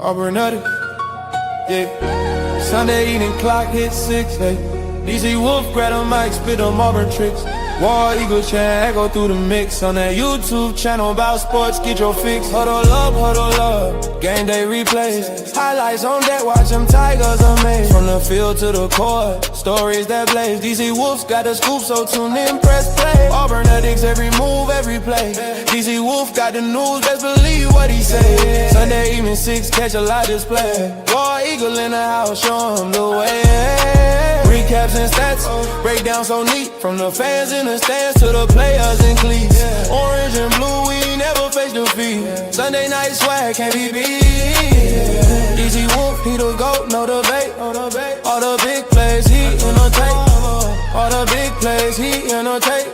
Auburn Addicts, yeah. Sunday evening clock hit 6, hey. DC Wolf grab a mic, spit them Auburn tricks. War Eagle chant, echo through the mix. On that YouTube channel about sports, get your fix. Huddle up, game day replays. Highlights on deck, watch them Tigers amaze. From the field to the court, stories that blaze. DC Wolf's got the scoop, so tune in, press play. Auburn Addicts, every move, every play. DC Wolf got the news, best believe what he say. Sunday evening 6, catch a live display. War Eagle in the house, show him the way. Recaps and stats, breakdown so neat. From the fans in the stands to the players in cleats. Orange and blue, we never face defeat. Sunday night swag can't be beat. Easy Wolf, he the GOAT, no debate. All the big plays, he in the tape. All the big plays, he in the tape.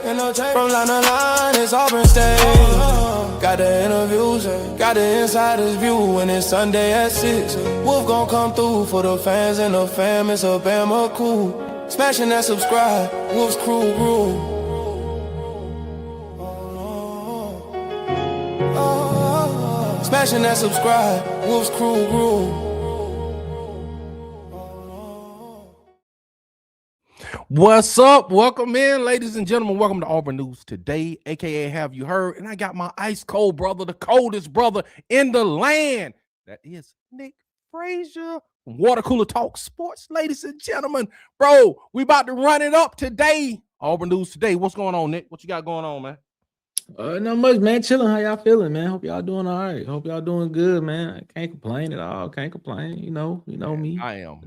From line to line, it's Auburn stage. Got the interviews, got the insider's view. When it's Sunday at 6, Wolf gon' come through for the fans and the fam. It's a Bama cool. Smashing that subscribe, Wolf's crew grew. Smashing that subscribe, Wolf's crew grew. What's up? Welcome in, ladies and gentlemen. Welcome to Auburn News Today, aka Have You Heard? And I got my ice cold brother, the coldest brother in the land. That is Nick Frazier from Water Cooler Talk Sports, ladies and gentlemen. Bro, we about to run it up today. Auburn News Today. What's going on, Nick? What you got going on, man? Not much, man. Chilling. How y'all feeling, man? Hope y'all doing all right. Hope y'all doing good, man. I can't complain at all. Can't complain. You know me. I am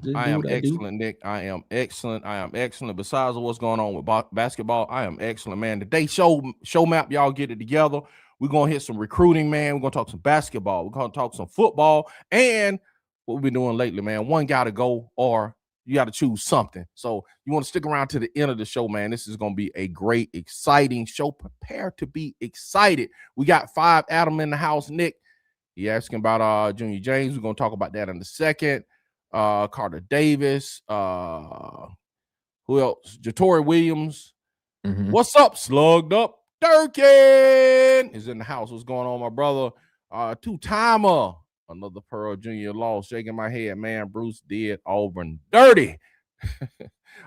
excellent, Nick. I am excellent. Besides what's going on with basketball, I am excellent, man. Today show map, y'all get it together. We're gonna hit some recruiting, man. We're gonna talk some basketball. We're gonna talk some football, and what we've been doing lately, man. One got to go, or you got to choose something. So you want to stick around to the end of the show, man. This is going to be a great, exciting show. Prepare to be excited. We got 5 Adam in the house. Nick, he asking about Junior James. We're going to talk about that in a second. Carter Davis. Who else? Jatori Williams. What's up? Slugged up. Durkin is in the house. What's going on, my brother? Two-timer. Another Pearl Junior loss. Shaking my head, man. Bruce did Auburn dirty.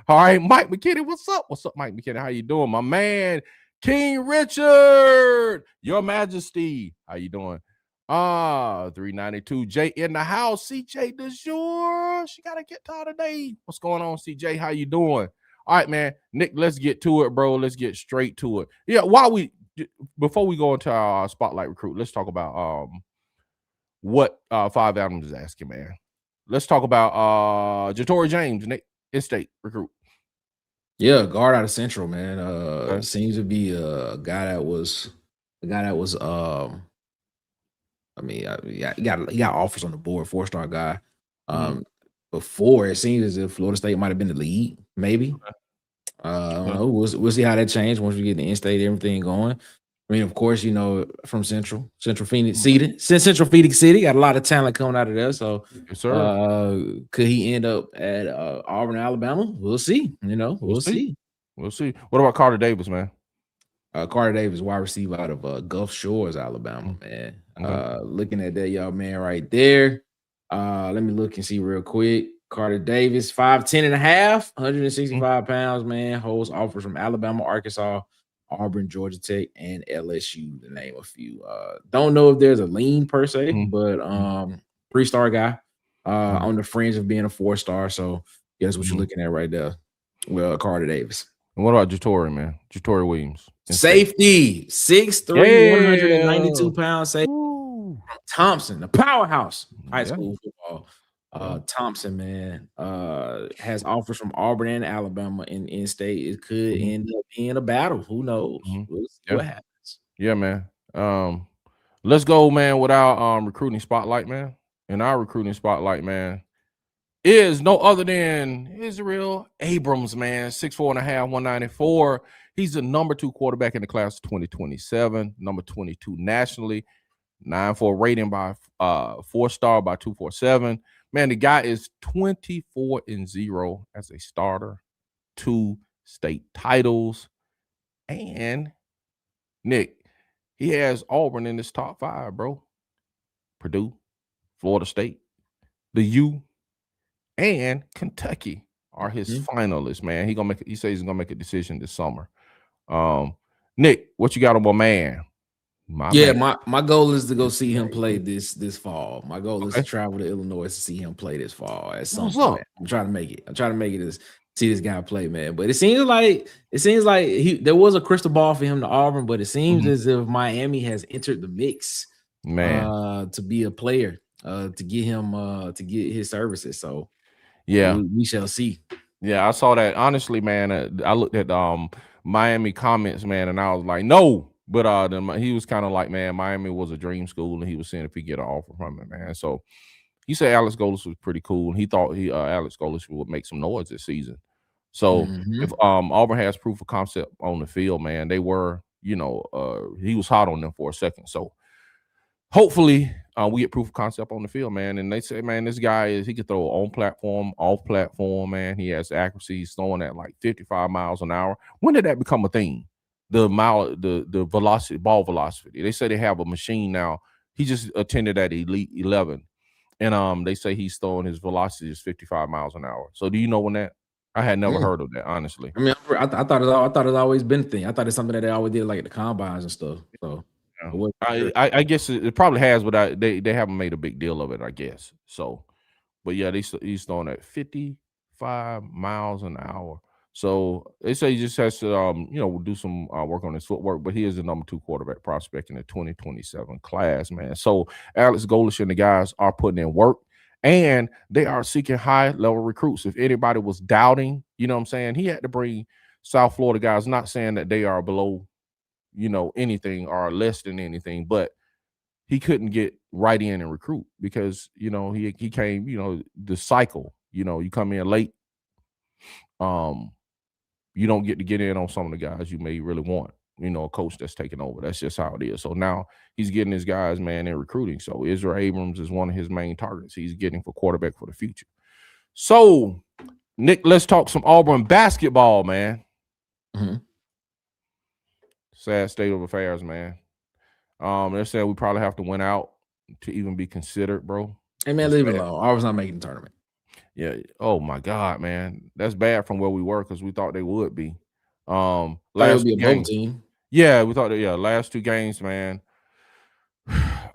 All right, Mike McKinney, what's up? What's up, Mike McKinney? How you doing, my man? King Richard, Your Majesty. How you doing? 392. Jay in the house. CJ de jour. She got a guitar today. What's going on, CJ? How you doing? All right, man. Nick, let's get to it, bro. Let's get straight to it. Yeah, before we go into our spotlight recruit, let's talk about what 5 Adams is asking, man. Let's talk about Jatori James, Nick, in-state recruit. Yeah, guard out of Central, man. Seems to be a guy that was he got offers on the board, 4-star guy. Before it seems as if Florida State might have been the lead, maybe. I don't know. We'll see how that changes once we get the in-state, everything going. I mean, of course, you know, from Central Phoenix City, got a lot of talent coming out of there. So, yes, sir. Could he end up at Auburn, Alabama? We'll see. You know, we'll see. We'll see. What about Carter Davis, man? Carter Davis, wide receiver out of Gulf Shores, Alabama, man. Looking at that, y'all, man, right there. Let me look and see real quick. Carter Davis, 5'10 and a half, 165 pounds, man. Holds offers from Alabama, Arkansas, Auburn, Georgia Tech, and LSU, to name a few. Don't know if there's a lean per se, but 3-star guy on the fringe of being a 4-star. So that's what you're looking at right there. Well, Carter Davis. And what about Jatori, man? Jatori Williams. Safety, 6'3", 192 pounds. Safety. Thompson, the powerhouse, high school football. Thompson, man, has offers from Auburn and Alabama in state. It could end up being a battle. Who knows? We'll see what happens. Yeah, man. Let's go, man, with our recruiting spotlight, man. And our recruiting spotlight, man, is no other than Israel Abrams, man. 6'4 and a half, 194. He's the number 2 quarterback in the class of 2027, number 22 nationally, 9.4 rating by 4-star by 247. Man, the guy is 24-0 as a starter, 2 state titles. And Nick, he has Auburn in his top 5, bro. Purdue, Florida State, the U, and Kentucky are his finalists, man. He says he's gonna make a decision this summer. Nick, what you got on my man? My goal is to go see him play this fall. My goal is to travel to Illinois to see him play this fall at some point. I'm trying to make it. I'm trying to make it to see this guy play, man. But it seems like there was a crystal ball for him to Auburn, but it seems as if Miami has entered the mix, man, to be a player, to get him to get his services. So yeah, we shall see. Yeah, I saw that. Honestly, man, I looked at Miami comments, man, and I was like, no. But he was kind of like, man, Miami was a dream school, and he was seeing if he get an offer from it, man. So he said Alex Golis was pretty cool, and he thought Alex Golis would make some noise this season. So if Auburn has proof of concept on the field, man, they were, he was hot on them for a second. So hopefully we get proof of concept on the field, man. And they say, man, this guy he could throw on platform, off platform, man. He has accuracy. He's throwing at like 55 miles an hour. When did that become a thing? The velocity, ball velocity. They say they have a machine now. He just attended at Elite 11, and they say he's throwing his velocity is 55 miles an hour. So do you know when that? I had never heard of that, honestly. I mean, I thought it's always been a thing. I thought it's something that they always did, like at the combines and stuff. So I guess it probably has, but they haven't made a big deal of it, I guess. So, but yeah, he's throwing at 55 miles an hour. So they say he just has to, do some work on his footwork, but he is the number 2 quarterback prospect in the 2027 class, man. So Alex Golis and the guys are putting in work, and they are seeking high-level recruits. If anybody was doubting, you know what I'm saying, he had to bring South Florida guys, not saying that they are below, anything or less than anything, but he couldn't get right in and recruit because, he came, the cycle, you come in late. You don't get to get in on some of the guys you may really want, a coach that's taking over. That's just how it is. So now he's getting his guys, man, in recruiting. So Israel Abrams is one of his main targets he's getting for quarterback for the future. So, Nick, let's talk some Auburn basketball, man. Sad state of affairs, man. They're saying we probably have to win out to even be considered, bro. Hey, man, leave it alone. Auburn's not making the tournament. Yeah. Oh my God, man, that's bad from where we were because we thought they would be. Last would be a bowl team. Yeah, we thought that. Yeah, last 2 games, man.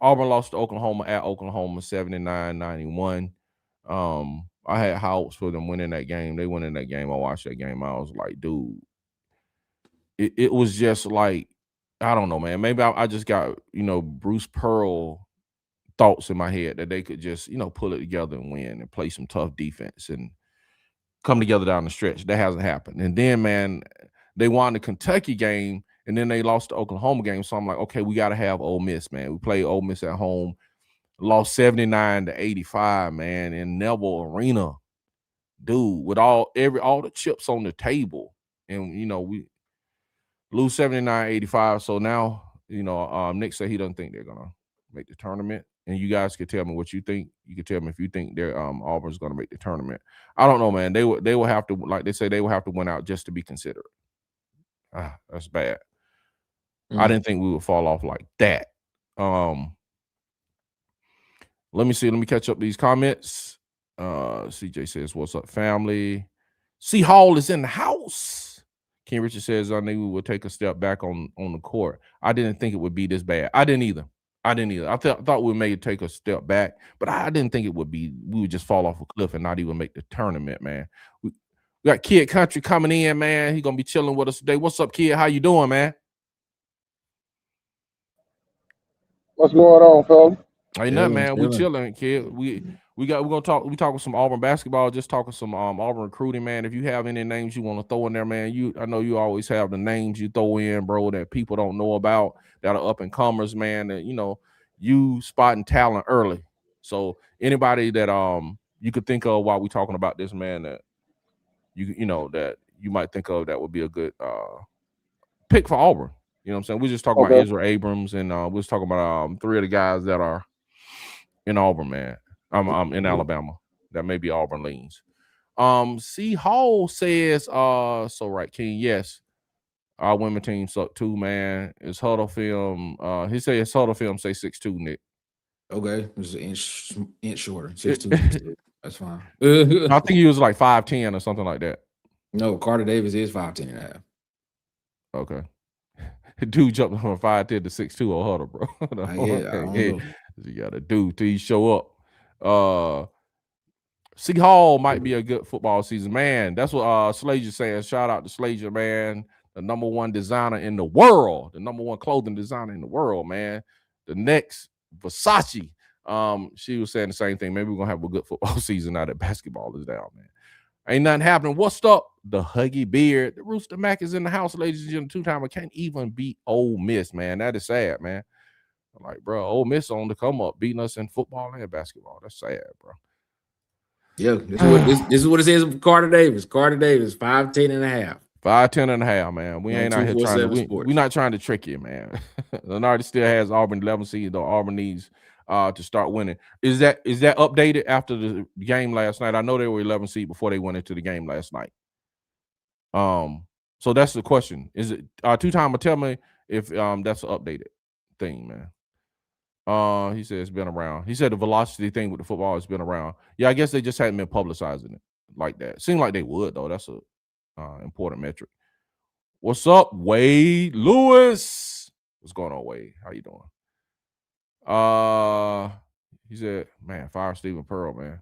Auburn lost to Oklahoma at Oklahoma 79-91. I had hopes for them winning that game. They went in that game. I watched that game. I was like, dude, it was just like, I don't know, man. Maybe I just got Bruce Pearl thoughts in my head that they could just, pull it together and win and play some tough defense and come together down the stretch. That hasn't happened. And then, man, they won the Kentucky game and then they lost the Oklahoma game. So I'm like, okay, we got to have Ole Miss, man. We played Ole Miss at home, lost 79-85, man, in Neville Arena. Dude, with all the chips on the table. And, we lose 79-85. So now, Nick said he doesn't think they're going to make the tournament. And you guys can tell me what you think. You can tell me if you think they're Auburn's going to make the tournament. I don't know, man. They will have to, like they say, they will have to win out just to be considered. That's bad. I didn't think we would fall off like that. Let me see. Let me catch up these comments. CJ says, "What's up, family?" C Hall is in the house. King Richard says, "I knew we would take a step back on the court. I didn't think it would be this bad. I didn't either. I thought we may take a step back, but I didn't think it would be. We would just fall off a cliff and not even make the tournament, man. We got Kid Country coming in, man. He's gonna be chilling with us today. What's up, Kid? How you doing, man? What's going on, fella? Ain't nothing, man. We chilling, Kid. We're gonna talk. We talking some Auburn basketball. Just talking some Auburn recruiting, man. If you have any names you want to throw in there, man, I know you always have the names you throw in, bro, that people don't know about, that are up and comers, man. That you spotting talent early. So anybody that you could think of while we talking about this, man, that that you might think of that would be a good pick for Auburn. You know what I'm saying? We're just talking about Israel Abrams, and we're just talking about 3 of the guys that are in Auburn, man. I'm in Alabama. That may be Auburn leans. C Hall says, so right, King, yes. Our women team suck too, man. It's Huddle Film. He said it's Huddle Film say 6'2", Nick. Okay, it was an inch shorter. 6'2". That's fine. I think he was like 5'10" or something like that. No, Carter Davis is 5'10 and a half. Okay. Dude jumped from 5'10" to 6'2" on huddle, bro. Yeah, I don't know. You gotta do till you show up. C Hall might be a good football season, man. That's what SECZN saying. Shout out to SECZN, man. The #1 designer in the world, the #1 clothing designer in the world, man. The next Versace. She was saying the same thing. Maybe we're gonna have a good football season now that basketball is down, man. Ain't nothing happening. What's up? The Huggy Beard. The Rooster Mac is in the house, ladies and gentlemen. Two-timer can't even beat Ole Miss, man. That is sad, man. I'm like, bro, Ole Miss on the come up, beating us in football and basketball. That's sad, bro. Yeah, this is what it says for Carter Davis. Carter Davis, 5'10 and a half. 5'10 and a half, man. We ain't out here trying to. We're not trying to trick you, man. Lenardi still has Auburn 11 seed, though. Auburn needs to start winning. Is that updated after the game last night? I know they were 11 seed before they went into the game last night. So that's the question. Is it two-timer? Tell me if that's an updated thing, man. He said it's been around. He said the velocity thing with the football has been around. Yeah, I guess they just hadn't been publicizing it like that. Seemed like they would, though. That's a important metric. What's up, Wade Lewis? What's going on, Wade? How you doing? He said, man, fire Stephen Pearl, man.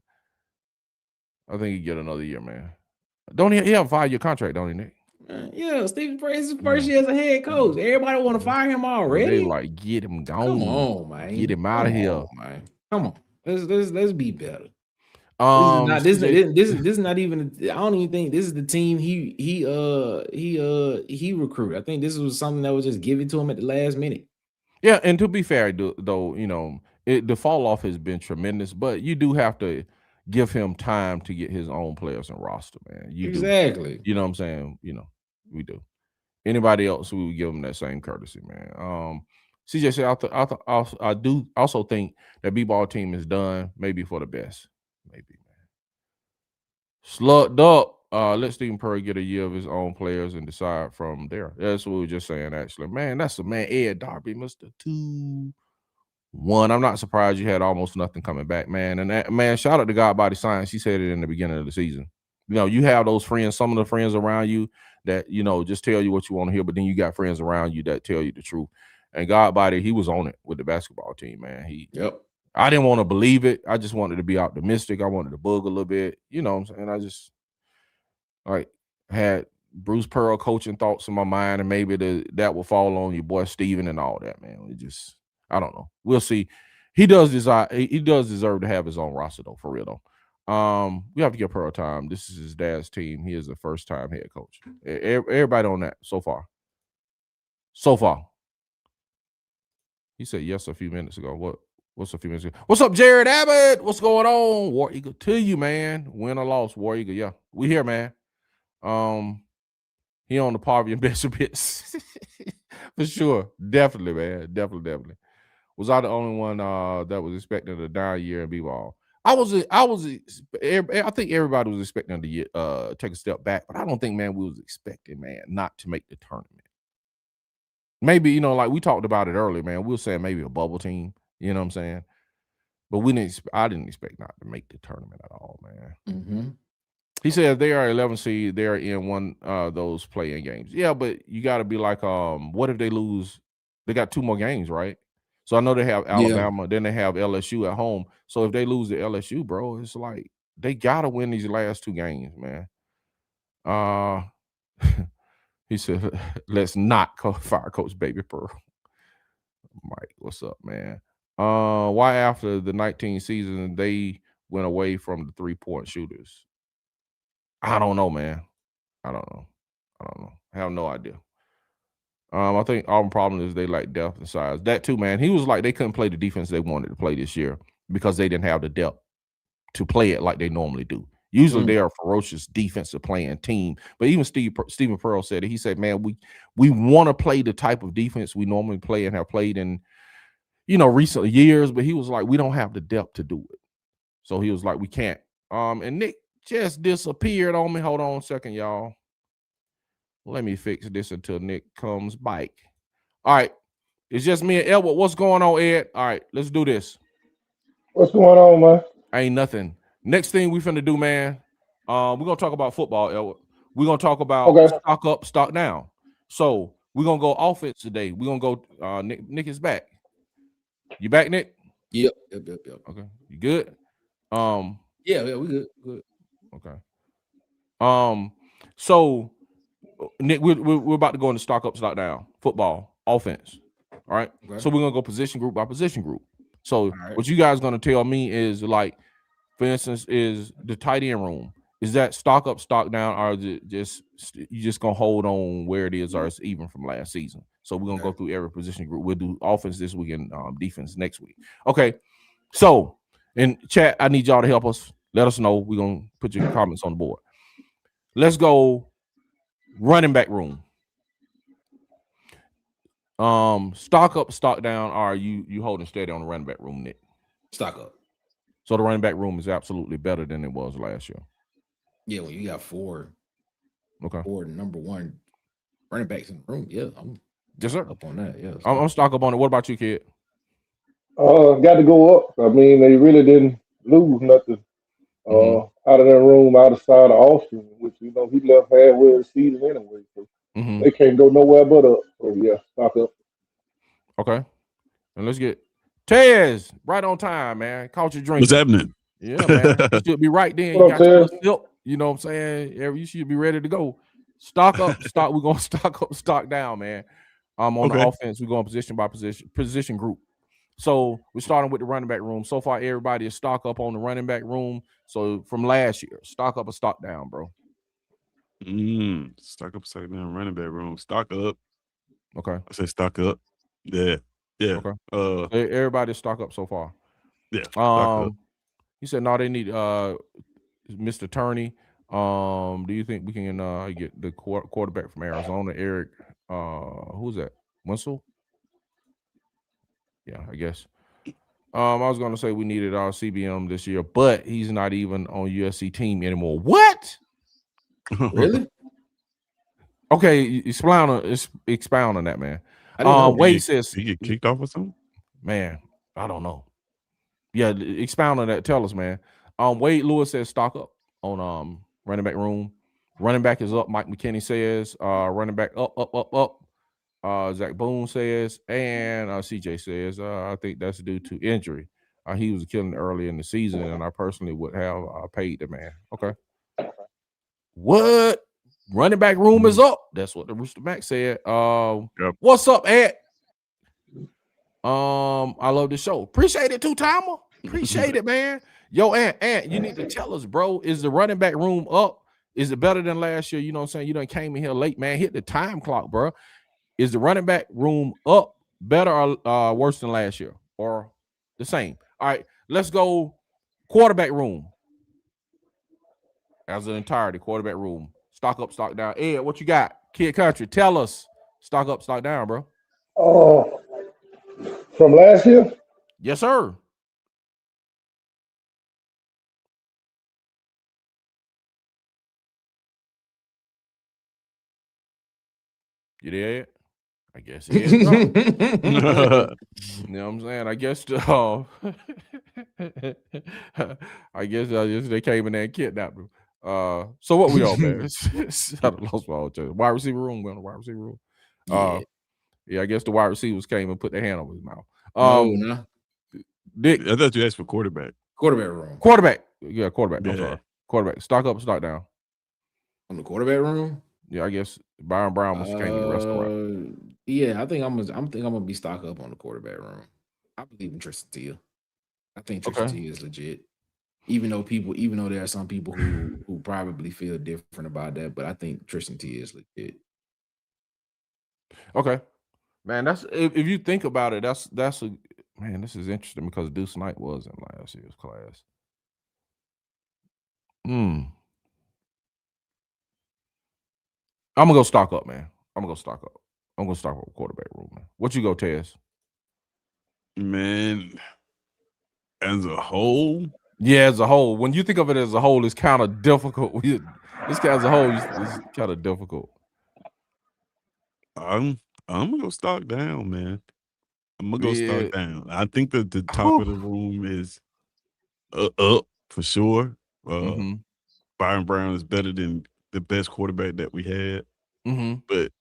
I think he get another year, man. Don't he have a 5-year contract, don't he, Nick? Yeah, Stephen Pearl is his first year as a head coach. Everybody want to fire him already. They like, get him gone. Come on, man. Get him out of here, man. Come on. Let's be better. This is not even. I don't even think this is the team he recruited. I think this was something that was just given to him at the last minute. Yeah, and to be fair, though, you know, the fall off has been tremendous, but you do have to give him time to get his own players and roster, man. Exactly. Do. You know what I'm saying? You know, we do. Anybody else, we would give them that same courtesy, man. CJ said, I do also think that B-ball team is done, maybe for the best. Maybe, man. Slugged up. Let Stephen Pearl get a year of his own players and decide from there. That's what we were just saying, actually. Man, that's a man, Ed Darby, Mr. 2-1. I'm not surprised you had almost nothing coming back, man. And that, man, shout out to God Body Science. He said it in the beginning of the season. You know, you have those friends, some of the friends around you that, you know, just tell you what you want to hear, but then you got friends around you that tell you the truth. And God Body, he was on it with the basketball team, man. I didn't want to believe it. I just wanted to be optimistic. I wanted to bug a little bit. You know what I'm saying? I just had Bruce Pearl coaching thoughts in my mind, and maybe that will fall on your boy Steven and all that, man. It just, I don't know. We'll see. He does deserve to have his own roster, though, for real, though. We have to give Pearl time. This is his dad's team. He is a first-time head coach. Everybody on that so far. So far. He said yes a few minutes ago. What's a few minutes ago? What's up, Jared Abbott? What's going on? War Eagle to you, man. Win or loss, War Eagle. Yeah, we here, man. He on the poverty and best bits. For sure. Definitely, man. Definitely. Was I the only one that was expecting a down year in B-ball? I think everybody was expecting to take a step back, but I don't think, man, we was expecting, man, not to make the tournament. Maybe, you know, like we talked about it earlier, man. We were saying maybe a bubble team, you know what I'm saying? But I didn't expect not to make the tournament at all, man. Mm-hmm. He said they are 11 seed, they're in one those play-in games. Yeah, but you got to be like, what if they lose? They got 2 more games, right? So I know they have Alabama, then they have LSU at home. So if they lose to LSU, bro, it's like they got to win these last 2 games, man. He said, let's not fire Coach Baby Pearl. Mike, what's up, man? Why after the 19 season they went away from the 3-point shooters? I don't know, man. I don't know. I have no idea. I think Auburn problem is they like depth and size. That too, man. He was like they couldn't play the defense they wanted to play this year because they didn't have the depth to play it like they normally do. Usually they are a ferocious defensive playing team. But even Stephen Pearl said it. He said, man, we want to play the type of defense we normally play and have played in, you know, recent years. But he was like, we don't have the depth to do it. So he was like, we can't. And Nick just disappeared on me. Hold on a second, y'all. Let me fix this until Nick comes back. All right. It's just me and Edward. What's going on, Ed? All right, let's do this. What's going on, man? Ain't nothing. Next thing we finna do, man. We're gonna talk about football, Elwood. We're gonna talk about stock up, stock down. So we're gonna go offense today. We're gonna go. Nick is back. You back, Nick? Yep. Okay, you good? Yeah, we good. Okay. So Nick, we're about to go into stock up, stock down. Football, offense. All right. Okay. So we're gonna go position group by position group. So what you guys gonna tell me is, like, for instance, is the tight end room. Is that stock up, stock down, or is it just you just gonna hold on where it is, or it's even from last season? So we're gonna go through every position group. We'll do offense this week and defense next week. Okay. So in chat, I need y'all to help us. Let us know. We're gonna put your comments on the board. Let's go running back room. Stock up, stock down. Are you holding steady on the running back room, Nick? Stock up. So the running back room is absolutely better than it was last year. Yeah, when you got four number one running backs in the room, yeah, I'm up on that. Yeah, I'm stock up on it. What about you, kid? Got to go up. I mean, they really didn't lose nothing out of that room outside of Austin, which he left halfway the season anyway. So they can't go nowhere but up. So yeah, stock up. Okay, and let's get Tez right on time, man. Caught your drink. What's happening? Yeah, man. You should be right then. You got your sip. You know what I'm saying? You should be ready to go. Stock up, stock. We're gonna stock up, stock down, man. On the offense, we're going position by position group. So we're starting with the running back room. So far, everybody is stock up on the running back room. So from last year, stock up or stock down, bro. Stock up, stock down, running back room. Stock up. Okay. I say stock up. Yeah. Okay. Everybody's stock up so far. Yeah. Stock up. He said no, they need Mr. Turney. Do you think we can get the quarterback from Arizona, Eric? Who's that? Winslow? Yeah, I guess. I was gonna say we needed our CBM this year, but he's not even on USC team anymore. What? Really? Okay, expound on that, man. Wade says he get kicked off or something. Man, I don't know. Yeah, expound on that. Tell us, man. Wade Lewis says stock up on running back room. Running back is up. Mike McKinney says running back up. Zach Boone says, and CJ says, I think that's due to injury. He was killing early in the season, and I personally would have paid the man. Okay. What? Running back room is up. That's what the Rooster Mac said. What's up, Ed? I love the show. Appreciate it, two-timer. Appreciate it, man. Yo, Ant, you need to tell us, bro. Is the running back room up? Is it better than last year? You know what I'm saying? You done came in here late, man. Hit the time clock, bro. Is the running back room up, better, or worse than last year, or the same? All right, let's go quarterback room. As an entirety, quarterback room. Stock up, stock down. Ed, what you got? Kid Country, tell us. Stock up, stock down, bro. From last year? Yes, sir. You there? I guess it is. You know what I'm saying? I guess they came in there and kidnapped him. So what we on, man? I lost my whole wide receiver room. We're on the wide receiver room. Yeah, I guess the wide receivers came and put their hand over his mouth. No. Dick, I thought you asked for quarterback. Quarterback room. Quarterback. Yeah, quarterback. Yeah. I'm sorry. Quarterback. Stock up, stock down. On the quarterback room? Yeah, I guess Byron Brown must have came to the restaurant. Yeah, I think I'm gonna be stock up on the quarterback room. I believe in Tristan Till. I think Tristan Till is legit. Even though there are some people who probably feel different about that, but I think Tristan Till is legit. Okay. Man, that's if you think about it, that's a man, this is interesting because Deuce Knight was in last year's class. I'm gonna go stock up, man. I'm gonna go stock up with quarterback room, man. What you go, Tez? Man, as a whole? Yeah, as a whole. When you think of it as a whole, it's kind of difficult. This guy as a whole is kind of difficult. I'm gonna go stock down, man. I'm gonna go stock down. I think that the top of the room is up for sure. Byron Brown is better than the best quarterback that we had. But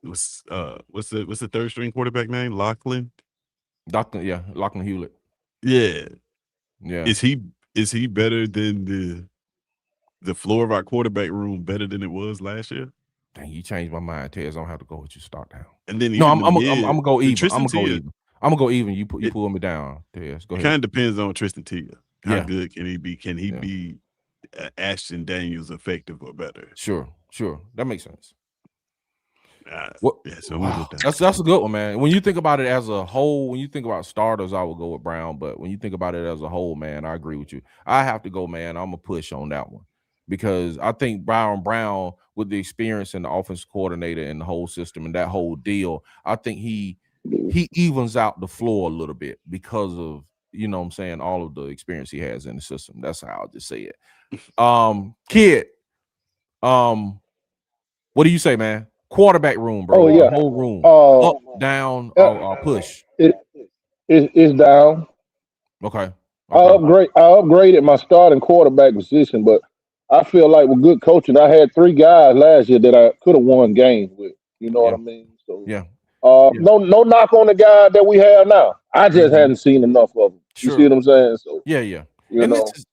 what's the third string quarterback name? Lachlan Hewlett. Yeah. Yeah. Is he better than the floor of our quarterback room better than it was last year? Dang, you changed my mind, Tez. I don't have to go with you. Start down. And then no, I'm gonna go even. I'm gonna go even. You pull me down, Tez. Go ahead. It kind of depends on Tristan Tia. How Yeah. good can he be? Can he be Ashton Daniels effective or better? Sure. That makes sense. So wow. That's a good one, man. When you think about it as a whole, when you think about starters, I would go with Brown. But when you think about it as a whole, man, I agree with you. I have to go, man. I'm gonna push on that one because I think Byron Brown, with the experience and the offensive coordinator and the whole system and that whole deal, I think he evens out the floor a little bit because of, you know what I'm saying, all of the experience he has in the system. That's how I'll just say it. Kid, what do you say, man? Quarterback room, bro. Oh yeah, the whole room. Up, down, push. It's down. Okay. I upgraded my starting quarterback position, but I feel like with good coaching, I had 3 guys last year that I could have won games with. You know what I mean? So no knock on the guy that we have now. I just hadn't seen enough of him. You see what I'm saying? So and this is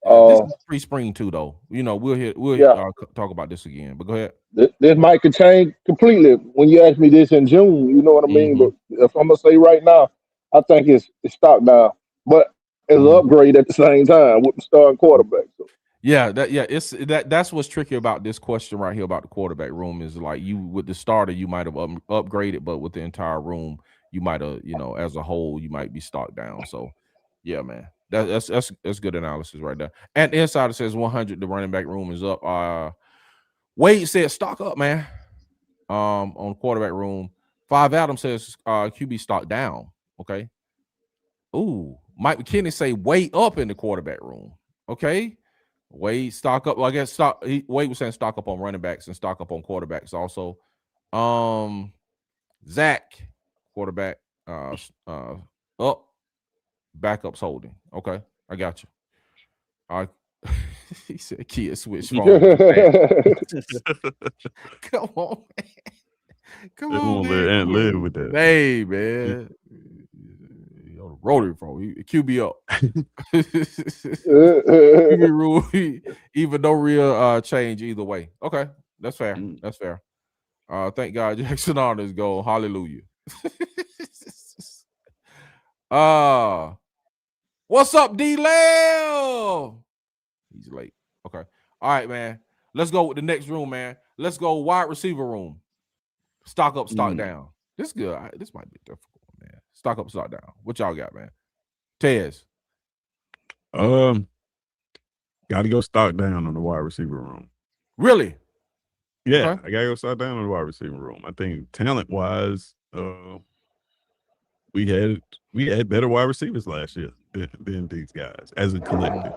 pre-spring too, though. You know, we'll talk about this again. But go ahead. This might could change completely when you ask me this in June. You know what I mean? But if I'm gonna say right now, I think it's stock down, but it's an upgrade at the same time with the starting quarterback. So. That's what's tricky about this question right here about the quarterback room is like you with the starter you might have upgraded, but with the entire room you might have, you know, as a whole you might be stocked down. So yeah, man, that's good analysis right there. And the insider says 100 the running back room is up. Wade said stock up, man. On quarterback room. 5 Adam says QB stock down. Okay. Ooh, Mike McKinney say way up in the quarterback room. Okay. Wade stock up. Well, I guess Wade was saying stock up on running backs and stock up on quarterbacks also. Zach, quarterback, up, backups holding. Okay, I got you. He said kid switch phone. Come on, man. Come on, man. Live with that. Hey, man. Rotary phone. QB up. QB rule, even no real change either way. Okay, that's fair. That's fair. Thank God Jackson Honors go. Hallelujah. What's up, D-Lamb? He's late. Okay. All right, man. Let's go with the next room, man. Let's go wide receiver room. Stock up, stock down. This is good. This might be difficult, man. Stock up, stock down. What y'all got, man? Tez. Got to go stock down on the wide receiver room. Really? Yeah, I gotta go stock down on the wide receiver room. I think talent wise, we had better wide receivers last year than these guys as a collective.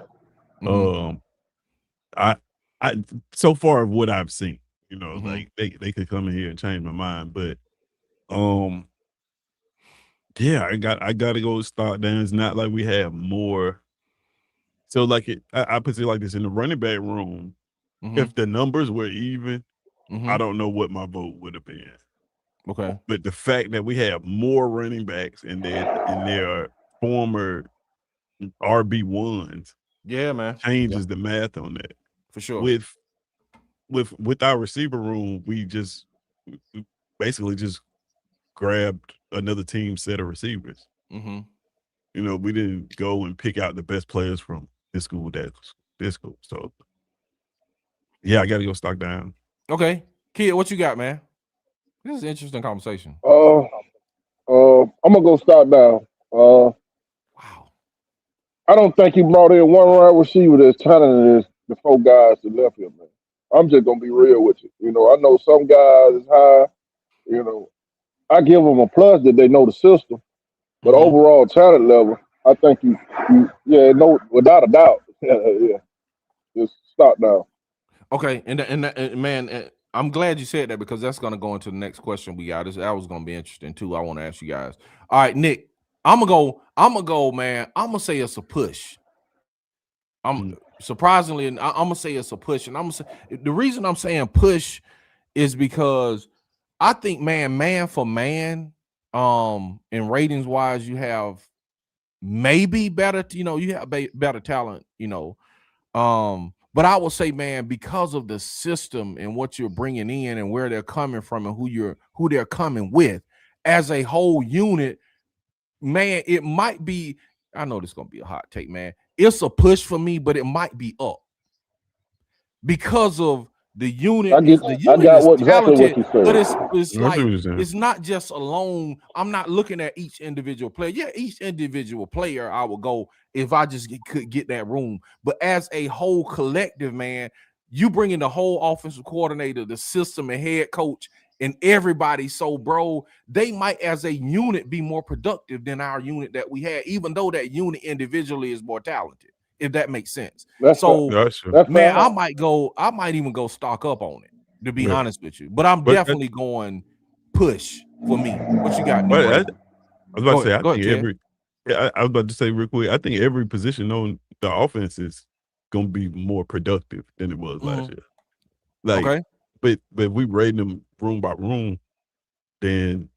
I so far of what I've seen, you know, like they could come in here and change my mind, but yeah, I got to go stock down. It's not like we have more. So like I put it like this in the running back room. If the numbers were even, I don't know what my vote would have been. Okay. But the fact that we have more running backs and their former RB1s, yeah, man, changes the math on that. For sure. With our receiver room, we basically just grabbed another team set of receivers. You know, we didn't go and pick out the best players from this school, this school. So yeah, I got to go stock down. Okay. Kid, what you got, man? This is an interesting conversation. I'm gonna go stock down. Wow. I don't think he brought in one wide receiver that's talented as the 4 guys that left him, man. I'm just gonna be real with you. You know, I know some guys is high. You know, I give them a plus that they know the system, but overall talent level, I think no, without a doubt, just stock down. Okay, and man, I'm glad you said that because that's going to go into the next question we got. That was going to be interesting too. I want to ask you guys. All right, Nick, I'm gonna go, man. I'm gonna say it's a push. Surprisingly, I'm gonna say it's a push, and I'm gonna say the reason I'm saying push is because I think, man for man, in ratings wise, you have maybe better, you have better talent, but I would say, man, because of the system and what you're bringing in and where they're coming from and who they're coming with as a whole unit, man, it might be. I know this is gonna be a hot take, man. It's a push for me, but it might be up because of the unit. I got exactly what you said. But it's like it's not just alone. I'm not looking at each individual player. Yeah, each individual player I would go if I just could get that room. But as a whole collective, man, you bring in the whole offensive coordinator, the system, and head coach, and everybody. So, bro, they might as a unit be more productive than our unit that we had, even though that unit individually is more talented, if that makes sense. That's man, I might even go stock up on it, to be honest with you. But I'm definitely going push for me. What you got? I was about to say, I was about to say real quick, I think every position on the offense is gonna be more productive than it was last year. Like, but we rating them room by room, then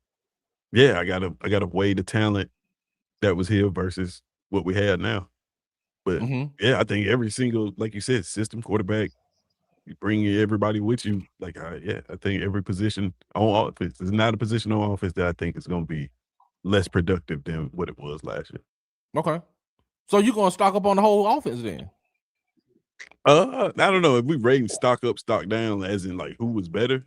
I gotta weigh the talent that was here versus what we had now. But I think every single, like you said, system, quarterback, you bring everybody with you. Like, I think every position on offense is not a position on offense that I think is going to be less productive than what it was last year. Okay, so you're going to stock up on the whole offense then? I don't know if we rate stock up, stock down, as in like who was better.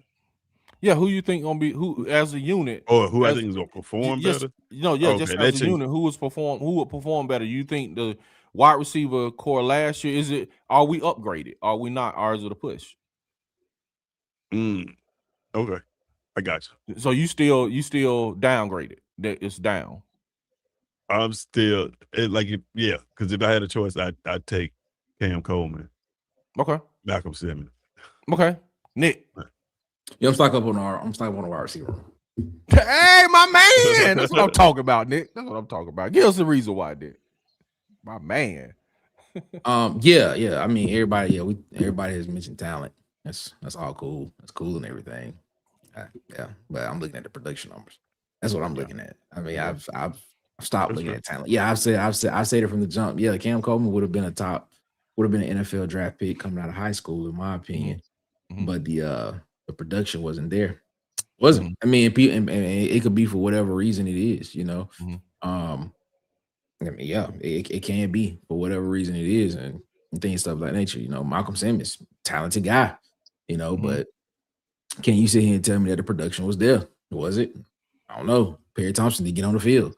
Yeah, who you think gonna be who as a unit, or who I think is gonna perform better? Just as a unit, who would perform better? You think the wide receiver core last year, are we upgraded? Are we not? Or is it a push? Okay, I got you. So you still downgraded? That it's down. I'm still because if I had a choice, I'd take Cam Coleman. Okay. Malcolm Simmons. Okay. Nick. Yeah, I'm stock up on the wide receiver. Hey, my man. That's what I'm talking about, Nick. That's what I'm talking about. Give us a reason why, Nick. My man. I mean, everybody has mentioned talent. That's all cool. That's cool and everything. But I'm looking at the production numbers. That's what I'm looking at. I mean, I've stopped looking at talent. Yeah, I've said it from the jump. Yeah, Cam Coleman would have been an NFL draft pick coming out of high school, in my opinion. But the production wasn't there. Wasn't. I mean, it could be for whatever reason it is, I mean, it can be for whatever reason it is, and things stuff like nature. Malcolm Simmons, talented guy, but can you sit here and tell me that the production was there? Was it? I don't know. Perry Thompson did get on the field.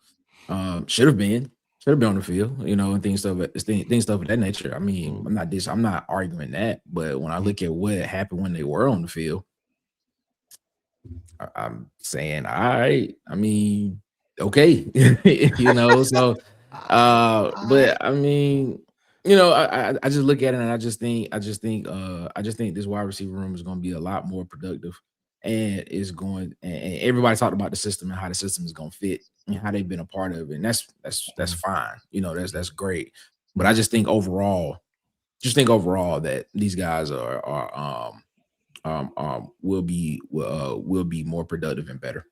Should have been on the field, and things of that nature. I mean, I'm not arguing that, but when I look at what happened when they were on the field, I'm saying, all right. I mean, okay, so. But I mean, I just look at it and I just think this wide receiver room is going to be a lot more productive, and and everybody talked about the system and how the system is going to fit and how they've been a part of it, and that's fine, that's great. But I just think overall that these guys will be more productive and better.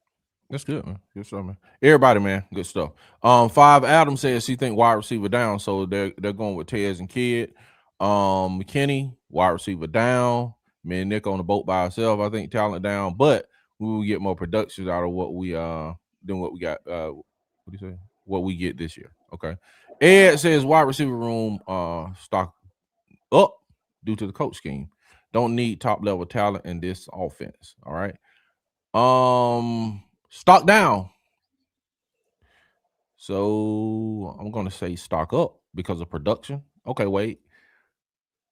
That's good, man. Good stuff, man. Everybody, man, good stuff. 5 Adam says she think wide receiver down, so they're going with Tez and Kidd. McKinney, wide receiver down. Me and Nick on the boat by ourselves. I think talent down, but we will get more production out of what we than what we got. What do you say? What we get this year? Okay. Ed says wide receiver room stock up due to the coach scheme. Don't need top level talent in this offense. All right. Stock down. So I'm gonna say stock up because of production. Okay, wait.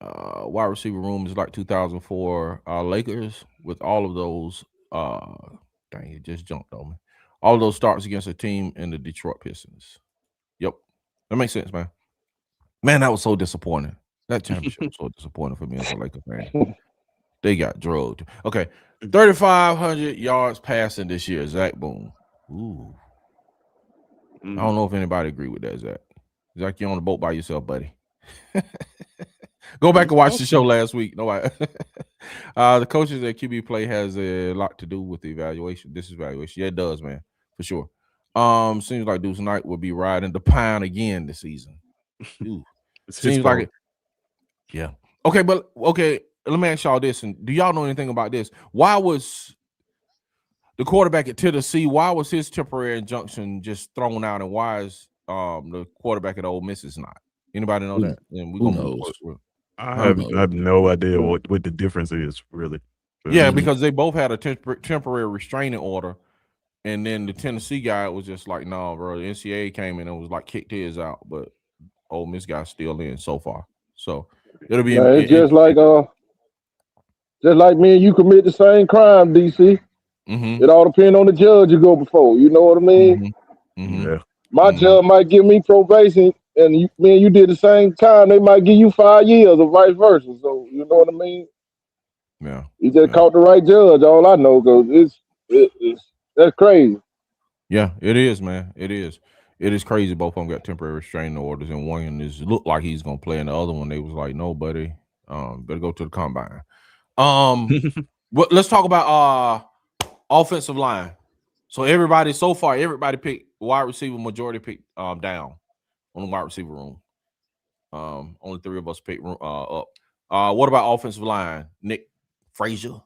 Wide receiver room is like 2004 Lakers with all of those. Dang, it just jumped on me. All of those starts against a team in the Detroit Pistons. Yep, that makes sense, man. Man, that was so disappointing. That championship was so disappointing for me as a Lakers fan. They got drugged. Okay, 3,500 yards passing this year. Zach Boone. Ooh. I don't know if anybody agree with that, Zach. Zach, you're on the boat by yourself, buddy. Go back and watch the show last week. No, the coaches at QB play has a lot to do with the evaluation. This evaluation, yeah, it does, man, for sure. Seems like Deuce Knight will be riding the pine again this season. Seems like it. Yeah. Okay, but okay. Let me ask y'all this, and do y'all know anything about this? Why was the quarterback at Tennessee? Why was his temporary injunction just thrown out, and why is the quarterback at Ole Miss is not? Anybody know that? And we're gonna move I have no idea what the difference is, really. But yeah, because they both had a temporary restraining order, and then the Tennessee guy was just like, no, bro. The NCAA came in and was like kicked his out, but Ole Miss guy's still in so far. So it'll be it's just like me and you commit the same crime, DC. It all depends on the judge you go before. You know what I mean? Yeah. My judge might give me probation, and me and you did the same time. They might give you 5 years, or vice versa. So you know what I mean? Yeah. You just caught the right judge. All I know, because that's crazy. Yeah, it is, man. It is. It is crazy. Both of them got temporary restraining orders, and one is looked like he's gonna play, and the other one they was like, no, buddy, better go to the combine. Let's talk about offensive line. So everybody picked wide receiver. Majority picked down on the wide receiver room. Only 3 of us picked up. What about offensive line? Nick Frazier.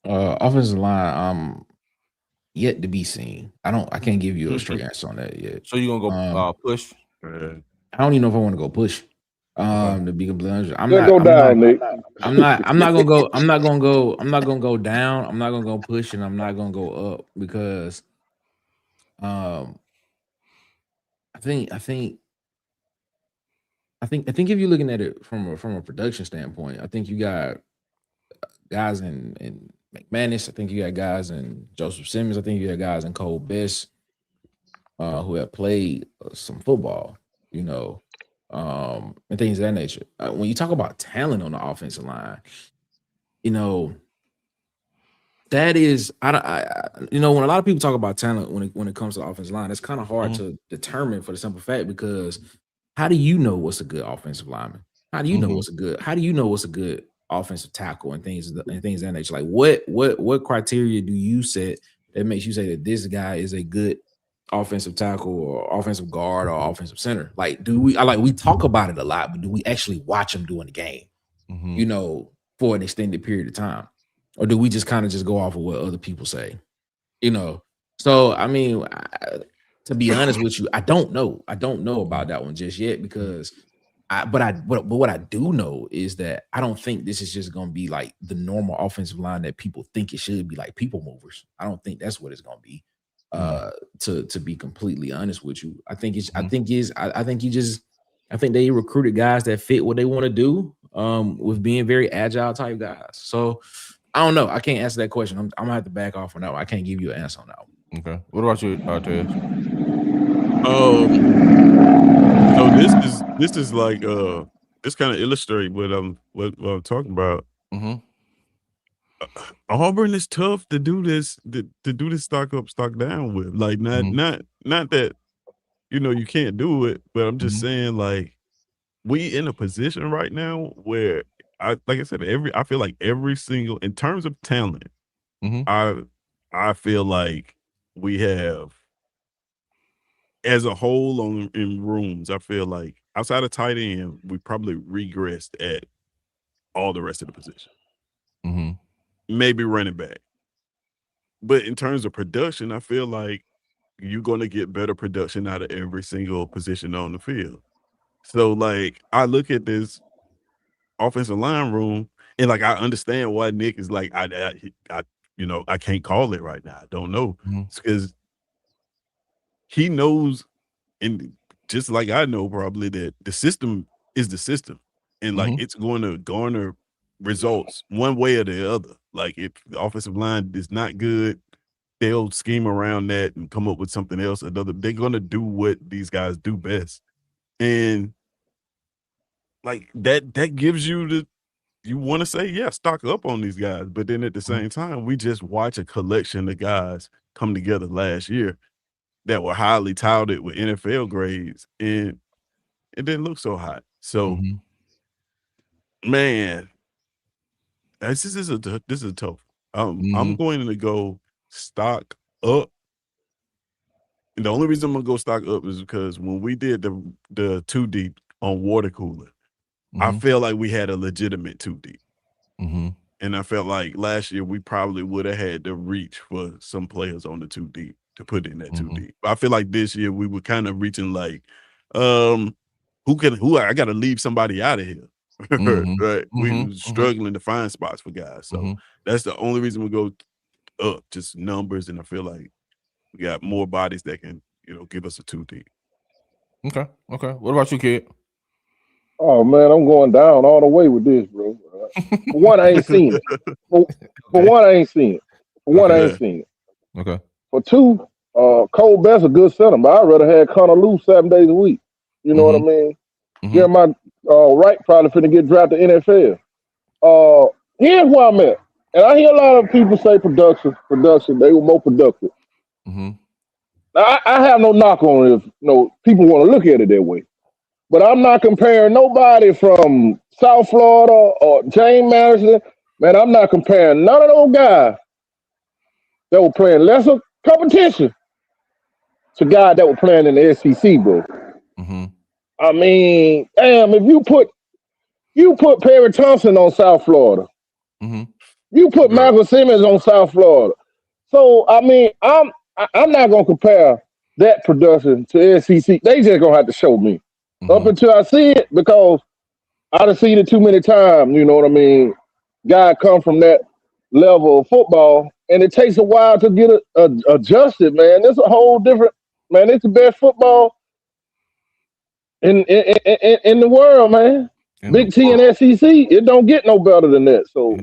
Offensive line, yet to be seen. I can't give you a straight answer on that yet. So you're gonna go push? I don't even know if I want to go push. To be completely honest, I'm not gonna go. I'm not gonna go down. I'm not gonna go push, and I'm not gonna go up because, I think if you're looking at it from a production standpoint, I think you got guys in McManus. I think you got guys in Joseph Simmons. I think you got guys in Cole Best who have played some football, and things of that nature. When you talk about talent on the offensive line, that is, when a lot of people talk about talent when it comes to the offensive line, it's kind of hard to determine for the simple fact because how do you know what's a good offensive lineman? How do you know what's a good offensive tackle and things of that nature? Like what criteria do you set that makes you say that this guy is a good offensive tackle or offensive guard or offensive center? Like, we talk about it a lot, but do we actually watch them during the game, for an extended period of time? Or do we just kind of just go off of what other people say? So, I mean, to be honest with you, I don't know. I don't know about that one just yet because but what I do know is that I don't think this is just going to be like the normal offensive line that people think it should be, like people movers. I don't think that's what it's going to be. To be completely honest with you, I think they recruited guys that fit what they want to do, with being very agile type guys. So I don't know. I can't answer that question. I'm gonna have to back off on that one. I can't give you an answer on that one. Okay. What about you, Ted? So this is like this kind of illustrate what I'm talking about. Auburn is tough to do this stock up, stock down with. Like not that you can't do it, but I'm just saying, like, we in a position right now where I feel like every single, in terms of talent, I feel like we have as a whole in rooms, I feel like outside of tight end, we probably regressed at all the rest of the position. Maybe running back. But in terms of production, I feel like you're going to get better production out of every single position on the field. So, like, I look at this offensive line room and, like, I understand why Nick is like, I can't call it right now. I don't know. It's because he knows, and just like I know probably, that the system is the system. And, like, it's going to garner results one way or the other. Like, if the offensive line is not good, they'll scheme around that and come up with something else. They're gonna do what these guys do best, and like that gives you you want to say, yeah, stock up on these guys, but then at the same time, we just watch a collection of guys come together last year, that were highly touted with NFL grades, and it didn't look so hot. So, man, this is a tough. I'm going to go stock up. And the only reason I'm gonna go stock up is because when we did the 2 deep on water cooler, I feel like we had a legitimate 2 deep. And I felt like last year we probably would have had to reach for some players on the 2 deep to put in that 2 deep. I feel like this year we were kind of reaching like, who I got to leave somebody out of here. Right? We were struggling to find spots for guys. So that's the only reason we go up, just numbers. And I feel like we got more bodies that can, give us a 2 deep. Okay. What about you, kid? Oh man, I'm going down all the way with this, bro. For one, I ain't seen it. For one, I ain't seen it. Okay. For two, Cole Best's a good center, but I'd rather have Connor Lou 7 days a week. You know what I mean? Jeremiah Wright probably finna get drafted to NFL. Here's where I'm at. And I hear a lot of people say production. They were more productive. Now, I have no knock on it if people want to look at it that way. But I'm not comparing nobody from South Florida or James Madison. Man, I'm not comparing none of those guys that were playing lesser competition to guys that were playing in the SEC, bro. I mean, damn, if you put Perry Thompson on South Florida, you put Michael Simmons on South Florida. So, I mean, I'm not going to compare that production to SEC. They just going to have to show me. Up until I see it, because I done seen it too many times, you know what I mean? Guy come from that level of football, and it takes a while to get adjusted, man. It's a whole different, man. It's the best football in the world, man. Big T and SEC, it don't get no better than that. So,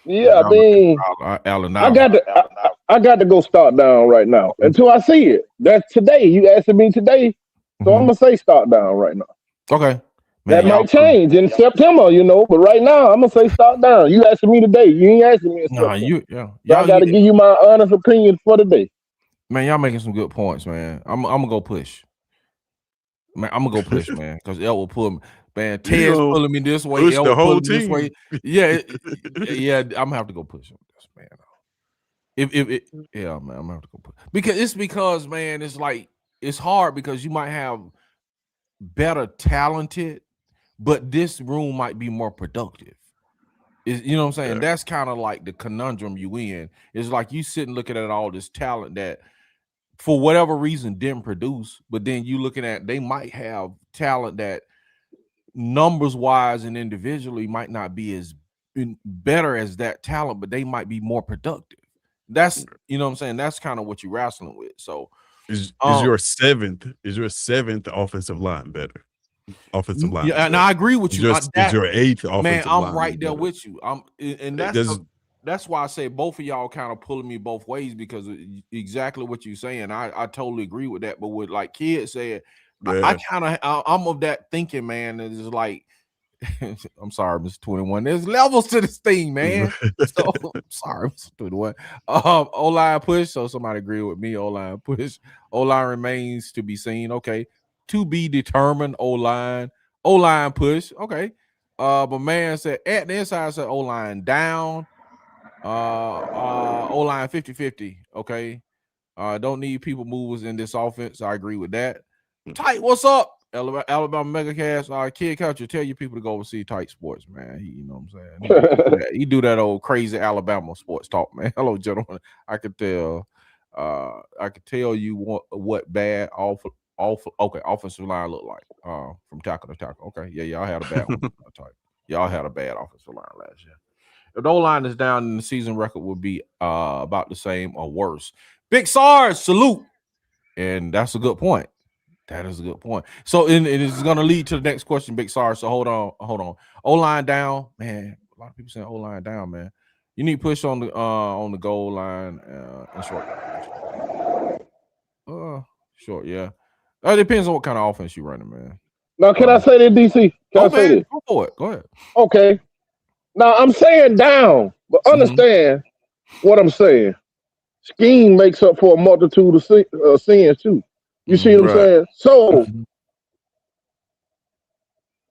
yeah, I mean, I got to go start down right now until I see it. That's today. You asking me today, so I'm gonna say start down right now. Okay, man, that might change in September, but right now I'm gonna say start down. You asking me today? You ain't asking me. So I got to give you my honest opinion for today. Man, y'all making some good points, man. I'm gonna go push. Man, I'm gonna go push, man, because El will pull me. Man, Ted's pulling me this way. Push El the whole team. This way. Yeah, I'm gonna have to go push him, man. I'm gonna have to go push because man, it's like it's hard because you might have better talented, but this room might be more productive. You know what I'm saying? Yeah. That's kind of like the conundrum you in. It's like you sitting looking at all this talent that for whatever reason didn't produce, but then you looking at they might have talent that numbers wise and individually might not be as better as that talent, but they might be more productive. That's you know what I'm saying. That's kind of what you're wrestling with. So is your seventh offensive line better? Offensive line. Yeah, and I agree with you. Is your eighth offensive man, line? I'm right there with you. That's why I say both of y'all kind of pulling me both ways because exactly what you're saying. I totally agree with that. But what like Kid said, I kind of I'm of that thinking, man. It's like I'm sorry, Mr. 21. There's levels to this thing, man. So I'm sorry, Mr. 21. O-line push. So somebody agree with me. O-line push. O-line remains to be seen. Okay. To be determined. O-line push. Okay. But man said at the inside said O-line down. O-line 50-50. Okay. Don't need people movers in this offense. I agree with that. Tight, what's up? Alabama Megacast, Kid Culture, tell your people to go see Tight Sports, man. You know what I'm saying? He do that old crazy Alabama sports talk, man. Hello, gentlemen. I could tell you what bad offensive line look like from tackle to tackle. Okay, yeah, y'all had a bad one. Y'all had a bad offensive line last year. If the O-line is down, then the season record would be about the same or worse. Big SARS, salute. And that's a good point. That is a good point. So it is going to lead to the next question, Big SARS. So hold on. O-line down, man. A lot of people saying O-line down, man. You need push on the goal line and short. Short, yeah. It depends on what kind of offense you're running, man. Now, can I say that, DC? Can I say this? Go for it. Go ahead. Okay. Now, I'm saying down, but understand what I'm saying. scheme makes up for a multitude of sins too. You see what I'm saying? So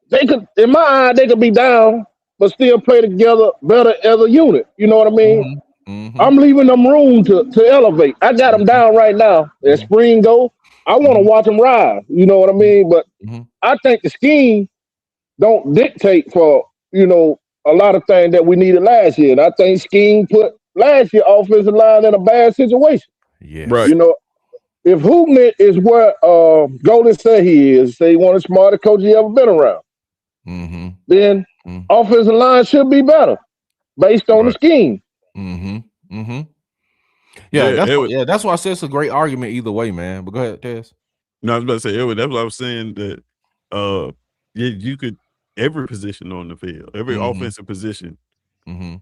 they could, in my eye, they could be down, but still play together better as a unit. You know what I mean? I'm leaving them room to elevate. I got them down right now. As spring go, I want to watch them rise. You know what I mean? But I think the scheme don't dictate for, you know, a lot of things that we needed last year. And I think scheme put last year offensive line in a bad situation. Yeah. Right. You know, if Hoopman is where Golden said he is, say one of the smartest coaches he ever been around, then offensive line should be better based on the scheme. Yeah, that's why I said it's a great argument either way, man. But go ahead, Tez. No, I was about to say that's what I was saying, that you could every position on the field, every offensive position,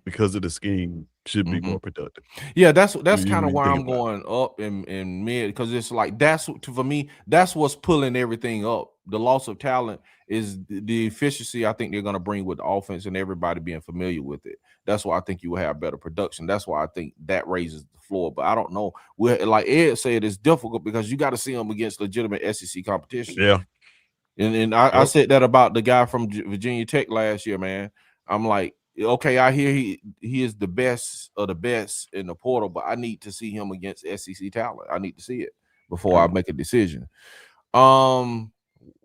because of the scheme, should be more productive. Yeah, that's kind of why I'm going up in mid, because it's like for me, that's what's pulling everything up. The loss of talent is the efficiency I think they're going to bring with the offense and everybody being familiar with it. That's why I think you will have better production. That's why I think that raises the floor. But I don't know. Like Ed said, it's difficult because you got to see them against legitimate SEC competition. Yeah. And I said that about the guy from Virginia Tech last year, man. I'm like, okay, I hear he is the best of the best in the portal, but I need to see him against SEC talent. I need to see it before I make a decision.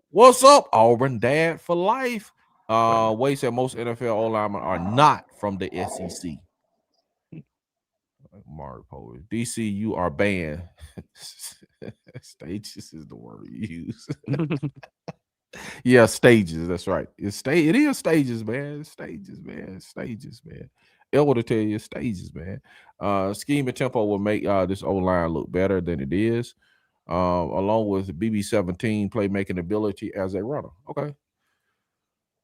What's up, Auburn Dad for life? Wade said most NFL O-linemen are not from the SEC. Mark Poe, DC, you are banned. Stages is the word you use. Yeah, stages. That's right. It is stages, man. It's stages, man. It's stages, man. Elwood will tell you it's stages, man. Scheme and tempo will make this O-line look better than it is. Along with BB-17 playmaking ability as a runner. Okay.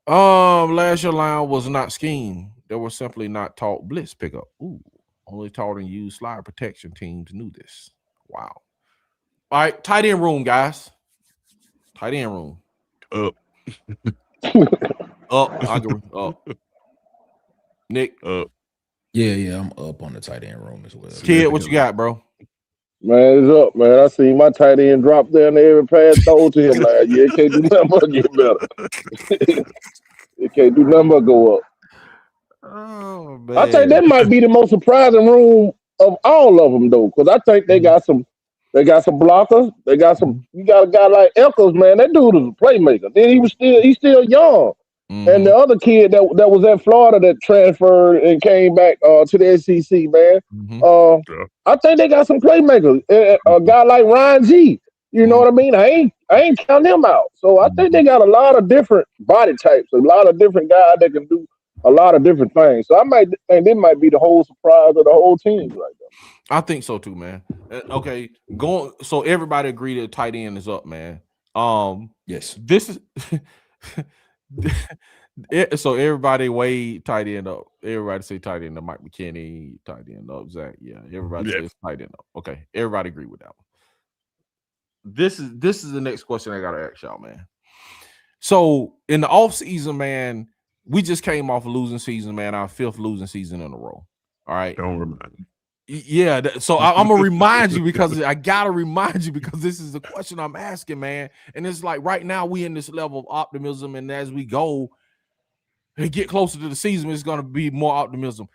Last year line was not scheme. They were simply not taught blitz pickup. Ooh, only taught and used slide protection teams knew this. Wow. All right, tight end room, guys. Tight end room. Up. I agree. Up. Nick. Up. Yeah, I'm up on the tight end room as well. Kid, what you got, bro? Man, it's up, man. I seen my tight end drop down there every pass throw to him last year. It can't do nothing but get better. It can't do nothing but go up. Oh, man. I think that might be the most surprising room of all of them, though, because I think they got some blockers. They got some. You got a guy like Eccles, man. That dude is a playmaker. Then he's still young. And the other kid that was at Florida that transferred and came back to the SEC, man. I think they got some playmakers. A guy like Ryan G. You know what I mean? I ain't counting him out. So I think they got a lot of different body types, a lot of different guys that can do a lot of different things. So I might think this might be the whole surprise of the whole team right there. I think so too, man. Okay, so everybody agree that tight end is up, man. Yes. This is so everybody weigh tight end up. Everybody say tight end up. Mike McKinney, tight end up. Zach, yeah. Everybody says tight end up. Okay, everybody agree with that one. This is the next question I gotta ask y'all, man. So in the offseason, man, we just came off a losing season, man. Our 5th losing season in a row. All right. Don't remind me. Yeah, so I'm gonna remind you because I gotta remind you because this is the question I'm asking, man. And it's like right now we in this level of optimism, and as we go and get closer to the season, it's gonna be more optimism.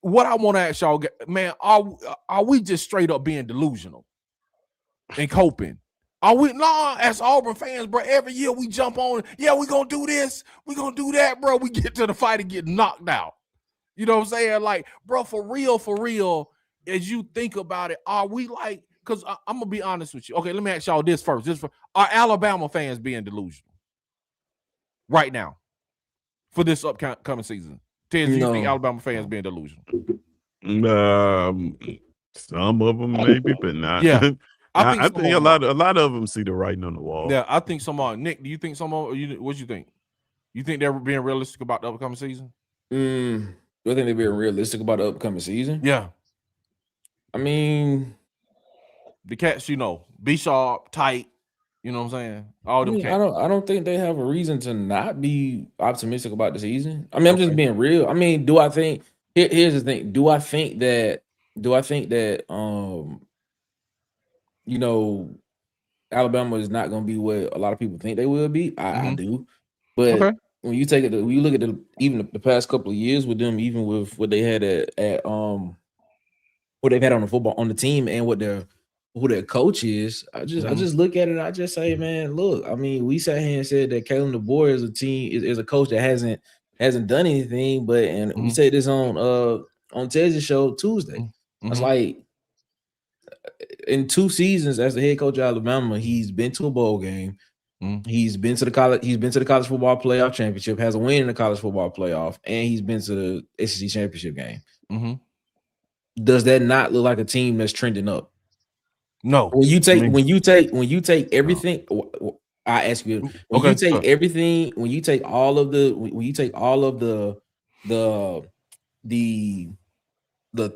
What I want to ask y'all, man, are we just straight up being delusional and coping? Are we? No, as Auburn fans, bro, every year we jump on, yeah, we gonna do this, we gonna do that, bro. We get to the fight and get knocked out. You know what I'm saying? Like, bro, for real, as you think about it, are we like, because I'm going to be honest with you. Okay, let me ask y'all this first. Are Alabama fans being delusional right now for this upcoming season? Ted, do you think Alabama fans being delusional? Some of them maybe, but not. Yeah. I think a lot of them see the writing on the wall. Yeah, I think some are. Nick, do you think some are? What you think? You think they're being realistic about the upcoming season? Do I think they're being realistic about the upcoming season? Yeah. I mean, the cats, be sharp, tight. You know what I'm saying? All them cats. I don't think they have a reason to not be optimistic about the season. I mean, I'm just being real. I mean, do I think? Here's the thing. Do I think that Do I think that you know, Alabama is not going to be what a lot of people think they will be? I do, but when you take it, when you look at even the past couple of years with them, even with what they had at what they've had on the team and who their coach is, I just look at it. I just say, man, look. I mean, we sat here and said that Kalen DeBoer is a is a coach that hasn't done anything, but we said this on Tez's show Tuesday. It's like in 2 seasons as the head coach of Alabama, he's been to a bowl game. He's been to the college football playoff championship, has a win in the college football playoff, and he's been to the SEC championship game. Does that not look like a team that's trending up? No. When you take everything, I ask you, when you take everything, when you take all of the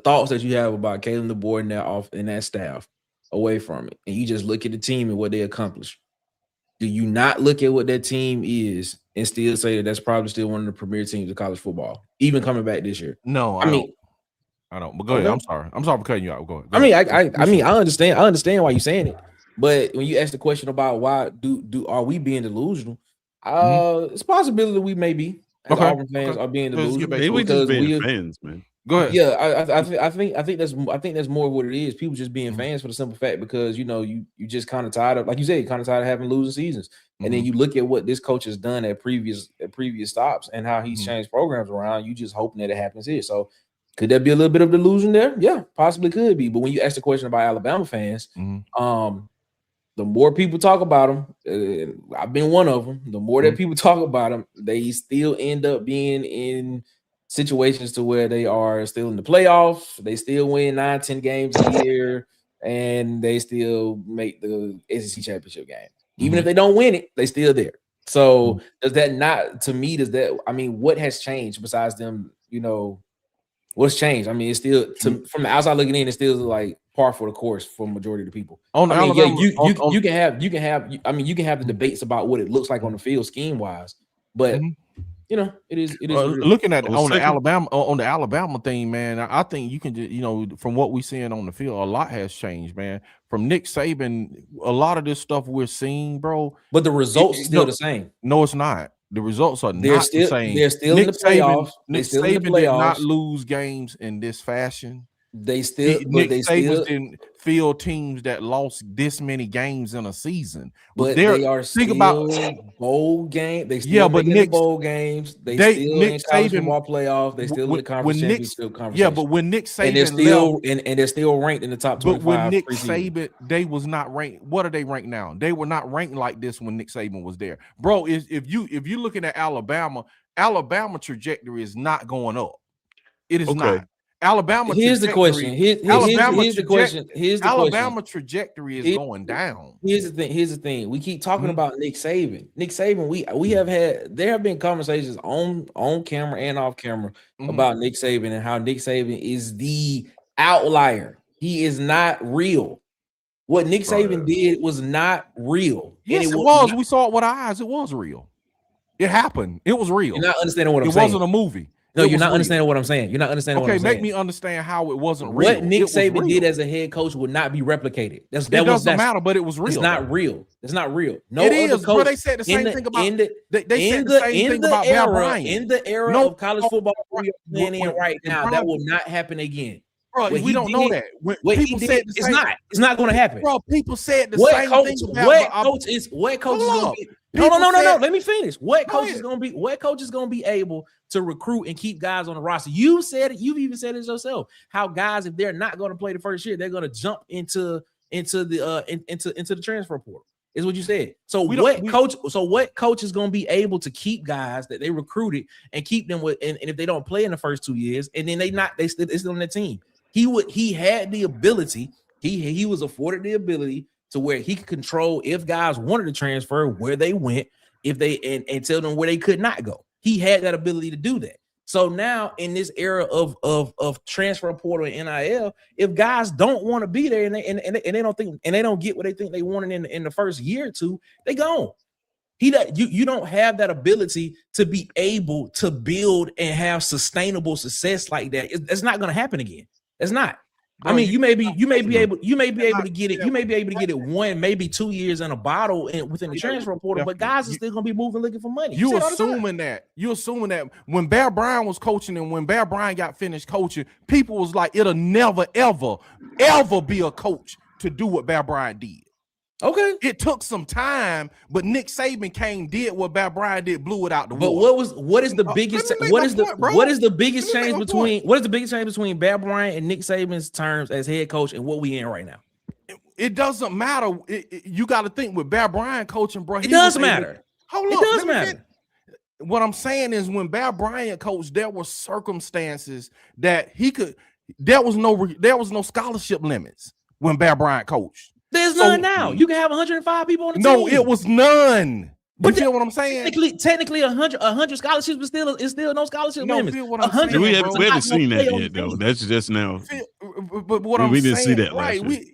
thoughts that you have about Kalen DeBoer and that staff away from it, and you just look at the team and what they accomplished, do you not look at what that team is and still say that that's probably still one of the premier teams of college football, even coming back this year? No, I don't. But go ahead. I'm sorry for cutting you out. Go ahead. I understand why you're saying it, but when you ask the question about why are we being delusional, it's a possibility we may be. Auburn fans are being delusional. Maybe we just being fans, man. Go ahead. Yeah, I think that's more what it is. People just being fans for the simple fact because you just kind of tired of, like you said, kind of tired of having losing seasons. And then you look at what this coach has done at previous stops and how he's changed programs around. You just hoping that it happens here. So could there be a little bit of delusion there? Yeah, possibly could be. But when you ask the question about Alabama fans, the more people talk about them, I've been one of them. The more that people talk about them, they still end up being in situations to where they are still in the playoffs. They still win 9-10 games a year, and they still make the SEC championship game. Even if they don't win it, they still there. So does that not, to me, what has changed besides them, what's changed? I mean, it's still, from the outside looking in, it's still like par for the course for the majority of the people. You can have the debates about what it looks like on the field scheme wise, but it is looking at on the Alabama thing, man. I think you can just, from what we're seeing on the field, a lot has changed, man. From Nick Saban, a lot of this stuff we're seeing, bro. But the results are still the same. No, it's not. The results are not the same. They're still in the playoffs. Nick Saban did not lose games in this fashion. Nick Saban didn't field teams that lost this many games in a season. But they are still bowl game. They still in bowl games. They still in college football playoffs. They still in the conference championship conversation. Yeah, but when Nick Saban and they're still ranked in the top 25. But when Nick Saban, they was not ranked. What are they ranked now? They were not ranked like this when Nick Saban was there, bro. If you're looking at Alabama trajectory is not going up. It is not. Alabama. Here's the question. Alabama trajectory is going down. Here's the thing. We keep talking about Nick Saban. There have been conversations on camera and off camera about Nick Saban and how Nick Saban is the outlier. He is not real. What Nick Saban did was not real. Yes, it was. We saw it with our eyes. It was real. It happened. It was real. You're not understanding what I'm saying. It wasn't a movie. No, you're not understanding what I'm saying. You're not understanding what I'm saying. Okay, make me understand how it wasn't real. What Nick Saban did as a head coach would not be replicated. It doesn't matter, but it was real. It's not real. It's not real. No, it is. But they said the same thing about Bob Bryant. In the era of college football we are playing in right now, that will not happen again. Bro, we don't know that. People said it's not going to happen. Bro, people said the same thing about what coach is going to be. No. Let me finish. What coach is going to be able to recruit and keep guys on the roster? You said it. You've even said it yourself. How guys, if they're not going to play the first year, they're going to jump into the transfer portal. Is what you said. So what coach is going to be able to keep guys that they recruited and keep them with? And if they don't play in the first 2 years, and then they still on their team. He had the ability. He was afforded the ability to where he could control if guys wanted to transfer where they went, if they and tell them where they could not go. He had that ability to do that. So now in this era of transfer portal and NIL, if guys don't want to be there and they don't think and they don't get what they think they wanted in the first year or two, they gone. You don't have that ability to be able to build and have sustainable success like that. It's not going to happen again. It's not. I mean, you may be able to get it. You may be able to get it 1, maybe 2 years in a bottle and within the transfer portal, but guys are still gonna be moving looking for money. You assuming that when Bear Bryant was coaching and when Bear Bryant got finished coaching, people was like, it'll never ever be a coach to do what Bear Bryant did. Okay, it took some time, but Nick Saban did what Bear Bryant did, blew it out the water. But what is the biggest change between Bear Bryant and Nick Saban's terms as head coach and what we in right now? It doesn't matter. You got to think with Bear Bryant coaching, bro. It does matter. Hold on, it does matter. What I'm saying is, when Bear Bryant coached, there were circumstances that he could. There was no scholarship limits when Bear Bryant coached. There's none now. You can have 105 people on the team. No, it was none. But you feel what I'm saying? Technically, 100 scholarships, but still no scholarship limits. We haven't seen that yet, though. That's just now. But what we didn't see that right? Last year.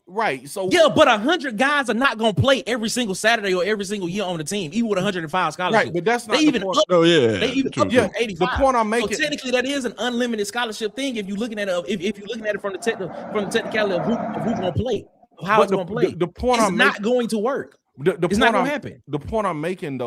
Right. So yeah, but 100 guys are not going to play every single Saturday or every single year on the team, even with 105 scholarships. Right, but that's not they even point. Up. Oh yeah, they even up to 85. The point I'm making. So technically, that is an unlimited scholarship thing. If you're looking at it, if you're looking at it from the technicality of who's going to play, how it's going to play. The point I'm not going to work. It's not going to happen. The point I'm making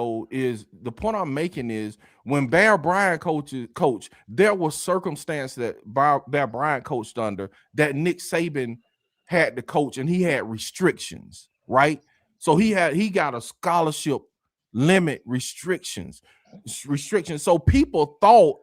is when Bear Bryant coach, there was circumstance that Bear Bryant coached under that Nick Saban had to coach, and he had restrictions, right? So he got a scholarship limit restrictions. So people thought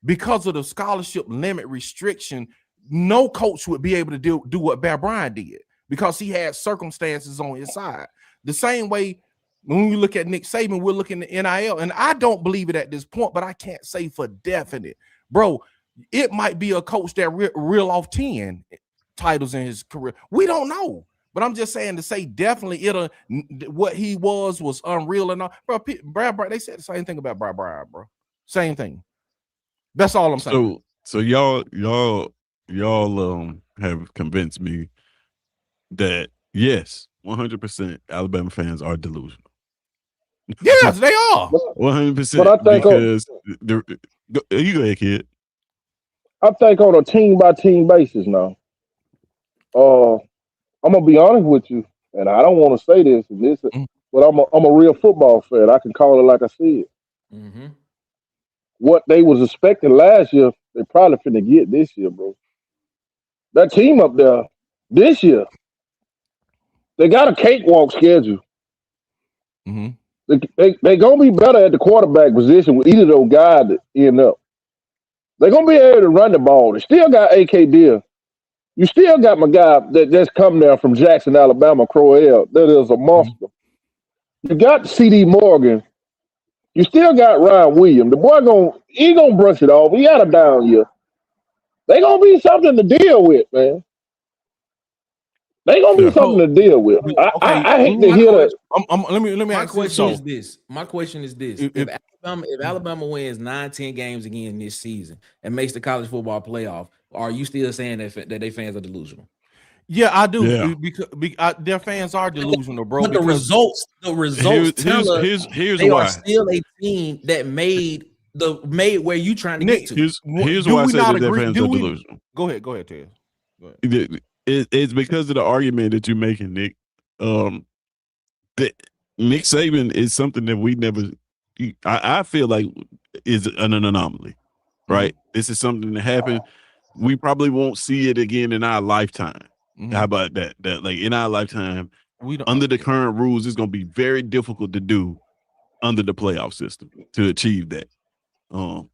because of the scholarship limit restriction, no coach would be able to do what Bear Bryant did because he had circumstances on his side. The same way when we look at Nick Saban, we're looking at NIL, and I don't believe it at this point, but I can't say for definite. Bro, it might be a coach that reel off 10 titles in his career. We don't know, but I'm just saying to say definitely what he was unreal and all. Bro, Brad Bryant, they said the same thing about Brad Bryant, bro. Same thing. That's all I'm saying. So y'all have convinced me that yes, 100% Alabama fans are delusional. Yes, they are. 100%. But I think because you go ahead, kid. I think on a team by team basis now. I'm gonna be honest with you, and I don't want to say this, but I'm a real football fan. I can call it like I see it. Mm-hmm. What they was expecting last year, they probably finna get this year, bro. That team up there this year, they got a cakewalk schedule. Mm-hmm. They gonna be better at the quarterback position with either of those guys that end up. They're gonna be able to run the ball. They still got AK Deal. You still got my guy that just come there from Jackson, Alabama, Crowell. That is a monster. You got CD Morgan. You still got Ryan Williams. The boy gonna brush it off. He got a down year. They gonna be something to deal with, man. They gonna be something to deal with. I hate to hear that. Let me My ask question you is this. My question is this: If Alabama wins 9-10 games again this season and makes the college football playoff, are you still saying that they fans are delusional? Yeah, I do. Yeah. Because their fans are delusional, bro. But the results tell us here's they why. are still a team that made where you trying to get to. Here's why I say that their fans are delusional. Go ahead, Ted. Go ahead. It's because of the argument that you're making, Nick. That Nick Saban is something that we never. I feel like is an anomaly, right? Mm-hmm. This is something that happened. We probably won't see it again in our lifetime. Mm-hmm. How about that? That like in our lifetime, under the current rules, it's going to be very difficult to do under the playoff system to achieve that.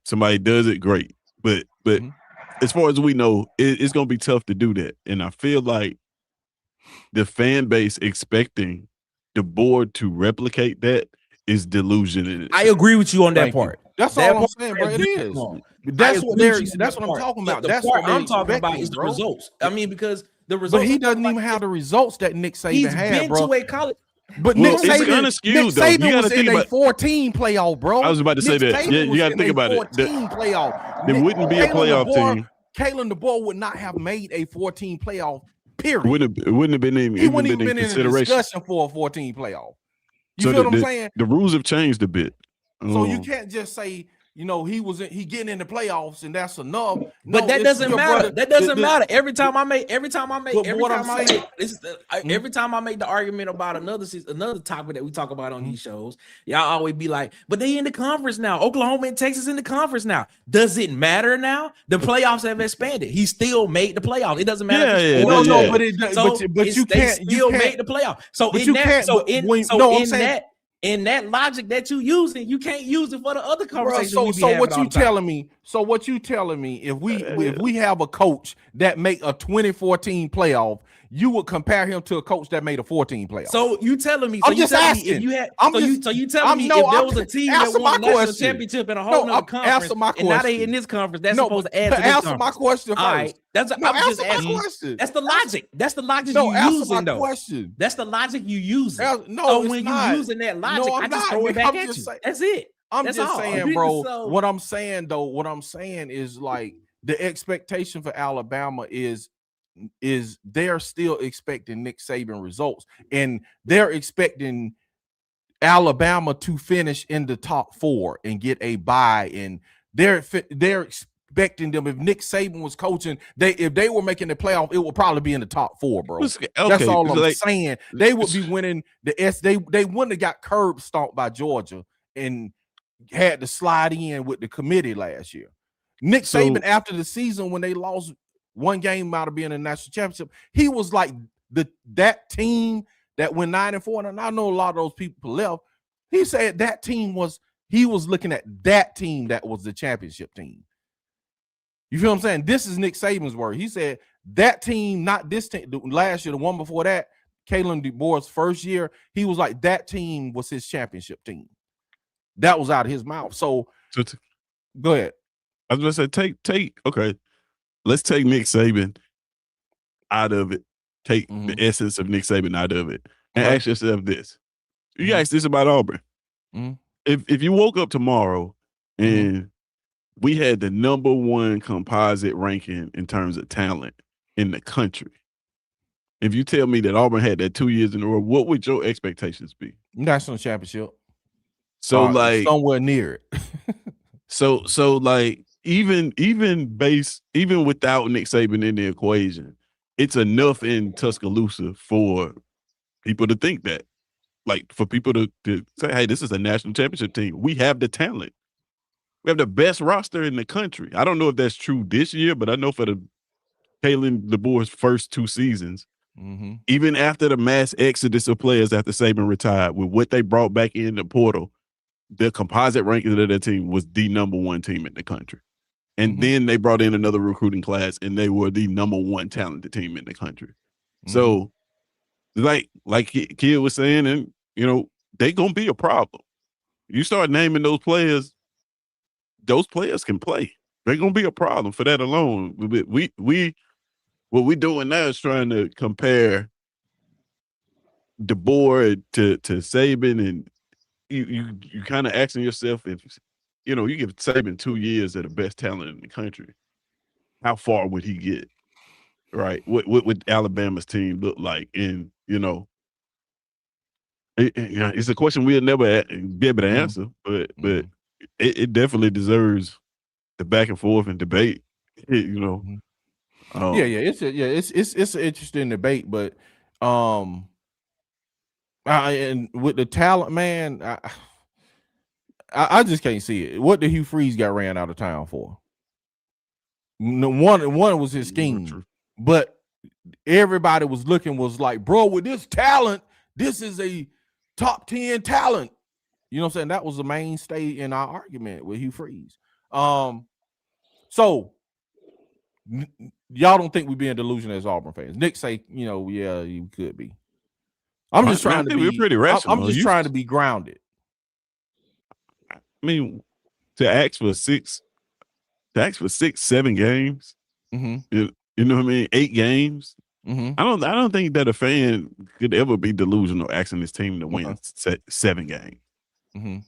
Somebody does it, great, but mm-hmm. As far as we know, it's going to be tough to do that. And I feel like the fan base expecting the board to replicate that is delusion. I agree with you on that part. That's all I'm saying, bro. It is. That's what I'm talking about. That's what I'm talking about is the results. I mean, because the results. But he doesn't even have the results that Nick Saban had, bro. He's been to a college. But Nick Saban was in a 14 playoff, bro. I was about to say that. Yeah, you got to think about it. 14 playoff. There wouldn't be a playoff team. Kalen DeBoer would not have made a 14 playoff. Period. It wouldn't have been in. He wouldn't even been in consideration. a discussion for a 14 playoff. You feel what I'm saying? The rules have changed a bit. So you can't just say he getting in the playoffs and that's enough. But that doesn't matter. That doesn't matter. Every time I make the argument about another topic that we talk about on these shows, y'all always be like, but they in the conference now. Oklahoma and Texas in the conference now. Does it matter now? The playoffs have expanded. He still made the playoffs. It doesn't matter. But you can't make the playoff. So in that logic that you using, you can't use it for the other conversation. So what you telling me? So what you telling me? If we have a coach that make a 2014 playoff, you would compare him to a coach that made a 14 playoff. So you telling me? I'm just asking. If you had, so you telling me if there was a team that won a national championship in a whole other conference, and now they in this conference, that's supposed to add to this conference. Answer my question first. All right. I'm just asking. That's the logic. That's the logic you using, though. Question. That's the logic you using. No, so when you using that logic, I just throw it back at you. That's it. I'm just saying, bro. What I'm saying is like the expectation for Alabama is they're still expecting Nick Saban results, and they're expecting Alabama to finish in the top 4 and get a bye, and they're expecting them. If Nick Saban was coaching, if they were making the playoff, it would probably be in the top 4, bro. Okay, that's all I'm saying. They would be winning the S. They wouldn't have got curb stomped by Georgia and had to slide in with the committee last year. Nick Saban, after the season when they lost one game out of being in the national championship, he was like that team that went 9-4. And I know a lot of those people left. He said that team he was looking at that team that was the championship team. You feel what I'm saying? This is Nick Saban's word. He said that team, not this team, last year, the one before that, Kalen DeBoer's first year, he was like that team was his championship team. That was out of his mouth. So go ahead. I was going to say, okay, let's take Nick Saban out of it. Take the essence of Nick Saban out of it. And ask yourself this. You ask this about Auburn. If you woke up tomorrow and we had the #1 composite ranking in terms of talent in the country, if you tell me that Auburn had that 2 years in a row, what would your expectations be? National championship. So like somewhere near it. so like even without Nick Saban in the equation, it's enough in Tuscaloosa for people to think that. Like for people to say, hey, this is a national championship team. We have the talent. We have the best roster in the country. I don't know if that's true this year, but I know for the Kalen DeBoer's first 2 seasons, even after the mass exodus of players after Saban retired, with what they brought back in the portal, the composite ranking of their team was the #1 team in the country. And then they brought in another recruiting class, and they were the #1 talented team in the country. So, like Kid was saying, and they gonna be a problem. You start naming those players can play. They're gonna be a problem for that alone. What we doing now is trying to compare DeBoer to Saban, and you kind of asking yourself if you give Saban 2 years of the best talent in the country, how far would he get? Right? What would Alabama's team look like? And it's a question we'll never be able to answer, but it definitely deserves the back and forth and debate. It's an interesting debate, but and with the talent, man, I just can't see it. What did Hugh Freeze got ran out of town for? One was his scheme, but everybody was like, bro, with this talent, this is a top 10 talent. You know what I'm saying? That was the mainstay in our argument with Hugh Freeze. So y'all don't think we're being delusional as Auburn fans? Nick say, yeah, you could be. I'm just trying to be pretty rational. I'm just trying to be grounded. I mean, to ask for 6, 7 games, you know what I mean? 8 games. I don't think that a fan could ever be delusional asking this team to win 7 games. I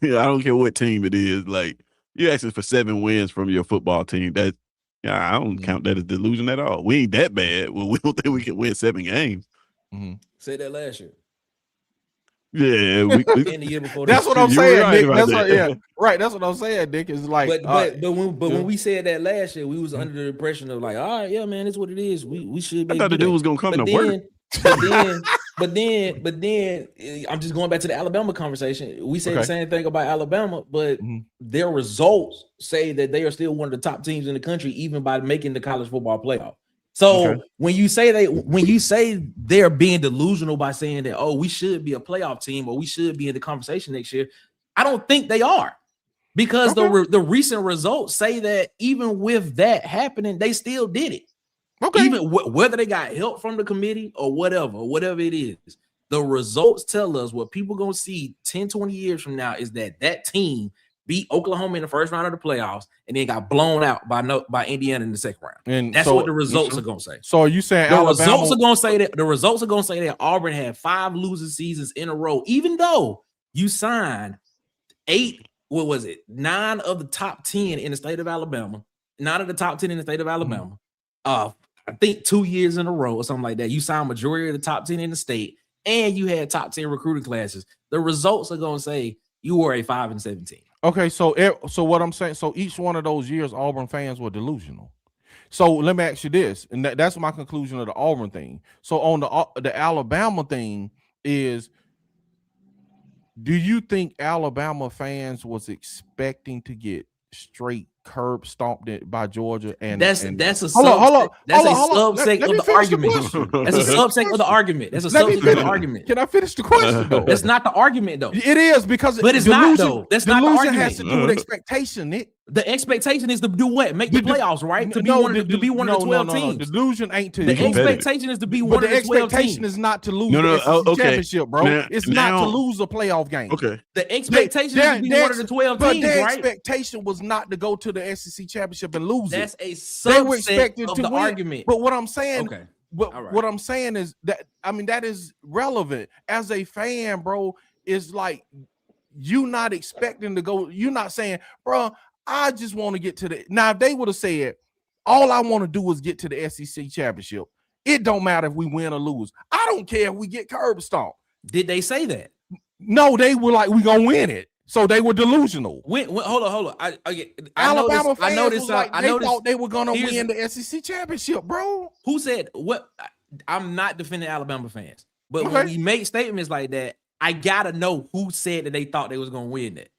don't care what team it is. Like, you're asking for 7 wins from your football team. I don't count that as delusion at all. We ain't that bad. Well, we don't think we can win 7 games. Say that last year. Yeah, and the year before. That's what I'm saying, right Nick. about That's that. what, yeah, right. That's what I'm saying, Nick. Is like, but when we said that last year, we was under the impression of like, all right, yeah, man, it's what it is. We should be. I thought the dude was gonna come to work. But then, I'm just going back to the Alabama conversation. We say the same thing about Alabama, but their results say that they are still one of the top teams in the country, even by making the college football playoff. So when you say they're being delusional by saying that, oh, we should be a playoff team or we should be in the conversation next year, I don't think they are, because the recent results say that even with that happening, they still did it. Okay, even whether they got help from the committee or whatever it is, the results tell us what people gonna see 10, 20 years from now is that team beat Oklahoma in the first round of the playoffs and then got blown out by Indiana in the second round. And that's what the results are gonna say. So are you saying the results are gonna say that Auburn had 5 losing seasons in a row, even though you signed 9 of the top 10 in the state of Alabama, 9 of the top 10 in the state of Alabama. I think 2 years in a row or something like that. You signed majority of the top 10 in the state, and you had top 10 recruiting classes. The results are going to say you were a 5-17. Okay, so what I'm saying, so each one of those years, Auburn fans were delusional. So let me ask you this, and that's my conclusion of the Auburn thing. So on the Alabama thing is, do you think Alabama fans was expecting to get straight curb stomped by Georgia? And that's a subset of the argument. That's a subset of the argument. That's a subset of the argument. Can I finish the question though? That's not the argument though. It is, because but it's not though. That's not the argument. Has to do with expectation, Nick. The expectation is to do what? Make the playoffs, right? To be one of the 12 teams. Delusion ain't to. The expectation is to be one of the 12 teams. The expectation is not to lose the SEC championship, bro. It's not to lose a playoff game. Okay. The expectation is to be one of the 12 teams, right? But their expectation was not to go to the SEC championship and lose it. That's a subset of the argument. But what I'm saying, what I'm saying is that, I mean, that is relevant as a fan, bro. Is like you not expecting to go. You're not saying, bro, I just want to get to the. Now, if they would have said, all I want to do is get to the SEC championship, it don't matter if we win or lose. I don't care if we get curb stomped. Did they say that? No, they were like, we gonna win it. So they were delusional. Hold on. Alabama fans thought they were gonna win the SEC championship, bro. Who said what? I'm not defending Alabama fans, but when we make statements like that, I gotta know who said that they thought they was gonna win that.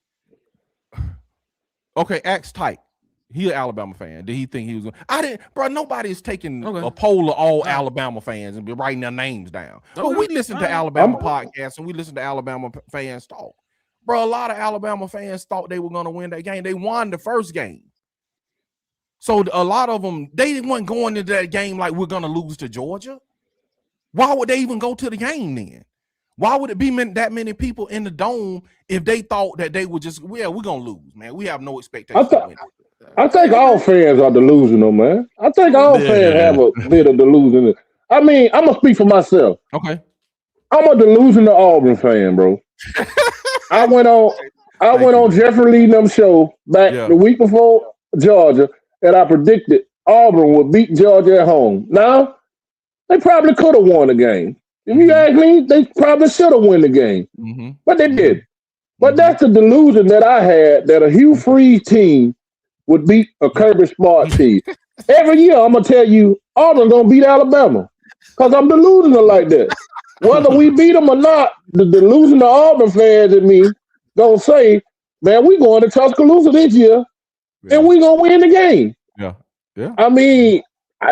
Okay, ask Tyke. He an Alabama fan. Did he think he was going? I didn't, bro. Nobody is taking a poll of all Alabama fans and be writing their names down. But we listen to Alabama podcasts and we listen to Alabama fans talk. Bro, a lot of Alabama fans thought they were going to win that game. They won the first game. So a lot of them, they weren't going into that game like we're going to lose to Georgia. Why would they even go to the game then? Why would it be that many people in the dome if they thought that they would just, we're going to lose, man. We have no expectation. I think all fans are delusional, man. I think all fans have a bit of delusion. I mean, I'm going to speak for myself. Okay. I'm a delusional Auburn fan, bro. I went on Jeffrey Lee and them show back the week before Georgia, and I predicted Auburn would beat Georgia at home. Now, they probably could have won the game. If you ask me, they probably should have won the game. But they did. But that's the delusion that I had, that a Hugh Freeze team would beat a Kirby Smart team. Every year, I'm going to tell you, Auburn going to beat Alabama because I'm delusional like that. Whether we beat them or not, the delusional Auburn fans in me going to say, man, we going to Tuscaloosa this year, and we going to win the game. Yeah. I mean,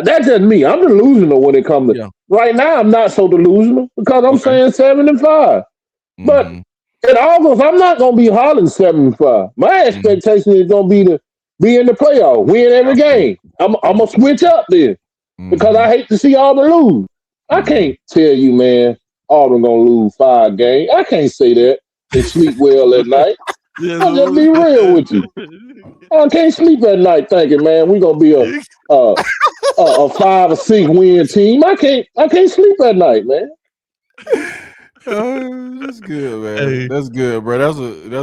that's just me. I'm delusional when it comes to right now. I'm not so delusional because I'm saying 7-5. But in August, I'm not going to be hollering 7-5. My expectation is going to be to be in the playoff, win every game. I'm going to switch up then because I hate to see Auburn lose. I can't tell you, man, Auburn going to lose 5 games. I can't say that and sleep well at night. I'll just be real with you. I can't sleep at night thinking, man, we're going to be a 5 or 6 win team. I can't sleep at night, man. That's good, man. Hey. That's good, bro. That's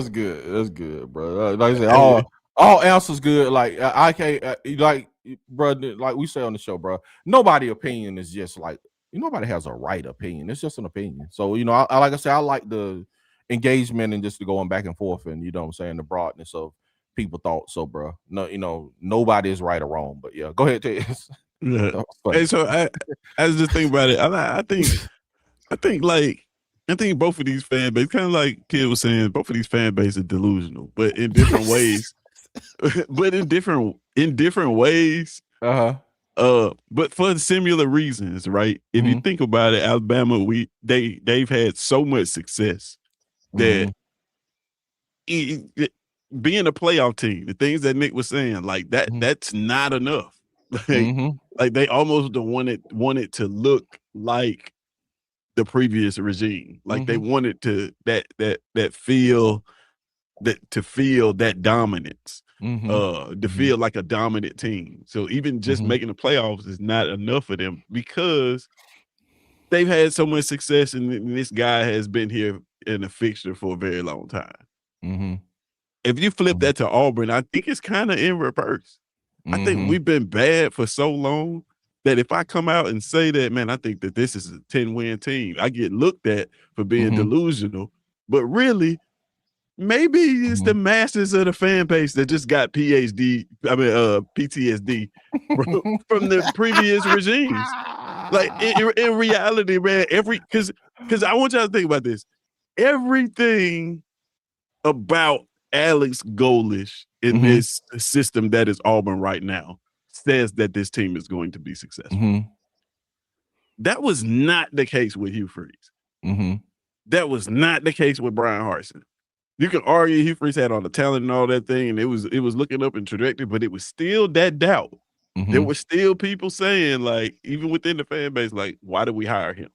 good. That's good, bro. Like I said, all answers good. Like I can't like, bro. Like we say on the show, bro. Nobody opinion is just like nobody has a right opinion. It's just an opinion. So, I like I said, I like the engagement and just the going back and forth, and what I'm saying, the broadness of people thought. So, bro, no, nobody is right or wrong. But yeah, go ahead, Tez. Yeah. Hey, so I was just thinking about it. I think both of these fan bases, kind of like Kid was saying, both of these fan bases are delusional, but in different ways. But in different ways. But for similar reasons, right? If you think about it, Alabama, they've had so much success that being a playoff team, the things that Nick was saying, like that's not enough. Like they almost wanted to look like the previous regime. Like they wanted to feel that dominance. To feel like a dominant team. So even just making the playoffs is not enough for them because they've had so much success, and this guy has been here in a fixture for a very long time. If you flip that to Auburn, I think it's kind of in reverse. I think we've been bad for so long that if I come out and say that, man, I think that this is a 10-win team, I get looked at for being delusional. But really, maybe it's the masses of the fan base that just got PTSD from the previous regimes. Like in reality, man, because I want y'all to think about this. Everything about Alex Golesh in this system that is Auburn right now says that this team is going to be successful. That was not the case with Hugh Freeze. That was not the case with Brian Harsin. You can argue Hugh Freeze had all the talent and all that thing, and it was looking up in trajectory, but it was still that doubt. There were still people saying, like, even within the fan base, like, why did we hire him?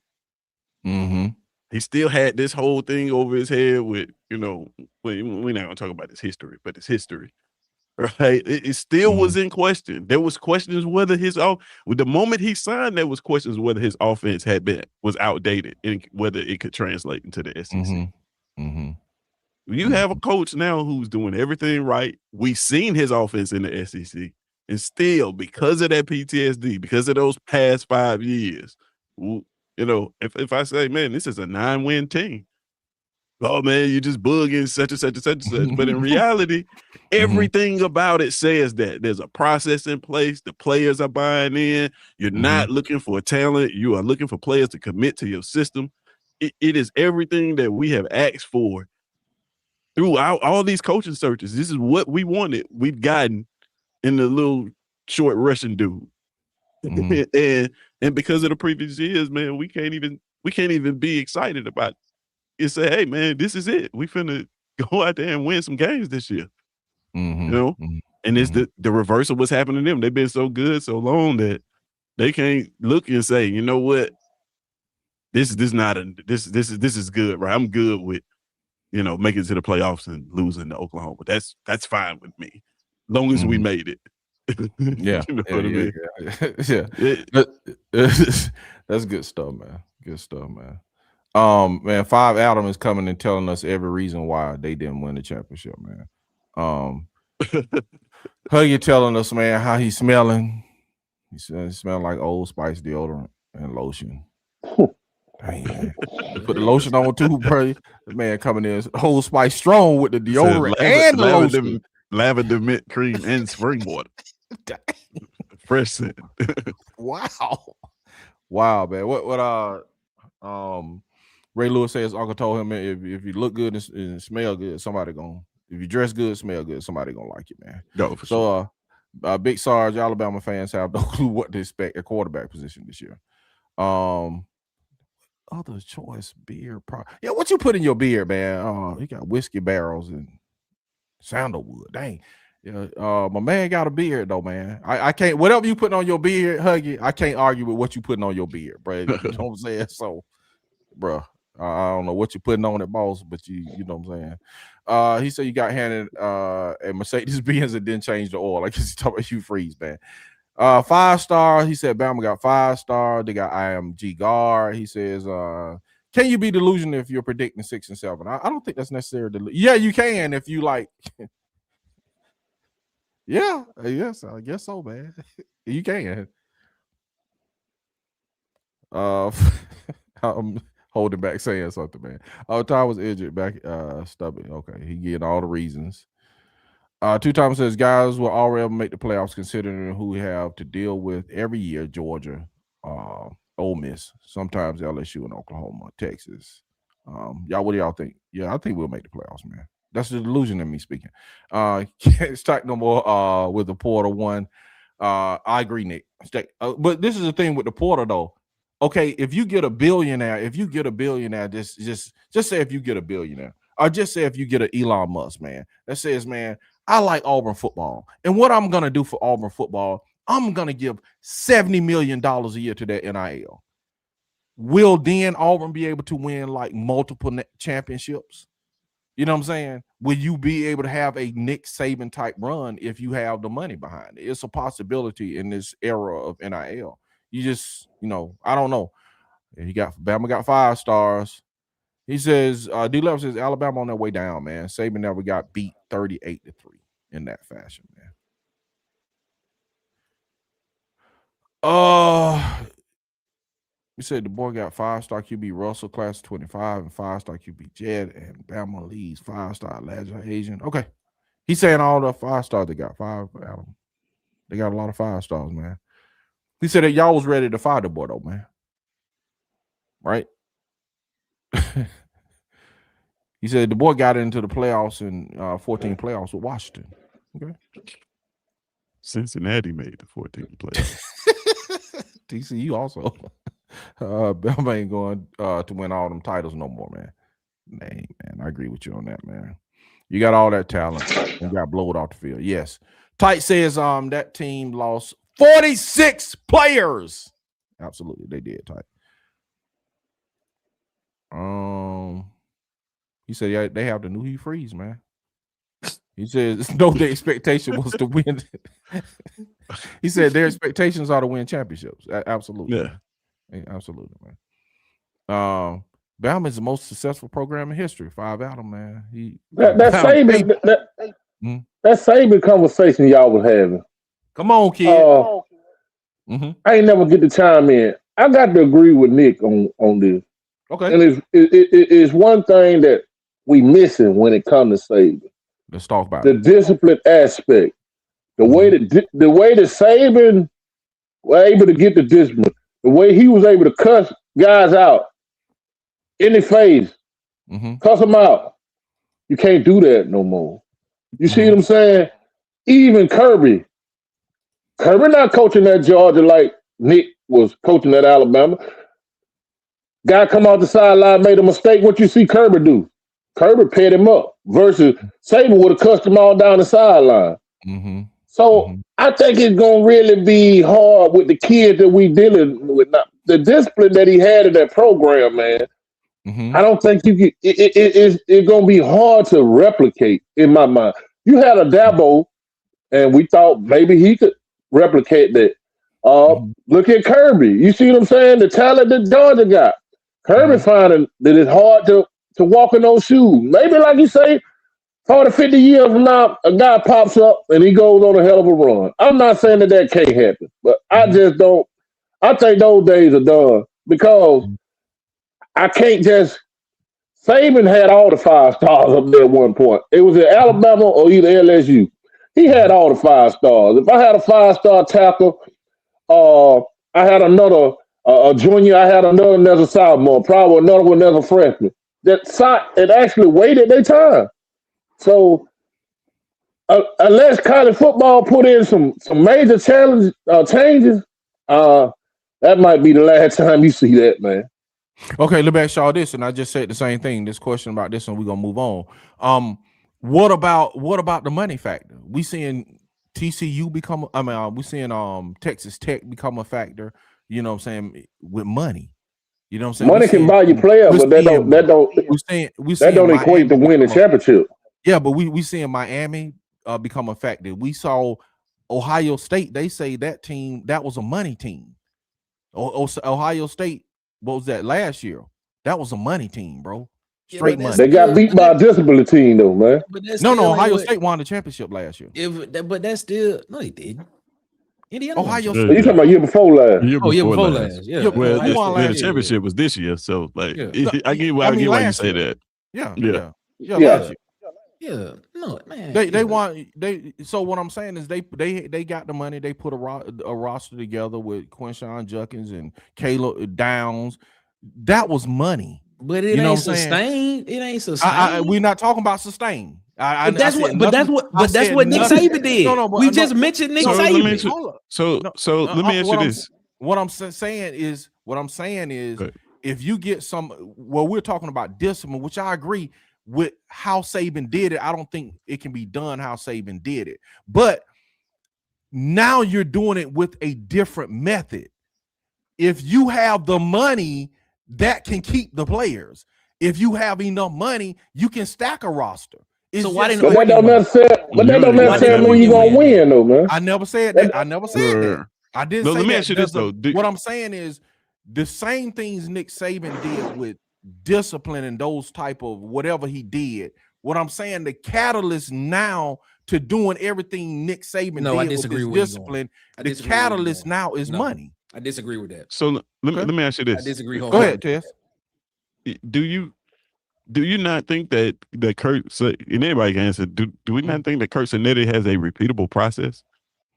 He still had this whole thing over his head with, we're not going to talk about his history, but his history, right? It still was in question. There was questions whether with the moment he signed, there was questions whether his offense was outdated and whether it could translate into the SEC. You have a coach now who's doing everything right. We've seen his offense in the SEC, and still, because of that PTSD, because of those past 5 years, if I say, man, this is a 9-win team, oh man, you just bugging such and such and such and such. But in reality, everything about it says that there's a process in place. The players are buying in. You're not looking for talent. You are looking for players to commit to your system. It is everything that we have asked for throughout all these coaching searches. This is what we wanted. We've gotten in the little short Russian dude. And because of the previous years, man, we can't even be excited about it. And say, hey man, this is it. We finna go out there and win some games this year. And it's the reverse of what's happening to them. They've been so good so long that they can't look and say, you know what, this is good, right? I'm good with making it to the playoffs and losing to Oklahoma. That's fine with me, long as we made it. Yeah, you know what I mean? That's good stuff, man. Good stuff, man. Man, 5 Adam is coming and telling us every reason why they didn't win the championship, man. Huggy telling us, man, how he's smelling. He said he smelling like Old Spice deodorant and lotion. Dang, man. Put the lotion on too, bro. The man coming in Old Spice strong with the deodorant and the lotion. Lavender mint cream and spring water. Fresh scent. Wow, man. What Ray Lewis says Uncle told him, man, if you look good and smell good, if you dress good, smell good, somebody gonna like you, man. No, for sure. Big Sarge, Alabama fans have no clue what to expect at quarterback position this year. Other choice beer. Yeah, what you put in your beer, man? You got whiskey barrels and sandalwood. Dang. Yeah, my man got a beard though, man. I can't. Whatever you putting on your beard, Huggy, I can't argue with what you putting on your beard, bro. You know what I'm saying? So, bro, I don't know what you putting on it, boss, but you know what I'm saying. He said you got handed a Mercedes Benz and didn't change the oil. I guess he's talking about Hugh Freeze, man. 5-star. He said Bama got 5-star. They got IMG guard. He says, can you be delusional if you're predicting 6 and 7? I don't think that's necessary. Yeah, you can if you like. Yeah, yes, I guess so, man. You can. I'm holding back saying something, man. Ty was injured back, stubborn. Okay, he getting all the reasons. Two Times says guys will already make the playoffs considering who we have to deal with every year: Georgia, Ole Miss, sometimes LSU and Oklahoma, Texas. Y'all, what do y'all think? Yeah, I think we'll make the playoffs, man. That's the delusion in me speaking. Can't stack no more with the Porter one. I agree, Nick. But this is the thing with the Porter though. Okay, if you get a billionaire, just say if you get a billionaire, or just say if you get an Elon Musk, man, that says, man, I like Auburn football. And what I'm gonna do for Auburn football, I'm gonna give $70 million a year to that NIL. Will then Auburn be able to win like multiple championships? You know what I'm saying? Will you be able to have a Nick Saban type run if you have the money behind it? It's a possibility in this era of NIL. You just, I don't know. Bama got 5 stars. He says, D-Level says Alabama on their way down, man. Saban never got beat 38-3 in that fashion, man. We said the boy got 5-star QB Russell, class 25, and 5-star QB Jed, and Bama leads 5-star Elijah Asian. Okay. He's saying all the 5-stars they got. 5. They got a lot of 5-stars, man. He said that y'all was ready to fire the boy, though, man. Right? He said the boy got into the playoffs in 14 playoffs with Washington. Okay. Cincinnati made the 14th playoffs. TCU also. Bama ain't going to win all them titles no more, man. Man, I agree with you on that, man. You got all that talent and got blowed off the field. Yes. Tight says that team lost 46 players. Absolutely, they did, Tight. He said, yeah, they have the new Hugh Freeze, man. He says, no, the expectation was to win. He said their expectations are to win championships. Absolutely. Yeah. Absolutely, man. Bama is the most successful program in history. 5 out, man. That same conversation y'all was having. Come on, kid. I ain't never get to chime in. I got to agree with Nick on this. Okay. And it's one thing that we missing when it comes to Saban. Let's talk about the discipline aspect. The way that Saban was able to get the discipline, the way he was able to cuss guys out in the face, cuss them out. You can't do that no more. You see what I'm saying? Even Kirby not coaching at Georgia like Nick was coaching at Alabama. Guy come out the sideline, made a mistake. What you see Kirby do? Kirby paired him up versus Saban would have cussed him all down the sideline. So I think it's going to really be hard with the kids that we dealing with now. The discipline that he had in that program, man, I don't think you can, it's going to be hard to replicate in my mind. You had a Dabo, and we thought maybe he could replicate that. Look at Kirby. You see what I'm saying? The talent that Georgia got. Kirby finding that it's hard to walk in those shoes. Maybe like you say, 40, 50 years from now, a guy pops up and he goes on a hell of a run. I'm not saying that can't happen, but I just don't. I think those days are done because I can't just. Saban had all the 5 stars up there at one point. It was at Alabama or either LSU. He had all the 5 stars. If I had a 5-star tackle, I had another a junior, I had another as a sophomore, probably another one as a freshman. It actually waited their time. So unless college football put in some major changes, that might be the last time you see that, man. Okay, let me ask y'all this, and I just said the same thing. This question about this, and we're gonna move on. What about the money factor? We seeing TCU become. We seeing Texas Tech become a factor. You know what I'm saying, with money. You know what I'm saying? Money can buy you players, but that don't equate to winning championship. Yeah, but we seeing Miami become a factor. We saw Ohio State. They say that team that was a money team. Ohio State. What was that last year? That was a money team, bro. Straight money. They got beat by a disciplined team, though, man. No, Ohio State won the championship last year. But that's still no, they didn't. Indiana. Ohio You talking about year before last? Yeah, before last. Yeah. Well, won the championship was this year, so like Yeah. I get why you say that. Yeah. Yeah. Last year. Yeah, no, man. They want they. So what I'm saying is they got the money. They put a roster together with Quinshon Judkins and Caleb Downs. That was money, but it ain't sustained. It ain't sustained. We're not talking about sustain. But that's what Nick Saban did. No, we just mentioned Nick Saban. So let me ask you this. What I'm saying is, if you get we're talking about discipline, which I agree with how Saban did it. I don't think it can be done how Saban did it. But now you're doing it with a different method. If you have the money, that can keep the players. If you have enough money, you can stack a roster. So why didn't? But that don't necessarily mean you're gonna win, though, man. I never said that. I never said that. I didn't say let me that. ask you this though. What I'm saying is the same things Nick Saban did with discipline and those type of whatever he did. What I'm saying, the catalyst now to doing everything Nick Saban did I disagree with with discipline. The catalyst now is money. I disagree with that. So let me ask you this. I disagree. Go ahead, Tess. Do you not think that Kurt, and anybody can answer, do we not think that Kurt Cinetti has a repeatable process?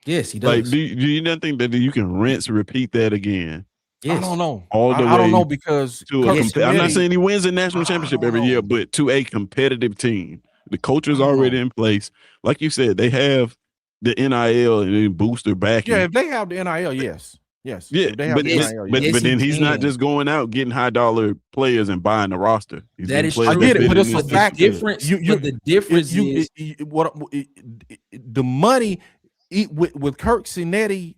Yes, he does. Like, do you not think that you can repeat that again? Yes. I don't know. I don't know because I'm not saying he wins a national championship every year, but to a competitive team, the culture is already in place. Like you said, they have the NIL and booster backing. Yeah, if they have the NIL, yes. Yes. Yeah, but then he's not just going out getting high dollar players and buying the roster. That is true. I get it, but it's a fact. The difference is the money with Kirk Cinetti.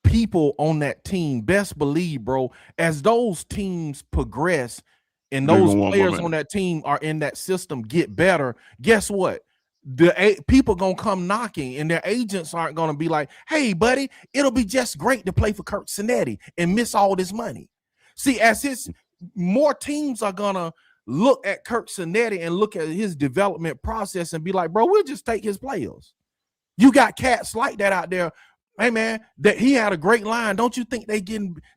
People on that team, best believe, bro, as those teams progress and those players on that team are in that system get better, guess what? The people gonna come knocking, and their agents aren't gonna be like, "Hey, buddy, it'll be just great to play for Kirk Cinetti and miss all this money." See, more teams are gonna look at Kirk Cinetti and look at his development process and be like, "Bro, we'll just take his players." You got cats like that out there. Hey man, that he had a great line. Don't you think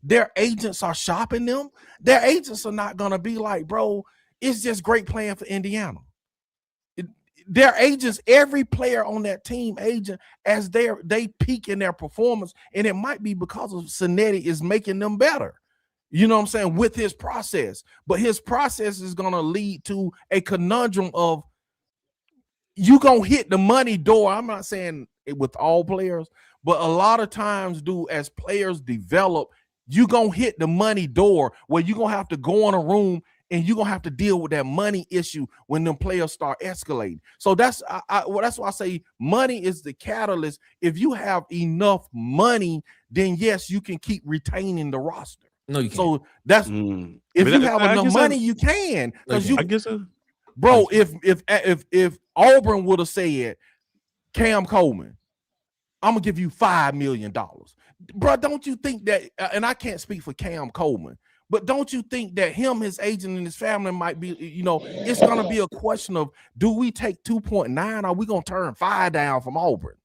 their agents are shopping them? Their agents are not gonna be like, "Bro, it's just great playing for Indiana." Their agents, every player on that team agent, as they peak in their performance, and it might be because of Cinetti is making them better. You know what I'm saying? With his process, but his process is gonna lead to a conundrum of you gonna hit the money door. I'm not saying it with all players, but a lot of times, as players develop, you gonna hit the money door where you gonna have to go in a room and you're gonna have to deal with that money issue when them players start escalating. So that's why I say money is the catalyst. If you have enough money, then yes, you can keep retaining the roster. No, you can't. So that's if you have enough money, you can. Because I guess so. Bro, if Auburn would have said, Cam Coleman, I'm gonna give you $5 million, bro. Don't you think that? And I can't speak for Cam Coleman, but don't you think that his agent, and his family might be, it's gonna be a question of, do we take 2.9? Or are we gonna turn 5 down from Auburn?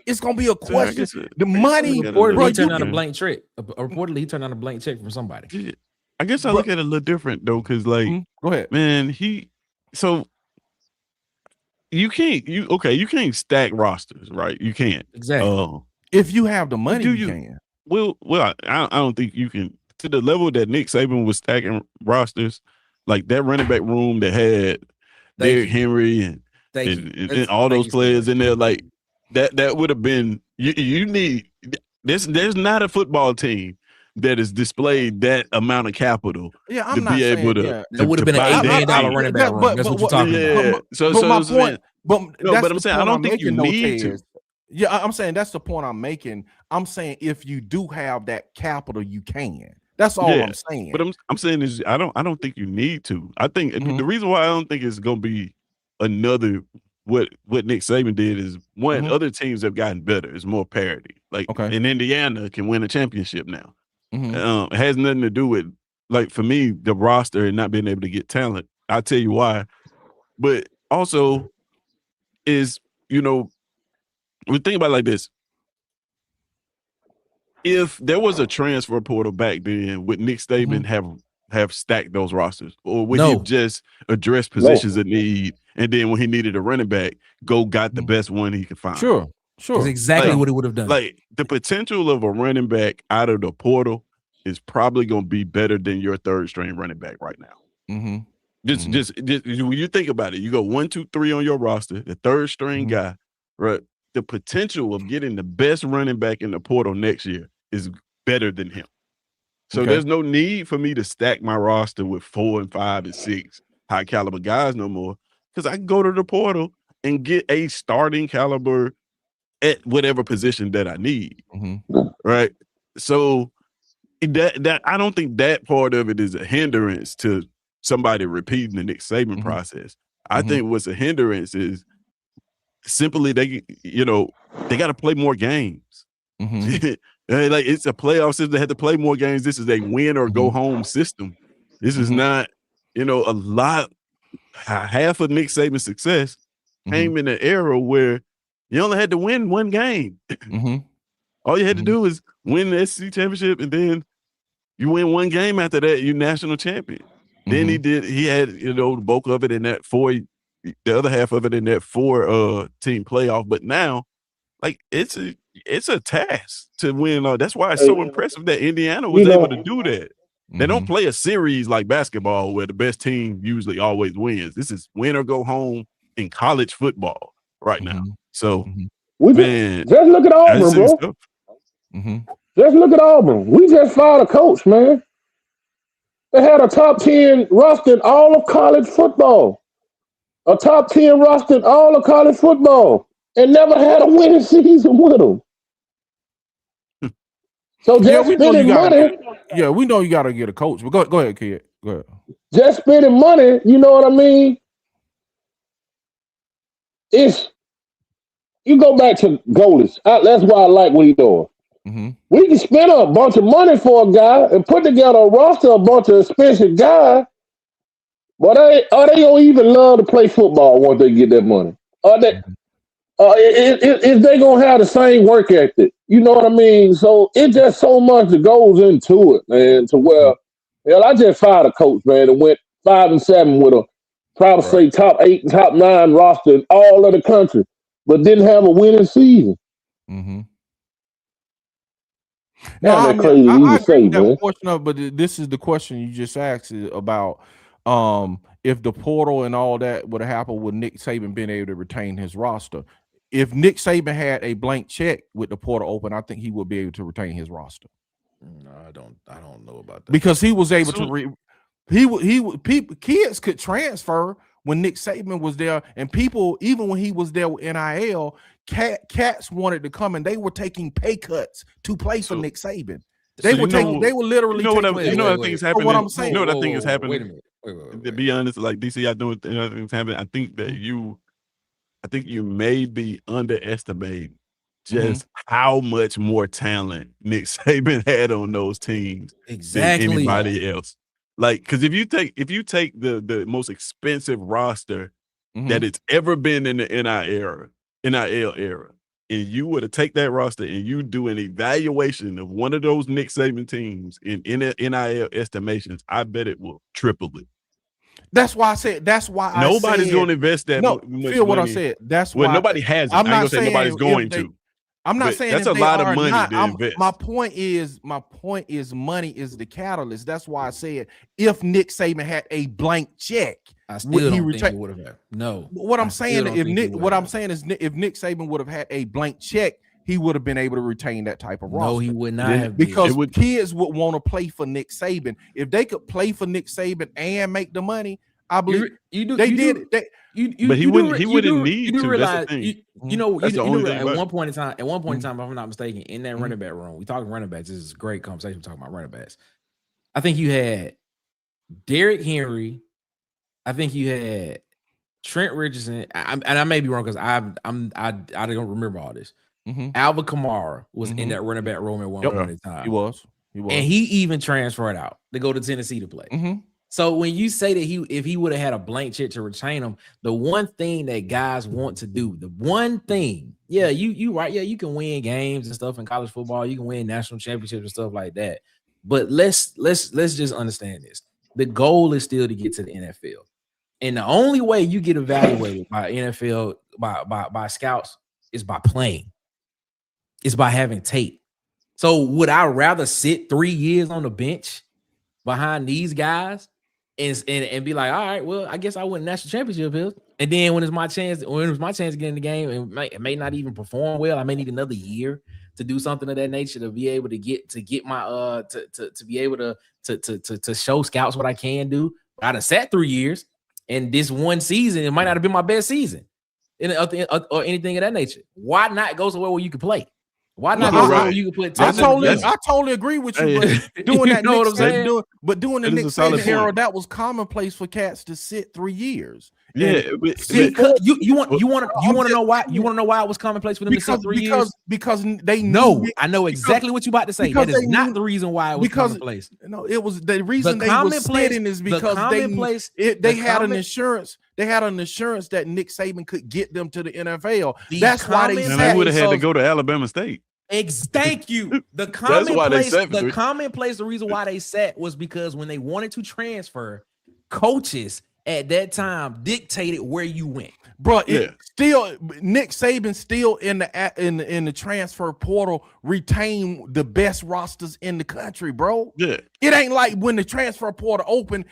It's gonna be a question. The money, bro. He turned out a blank check. Reportedly, he turned out a blank check from somebody. I guess I look at it a little different though, because go ahead, man. So you can't stack rosters, right? You can't. Exactly. If you have the money, you can. Well, I don't think you can, to the level that Nick Saban was stacking rosters, like that running back room that had Derrick Henry and all those players in there, like that would have been you need. There's not a football team that has displayed that amount of capital to be able to. It would have been an $8 million running back room. That's what you're talking about. So my point. But I'm saying I don't think you need to. Yeah, I'm saying that's the point I'm making. I'm saying if you do have that capital, you can. That's all I'm saying. But I'm saying is I don't think you need to. I think the reason why I don't think it's gonna be another what Nick Saban did is other teams have gotten better. It's more parity. Like in Indiana can win a championship now. It has nothing to do with, like, for me, the roster and not being able to get talent. I'll tell you why. But also is, we think about it like this. if there was a transfer portal back then, would Nick Saban have stacked those rosters, or would he just address positions of need, and then when he needed a running back, got the best one he could find? Sure. That's exactly what he would have done. Like the potential of a running back out of the portal is probably going to be better than your third string running back right now. Just when you think about it, you go 1, 2, 3 on your roster, the third string guy, right? The potential of getting the best running back in the portal next year is better than him. So there's no need for me to stack my roster with 4 and 5 and 6 high caliber guys no more, because I can go to the portal and get a starting caliber at whatever position that I need. Right. So that I don't think that part of it is a hindrance to somebody repeating the Nick Saban process. I think what's a hindrance is simply they got to play more games. Like it's a playoff system. They had to play more games. This is a win or go home system. This is not, a lot. Half of Nick Saban's success came in an era where you only had to win one game. All you had to do is win the SEC championship, and then you win one game after that, you're national champion. Then he had, the bulk of it in that the other half of it in that 4-team playoff. But now, like, it's a task to win. That's why it's so impressive that Indiana was able to do that. They don't play a series like basketball where the best team usually always wins. This is win or go home in college football right now. So, just look at Auburn, bro. Just look at Auburn. We just fired a coach, man. They had a top 10 roster in all of college football. A top 10 roster in all of college football. And never had a winning season with them. So just spending money. Yeah, we know you got to get a coach. But go ahead, kid. Go ahead. Just spending money, you know what I mean? You go back to Goldis. That's why I like what he's doing. We can spend a bunch of money for a guy and put together a roster of a bunch of expensive guys, but they don't even love to play football once they get that money. Is they gonna have the same work ethic? You know what I mean? So it's just so much that goes into it, man. To where, I just fired a coach, man, and went 5 and 7 with a probably say top 8 and top 9 roster in all of the country, but didn't have a winning season. Now, that's crazy to say, man. But this is the question you just asked about if the portal and all that would have happened with Nick Saban being able to retain his roster. If Nick Saban had a blank check with the portal open, I think he would be able to retain his roster. No, I don't know about that, because he was able to. Kids could transfer when Nick Saban was there, and people, even when he was there with NIL, cats wanted to come, and they were taking pay cuts to play for Nick Saban. They were literally. What I think is happening. What I'm saying. You know what I think is happening. Wait a minute. To be honest, like DC, I know things happen. I think that I think you may be underestimating just how much more talent Nick Saban had on those teams than anybody else. Like, because if you take the most expensive roster that it's ever been in the NIL era, and you were to take that roster and you do an evaluation of one of those Nick Saban teams in NIL estimations, I bet it will triple it. That's why I said. That's why nobody's going to invest that. No, feel what I said. That's why nobody has. I'm not saying nobody's going to. I'm not saying that's a lot of money to invest. My point is money is the catalyst. That's why I said if Nick Saban had a blank check, I still don't think he would have had. No. What I'm saying is if Nick Saban would have had a blank check, he would have been able to retain that type of roster. No, he would not have, because kids would want to play for Nick Saban. If they could play for Nick Saban and make the money, I believe they did. But he wouldn't need to. Realize, at one point in time, if I'm not mistaken, in that running back room, we talking running backs. This is a great conversation. We're talking about running backs. I think you had Derrick Henry. I think you had Trent Richardson, and I may be wrong because I don't remember all this. Alvin Kamara was in that running back room at one point in time. He was, and he even transferred out to go to Tennessee to play. So when you say that if he would have had a blank check to retain him, the one thing that guys want to do, the one thing, yeah, you right, yeah, you can win games and stuff in college football, you can win national championships and stuff like that. But let's just understand this. The goal is still to get to the NFL. And the only way you get evaluated by NFL by scouts is by playing. It's by having tape. So would I rather sit 3 years on the bench behind these guys and be like, all right, well, I guess I win national championship hills. And then when it was my chance to get in the game, and it may not even perform well. I may need another year to do something of that nature to be able to get my to be able to show scouts what I can do. I'd have sat 3 years, and this one season, it might not have been my best season or anything of that nature. Why not go somewhere where you can play? Why not go somewhere where you can put? I totally agree with you. But doing that, know what I'm saying? But doing the Nick Saban era, that was commonplace for cats to sit 3 years. Yeah, you want to know why? You want to know why it was commonplace for them to sit 3 years? Because they know. I know exactly what you're about to say. That is not the reason why it was commonplace. No, it was the reason they were sitting is because they had an insurance. They had an assurance that Nick Saban could get them to the NFL. That's why they would have had to go to Alabama State. Thank you. The commonplace, the reason why they sat was because when they wanted to transfer, coaches at that time dictated where you went. Bro, still Nick Saban still in the transfer portal retain the best rosters in the country, bro. Yeah. It ain't like when the transfer portal opened,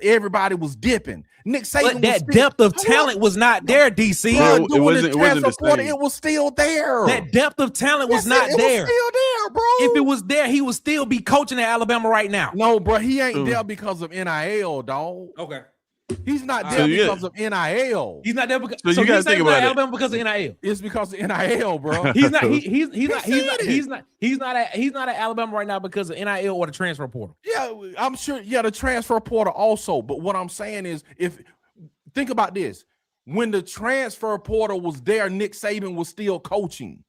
everybody was dipping. Nick Saban, but that depth of talent was not there, DC. Bro, it wasn't the portal, it was still there. That depth of talent was not there. It was still there, bro. If it was there, he would still be coaching at Alabama right now. No, bro, he ain't there because of NIL, dog. Okay. He's not there because of NIL. He's not there because so you guys think about Alabama because of NIL. It's because of NIL, bro. He's not at Alabama right now because of NIL or the transfer portal. Yeah, I'm sure. Yeah, the transfer portal also. But what I'm saying is, think about this: when the transfer portal was there, Nick Saban was still coaching.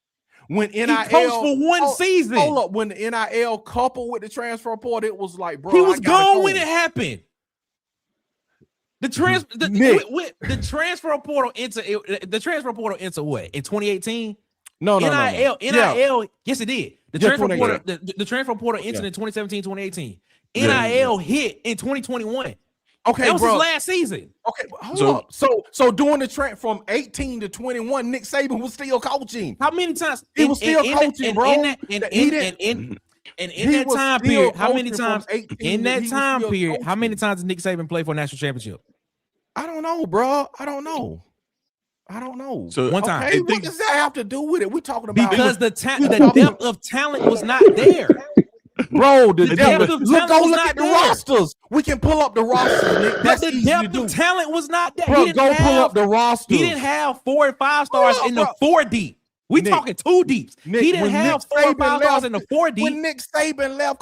When NIL coached for one season. Hold up, when the NIL coupled with the transfer portal, it was like, bro, he was gone when it happened. The transfer portal into what in 2018? No. NIL. Yeah. Yes, it did. The transfer portal entered in 2017, 2018. NIL hit in 2021. Okay, that was his last season. Okay, hold up. So during the trend from 18 to 21, Nick Saban was still coaching. How many times he was still coaching, bro? And in that time period, how many times in that time period, how many times did Nick Saban play for a national championship? I don't know, bro. I don't know. So one time. Okay, what does that have to do with it? We're talking about because the depth of talent was not there. Bro, the depth of talent was not there. Rosters. We can pull up the roster, Nick. But the depth of talent was not there. Bro, go pull up the roster. He didn't have 4 and 5 stars in the 4 deep. We talking 2 deeps. He didn't have 4 or 5 stars in the 4 deep. When Nick Saban left,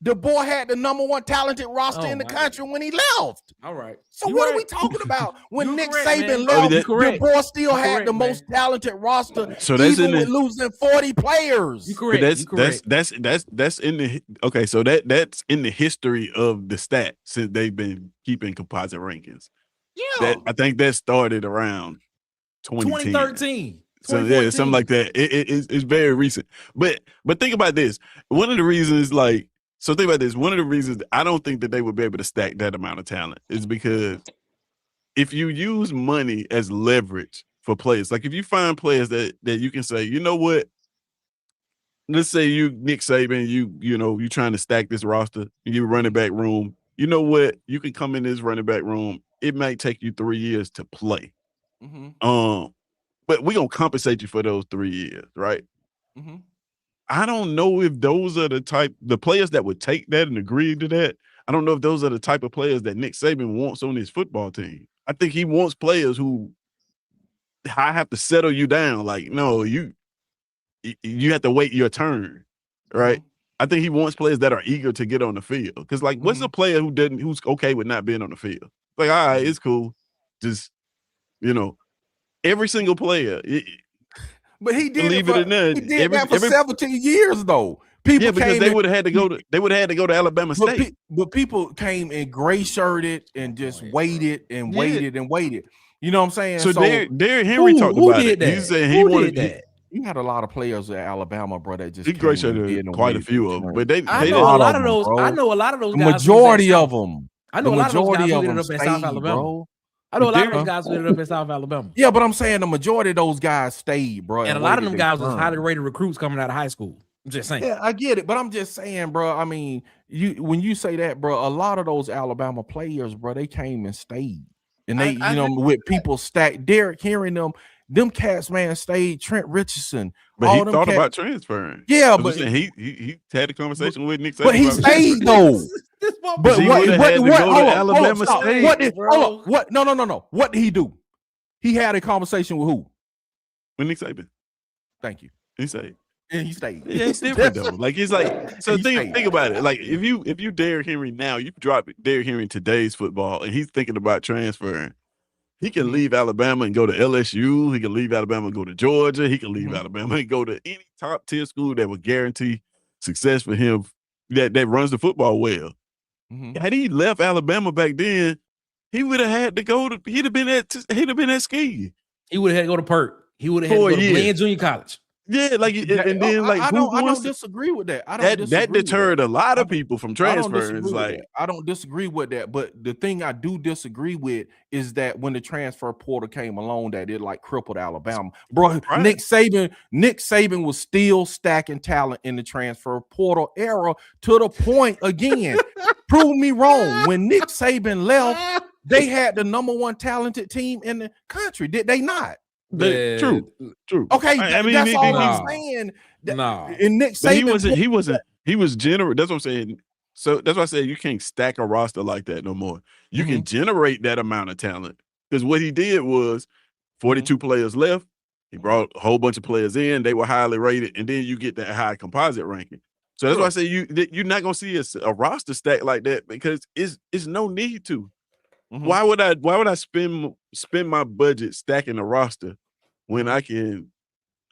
the boy had the #1 talented roster in the country when he left. All right. So what are we talking about? When Nick Saban left, the boy still had the most talented roster. So that's even with losing 40 players. You correct. That's in the So that's in the history of the stat since they've been keeping composite rankings. Yeah. I think that started around 2013. So yeah, something like that. It's very recent. But think about this. One of the reasons one of the reasons I don't think that they would be able to stack that amount of talent is because if you use money as leverage for players, like if you find players that you can say, you know what, let's say you Nick Saban, you trying to stack this roster, you running back room, you know what, you can come in this running back room. It might take you 3 years to play. Mm-hmm. But we're gonna compensate you for those 3 years, right? Mm-hmm. I don't know if those are the players that would take that and agree to that. I don't know if those are the type of players that Nick Saban wants on his football team. I think he wants players who I have to settle you down. Like, no, you have to wait your turn, right? Mm-hmm. I think he wants players that are eager to get on the field. Because, like, what's a player who's okay with not being on the field? Like, all right, it's cool. Just, every single player. But he did that for 17 years, though. People because they would have had to go to Alabama State. But people came in gray shirted and just waited and waited and waited. You know what I'm saying? So Derrick Henry talked about it. He said he wanted that. You had a lot of players at Alabama, bro, that just gray shirted quite a few of them. But I know a lot of those. I know a lot of those guys. Majority of them. I know a lot of those guys who ended up in South Alabama. Bro. I know a lot of those guys who ended up in South Alabama. Yeah, but I'm saying the majority of those guys stayed, bro. And a lot of them guys was highly rated recruits coming out of high school. I'm just saying. Yeah, I get it, but I'm just saying, bro. I mean, when you say that, bro, a lot of those Alabama players, bro, they came and stayed, and they, with people stacked. Derrick Henry, them cats, man, stayed. Trent Richardson, but he thought about transferring. Yeah, but he had a conversation with Nick Saban. But he stayed though. But what? No. What did he do? He had a conversation with who? With Nick Saban. Thank you. He stayed. And he stayed. Yeah, it's different though. Like it's like so. Think about it. Like if you Derrick Henry now, you drop Derrick Henry in today's football, and he's thinking about transferring. He can leave Alabama and go to LSU. He can leave Alabama and go to Georgia. He can leave Alabama and go to any top tier school that would guarantee success for him. That runs the football well. Had he left Alabama back then, he would have had to go to. He'd have been at ski. He would have had to go to Perk. He would have had to go to Glenn Junior College. Yeah, like and then like I don't disagree with that. That deterred a lot of people from transferring. I don't disagree with that, but the thing I do disagree with is that when the transfer portal came along, that it like crippled Alabama, bro. Right. Nick Saban was still stacking talent in the transfer portal era to the point again. Prove me wrong. When Nick Saban left, they had the #1 talented team in the country. Did they not? True. Okay, I mean that's all I'm saying. And Nick Saban, he was generous. That's what I'm saying. So that's why I said you can't stack a roster like that no more. You can generate that amount of talent because what he did was 42 players left. He brought a whole bunch of players in. They were highly rated, and then you get that high composite ranking. So that's why I say you're not gonna see a roster stack like that because it's no need to. Why would I spend my budget stacking a roster when I can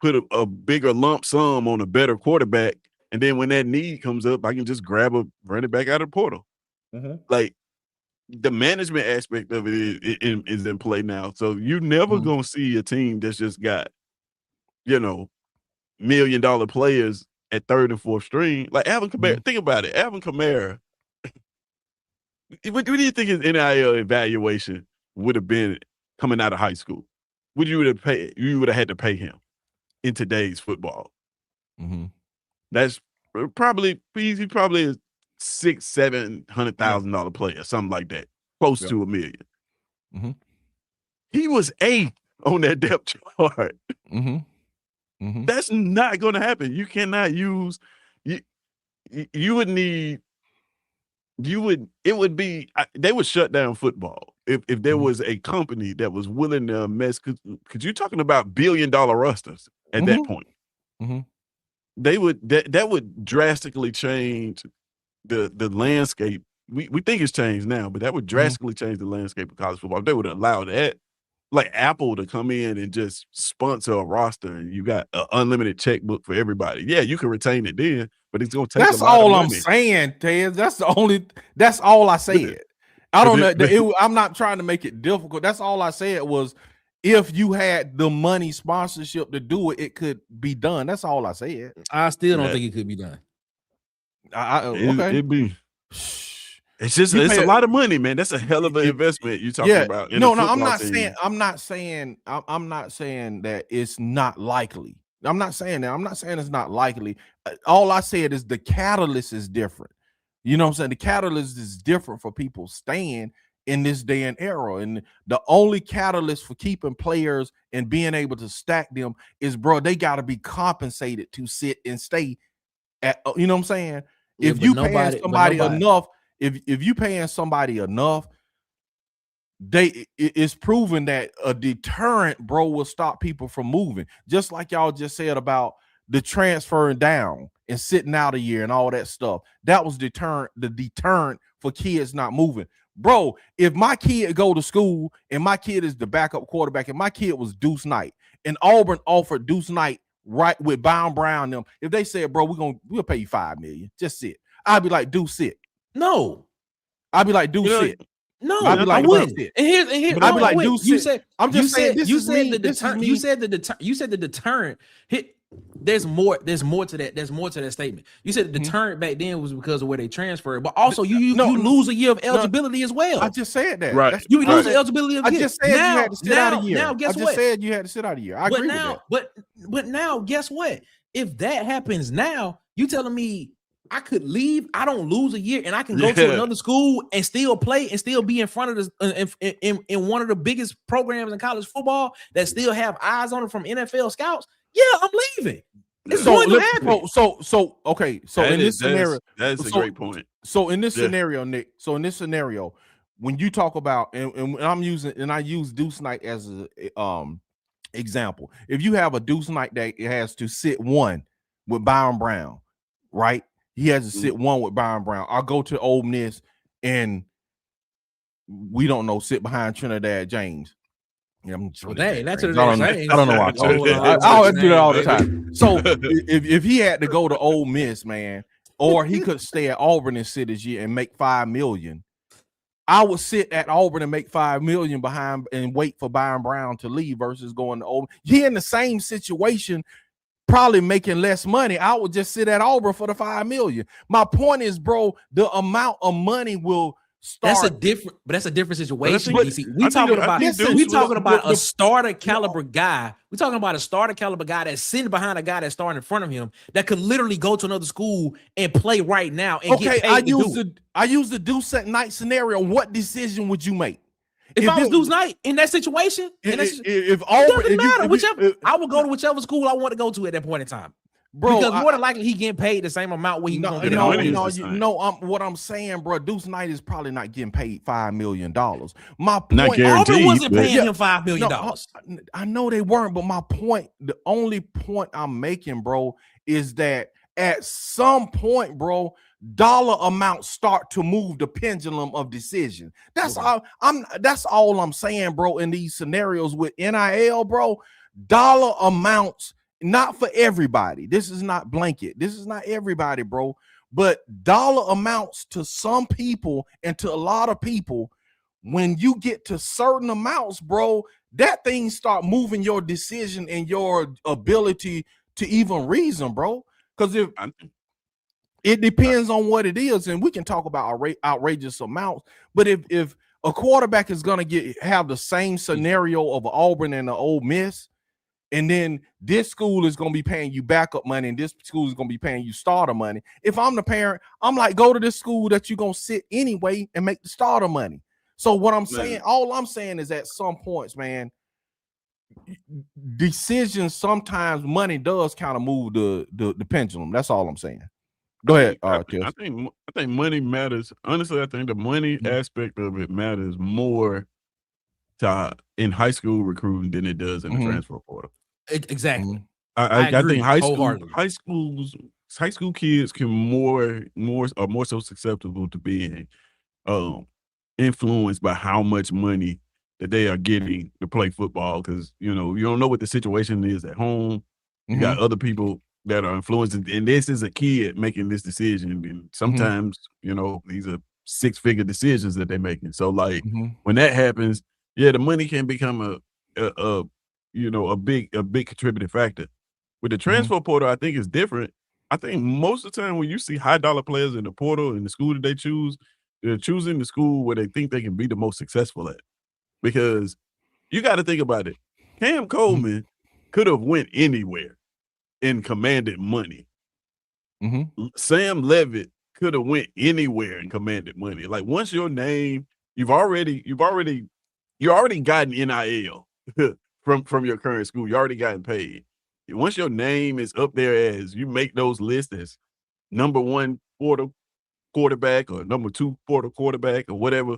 put a bigger lump sum on a better quarterback, and then when that need comes up, I can just grab a running back out of the portal. Like the management aspect of it is in play now. So you're never gonna see a team that's just got, $1 million players at third and fourth string. Like Alvin Kamara, think about it. Alvin Kamara. What do you think his NIL evaluation would have been coming out of high school? What you would have paid? You would have had to pay him in today's football. That's probably he's probably a $600,000-$700,000 player, something like that, close to $1 million. He was 8th on that depth chart. That's not going to happen. You cannot use you would need. It would be they would shut down football if there was a company that was willing to mess because you're talking about $1 billion rosters at that point. They would that would drastically change the landscape. We think it's changed now, but that would drastically change the landscape of college football. If they would allow that, like Apple to come in and just sponsor a roster and you got an unlimited checkbook for everybody. Yeah, you can retain it then, but it's gonna take. That's all I'm saying, Ted. That's all I said. I don't know. I'm not trying to make it difficult. That's all I said was if you had the money sponsorship to do it, it could be done. That's all I said. I still don't think it could be done. Okay. It'd be. It's just it's a lot of money, man. That's a hell of an investment you're talking about. No, I'm not saying that it's not likely. I'm not saying that. I'm not saying it's not likely. All I said is the catalyst is different. You know what I'm saying? The catalyst is different for people staying in this day and era. And the only catalyst for keeping players and being able to stack them is, bro, they got to be compensated to sit and stay at, you know what I'm saying? Yeah, if you paying somebody enough, if you paying somebody enough, it's proven that a deterrent, bro, will stop people from moving. Just like y'all just said about the transferring down and sitting out a year and all that stuff. That was the deterrent for kids not moving. Bro, if my kid go to school and my kid is the backup quarterback and my kid was Deuce Knight and Auburn offered Deuce Knight right with Byron Brown them, if they said, bro, we'll pay you $5 million, just sit. I'd be like, do sit. No. I'd be like, do sit. No, I'd be like, I wouldn't. Sit. And here's I'd be like, wait, do you sit. said I'm just saying this is me. You said the deterrent hit. There's more to that. There's more to that statement. You said the deterrent back then was because of where they transferred, but also you lose a year of eligibility as well. I just said that. Right. You lose the eligibility of I just said you had to sit out a year. Now, guess I just what? said you had to sit out a year. I agree with that. But now, guess what? If that happens now, you telling me I could leave, I don't lose a year, and I can go to another school and still play and still be in front of the in one of the biggest programs in college football that still have eyes on it from NFL scouts. Yeah, I'm leaving. It's going to happen. Okay. So in this scenario, that's a great point. So in this scenario, Nick. So in this scenario, when you talk about and I use Deuce Knight as an example. If you have a Deuce Knight that has to sit one with Byron Brown, right? He has to sit one with Byron Brown. I'll go to Ole Miss and we don't know, sit behind Trinidad James. Yeah, I don't know why. I do that all the time. So if he had to go to Ole Miss, man, or he could stay at Auburn and sit his year and make $5 million, I would sit at Auburn and make $5 million behind and wait for Byron Brown to leave versus going to Auburn. He in the same situation, probably making less money. I would just sit at Auburn for the $5 million. My point is, bro, the amount of money will start. That's a different situation. We talking about a starter caliber guy. We're talking about a starter caliber guy that's sitting behind a guy that's starting in front of him that could literally go to another school and play right now and get paid. I use the Deuce Knight scenario. What decision would you make? If I was Deuce Knight in that situation, if Auburn, it doesn't matter. I would go to whichever school I want to go to at that point in time. Bro, because more than likely he getting paid the same amount what he gonna get. What I'm saying, bro, Deuce Knight is probably not getting paid $5 million. My point, not guaranteed, Auburn wasn't paying him $5 million. I know they weren't, but my point, the only point I'm making, bro, is that at some point, bro, dollar amounts start to move the pendulum of decision. That's all I'm saying, bro. In these scenarios with NIL, bro, dollar amounts. Not for everybody. This is not blanket. This is not everybody, bro. But dollar amounts to some people and to a lot of people, when you get to certain amounts, bro, that thing start moving your decision and your ability to even reason, bro. Because if it depends on what it is, and we can talk about outrageous amounts, but if a quarterback is gonna have the same scenario of Auburn and the Ole Miss, and then this school is going to be paying you backup money, and this school is going to be paying you starter money. If I'm the parent, I'm like, go to this school that you're going to sit anyway and make the starter money. So what I'm saying, all I'm saying is at some points, man, decisions, sometimes money does kind of move the pendulum. That's all I'm saying. Go ahead. I think money matters. Honestly, I think the money aspect of it matters more in high school recruiting than it does in the transfer portal. Exactly. I think high school kids can more so susceptible to being influenced by how much money that they are getting to play football, because you don't know what the situation is at home. You got other people that are influencing, and this is a kid making this decision, and sometimes these are 6-figure decisions that they're making. So like when that happens, the money can become a big contributing factor. With the transfer portal, I think it's different. I think most of the time when you see high dollar players in the portal and the school that they choose, they're choosing the school where they think they can be the most successful at. Because you got to think about it. Cam Coleman could have went anywhere and commanded money. Sam Levitt could have went anywhere and commanded money. Like once your name, you already gotten NIL from your current school. You already gotten paid. Once your name is up there as you make those lists as number 1 portal quarterback or number 2 portal quarterback or whatever,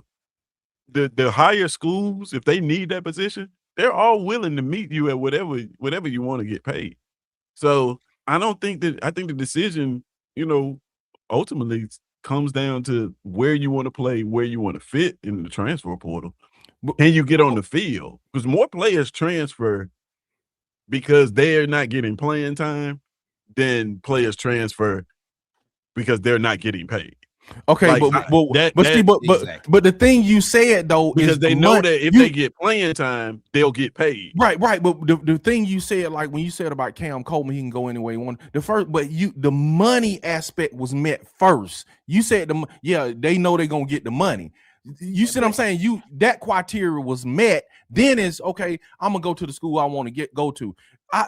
the higher schools, if they need that position, they're all willing to meet you at whatever you want to get paid. So I think the decision, ultimately comes down to where you want to play, where you want to fit in the transfer portal. Can you get on the field? Because more players transfer because they're not getting playing time, then players transfer because they're not getting paid. Okay, like, but the thing you said though because is they know that if they get playing time, they'll get paid. Right. But the thing you said, like when you said about Cam Coleman, he can go any way he wants. The money aspect was met first. You said they know they're gonna get the money. You see what I'm saying? That criteria was met. Then it's okay. I'm gonna go to the school I want to go to. I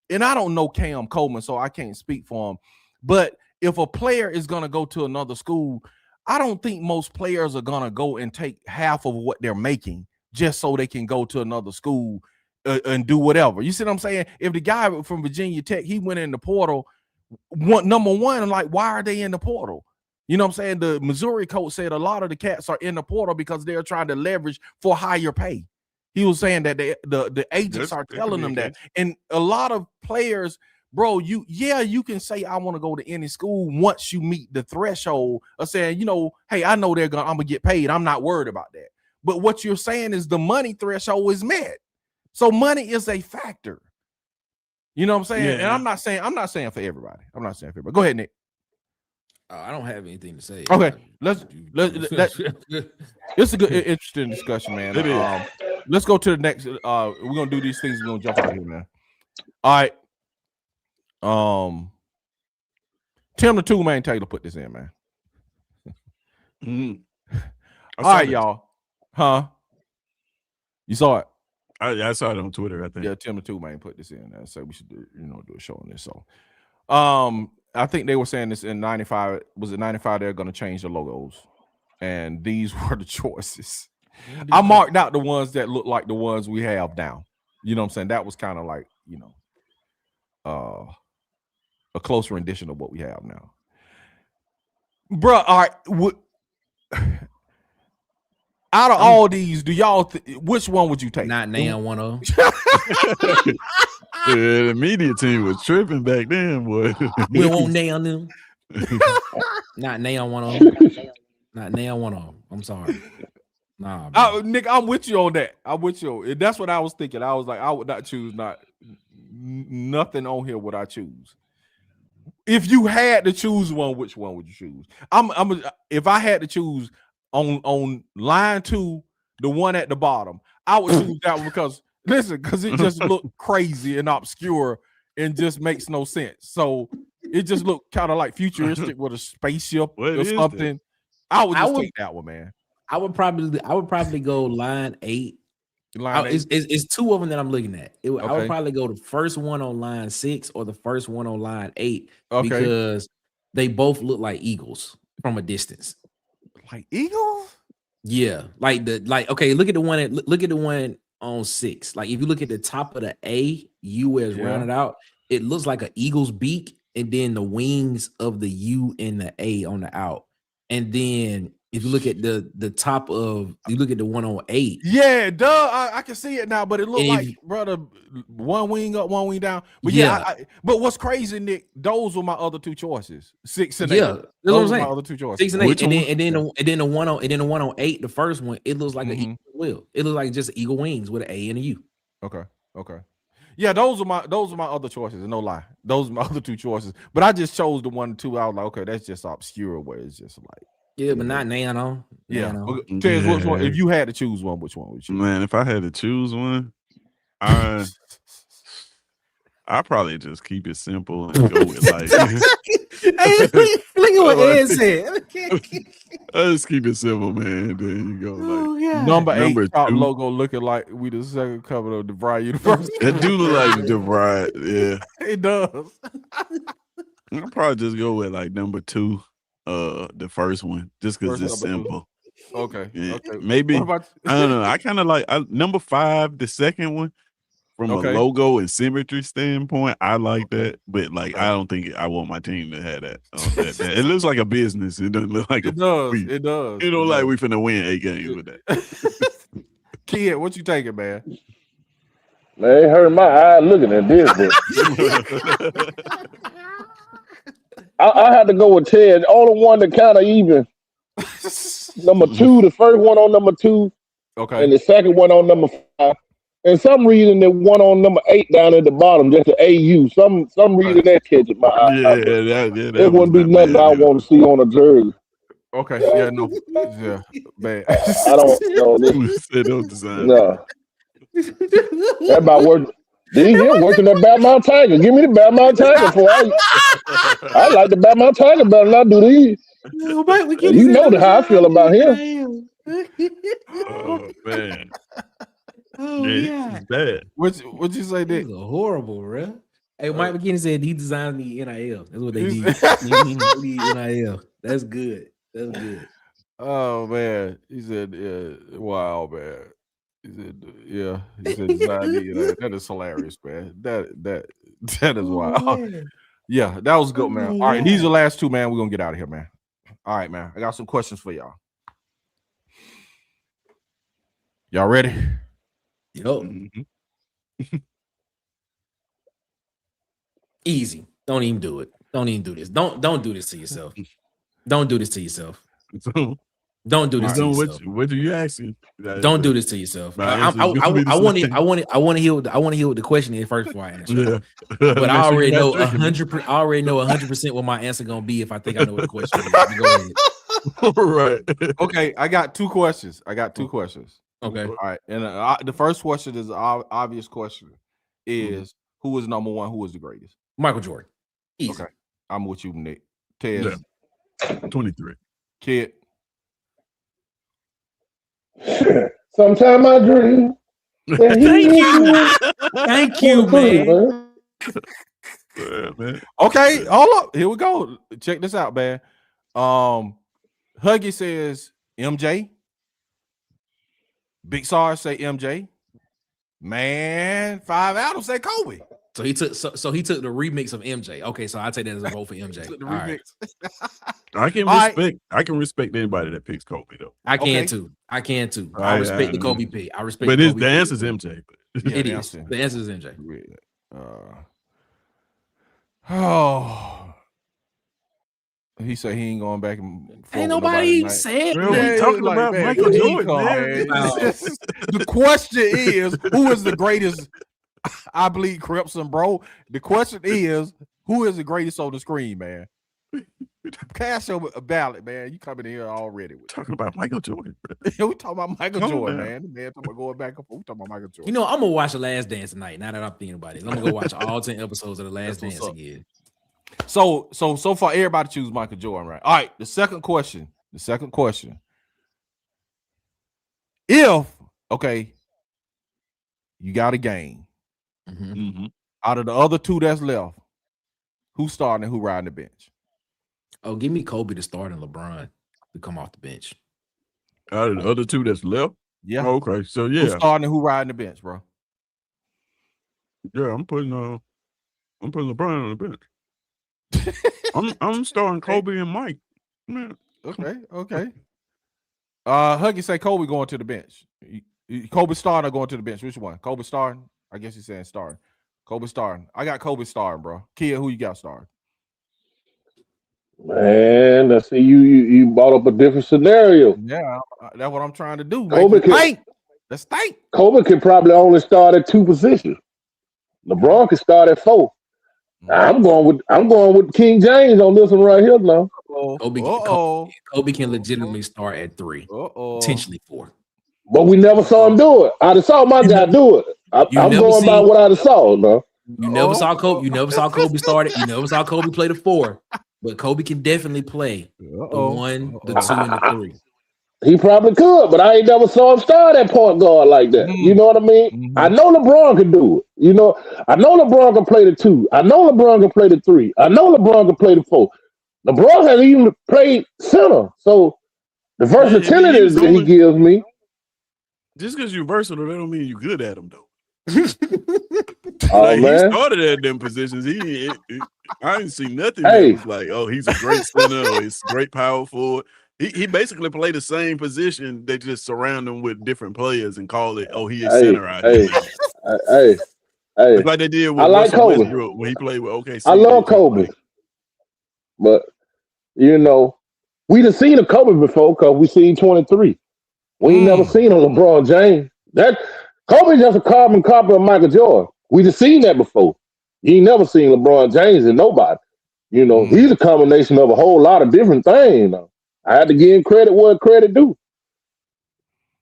don't know Cam Coleman, so I can't speak for him. But if a player is gonna go to another school, I don't think most players are gonna go and take half of what they're making just so they can go to another school and do whatever. You see what I'm saying? If the guy from Virginia Tech, he went in the portal, number one, I'm like, why are they in the portal? You know what I'm saying? The Missouri coach said a lot of the cats are in the portal because they're trying to leverage for higher pay. He was saying that the agents are telling them that. And a lot of players, bro, you can say I want to go to any school once you meet the threshold of saying, hey, I know I'm gonna get paid. I'm not worried about that. But what you're saying is the money threshold is met. So money is a factor. You know what I'm saying? Yeah. And I'm not saying for everybody. Go ahead, Nick. I don't have anything to say. Okay, let's it's a good, interesting discussion, man. It is. Let's go to the next. We're gonna do these things. We're gonna jump out here, man. All right. Tim the Two Man Taylor put this in, man. All right, y'all. Huh? You saw it? I saw it on Twitter, I think. Yeah, Tim the Two Man put this in. So we should do a show on this. So I think they were saying this in 95. Was it 95? They're gonna change the logos. And these were the choices. I marked out the ones that look like the ones we have now. You know what I'm saying? That was kind of like, a close rendition of what we have now. Bruh, all right. Out of all these, do y'all which one would you take? Not Neon one of them. The media team was tripping back then, boy. We won't Neon them. Not Neon one of them. Not Neon one of them. I'm sorry. Nah, Nick, I'm with you on that. I'm with you. That's what I was thinking. I was like, I would not choose nothing on here would I choose. If you had to choose one, which one would you choose? If I had to choose on line 2, the one at the bottom, I would choose that one because it just looked crazy and obscure and just makes no sense. So it just looked kind of like futuristic with a spaceship or something. I would take that one, man. I would probably go line 8. It's 2 of them that I'm looking at. I would probably go the first one on line 6 or the first one on line 8 because they both look like eagles from a distance. Like eagles? Yeah, okay. Look at the one on 6. Like if you look at the top of the A, U is rounded out. It looks like an eagle's beak, and then the wings of the U and the A on the out, and then. If you look at the top of, you look at the one on 8. Yeah, I can see it now, but it looked like, brother, one wing up, one wing down. But but what's crazy, Nick, those were my other 2 choices. 6 and 8. Yeah, those were my other 2 choices. 6 and 8, and then the one on 8, the first one, it looks like an eagle will. It looks like just eagle wings with an A and a U. Okay. Yeah, those are my other choices, no lie. Those are my other 2 choices. But I just chose the 1 and 2. I was like, okay, that's just obscure where it's just like. Yeah, but not Neon on. Tez, which one? If you had to choose one, which one would you choose? Man, if I had to choose one, I probably just keep it simple and go with like. Hey, look at what Ed said. I just keep it simple, man. Then you go like number 8 top logo looking like we the second cover of DeVry University. It do look like DeVry, yeah. It does. I'll probably just go with like number 2. The first one, just because it's simple. 2. Okay. Maybe I don't know. I kind of like number 5, the second one, from a logo and symmetry standpoint. I like that, but like I don't think I want my team to have that. It looks like a business. It doesn't look like it does. It does. You know, like we finna win 8 games with that. Kid, what you taking, man? Man, it hurt my eye looking at this, but I had to go with Ted. Only one that kind of even. Number 2, the first one on number 2. Okay. And the second one on number 5. And some reason the one on number 8 down at the bottom, just the AU. Some reason that catches my eye. It wouldn't be nothing I want to see on a jersey. Okay, yeah, no, yeah, bad. I don't know. No, that about working. Him working that Batman Tiger. Give me the Batman Tiger for I like the Batman Tiger better than I do these. You know how I feel about him. Oh man. Oh yeah, bad. What'd you say, Dick? Horrible, bro. Hey, Mike McKinney said he designed the NIL. That's what they need. NIL. That's good. That's good. Oh man, he said, "Wow, man." He said, "Yeah." He said, design the NIL. That is hilarious, man. That is wild. Man. Yeah, that was good, man. All right, these are the last two, man. We're gonna get out of here, man. All right, man. I got some questions for y'all. Y'all ready? Yo. Easy. Don't even do it. Don't even do this. Don't do this to yourself. Don't do this to yourself. Don't do this to yourself. What do you asking? Don't do this to yourself. I want to hear what the question is first before I answer. Yeah. But I already know 100%. I already know 100% what my answer gonna be if I think I know what the question is. Go ahead. Right. Okay, I got two questions. Okay. All right. And the first question is an obvious question. Is who is number one? Who is the greatest? Michael Jordan. Easy. Okay. I'm with you, Nick. Ted. Yeah. 23. Kid. Sometime I dream. Thank you, man. Yeah, man. Okay, hold up. Here we go. Check this out, man. Huggy says MJ. Big Sar say MJ. Man, 5 Adam say Kobe. So he took the remix of MJ. Okay, so I take that as a vote for MJ. The remix. Right. I can respect anybody that picks Kobe though. I can too. I respect the Kobe pick. I respect. But the answer is MJ. Yeah, it is. The answer is MJ. He said he ain't going back and ain't nobody said that. We're talking about Michael Jordan, man. The question is, who is the greatest? I bleed Crimson, bro. The question is, who is the greatest on the screen, man? Cast your ballot, man. You coming in here already. We're talking about Michael Jordan. We talking about Michael Jordan, man. Man, talking about going back and forth. We talking about Michael Jordan. You know, I'm gonna watch The Last Dance tonight. Now that I'm thinking about it, I'm gonna go watch all 10 episodes of The Last Dance again. So far, everybody choose Michael Jordan, right? All right. The second question. If you got a game. Out of the other two that's left, who's starting and who riding the bench? Oh, give me Kobe to start and LeBron to come off the bench. Out of the other two that's left? Yeah. Oh, okay. So yeah. Who's starting and who riding the bench, bro? Yeah, I'm putting LeBron on the bench. I'm starting Kobe and Mike. Man. Okay. Huggy say Kobe going to the bench. Kobe starting or going to the bench? Which one? Kobe starting? I guess he's saying starting. Kobe starting. I got Kobe starting, bro. Kia, who you got starting? Man, let's see. You brought up a different scenario. Yeah, that's what I'm trying to do. Kobe Let's think. Kobe can probably only start at 2 positions. LeBron can start at 4. I'm going with King James on this one right here now. Kobe can legitimately start at 3, potentially 4. But we never saw him do it. I saw my guy do it. I'm going by what I saw, man. You never saw Kobe. You never saw Kobe start it. You never saw Kobe play the 4. But Kobe can definitely play the 1, the 2, and the 3. He probably could, but I ain't never saw him start at point guard like that. You know what I mean? I know LeBron can do it. You know, I know LeBron can play the 2. I know LeBron can play the 3. I know LeBron can play the 4. LeBron hasn't even played center. So the versatility that he gives me. Just because you're versatile, that don't mean you're good at them, though. Oh, he man. started at them positions. I didn't see nothing that was like, oh, he's a great center or he's a great power forward. He basically played the same position. They just surround him with different players and call it, oh, he is center out there. Hey, like they did with I like Kobe when he played with OKC. I love Kobe, but you know, we done seen a Kobe before because we seen 23. We ain't never seen a LeBron James. Kobe just a carbon copy of Michael Jordan. We just seen that before. You ain't never seen LeBron James and nobody. You know, he's a combination of a whole lot of different things. I had to give him credit where credit due.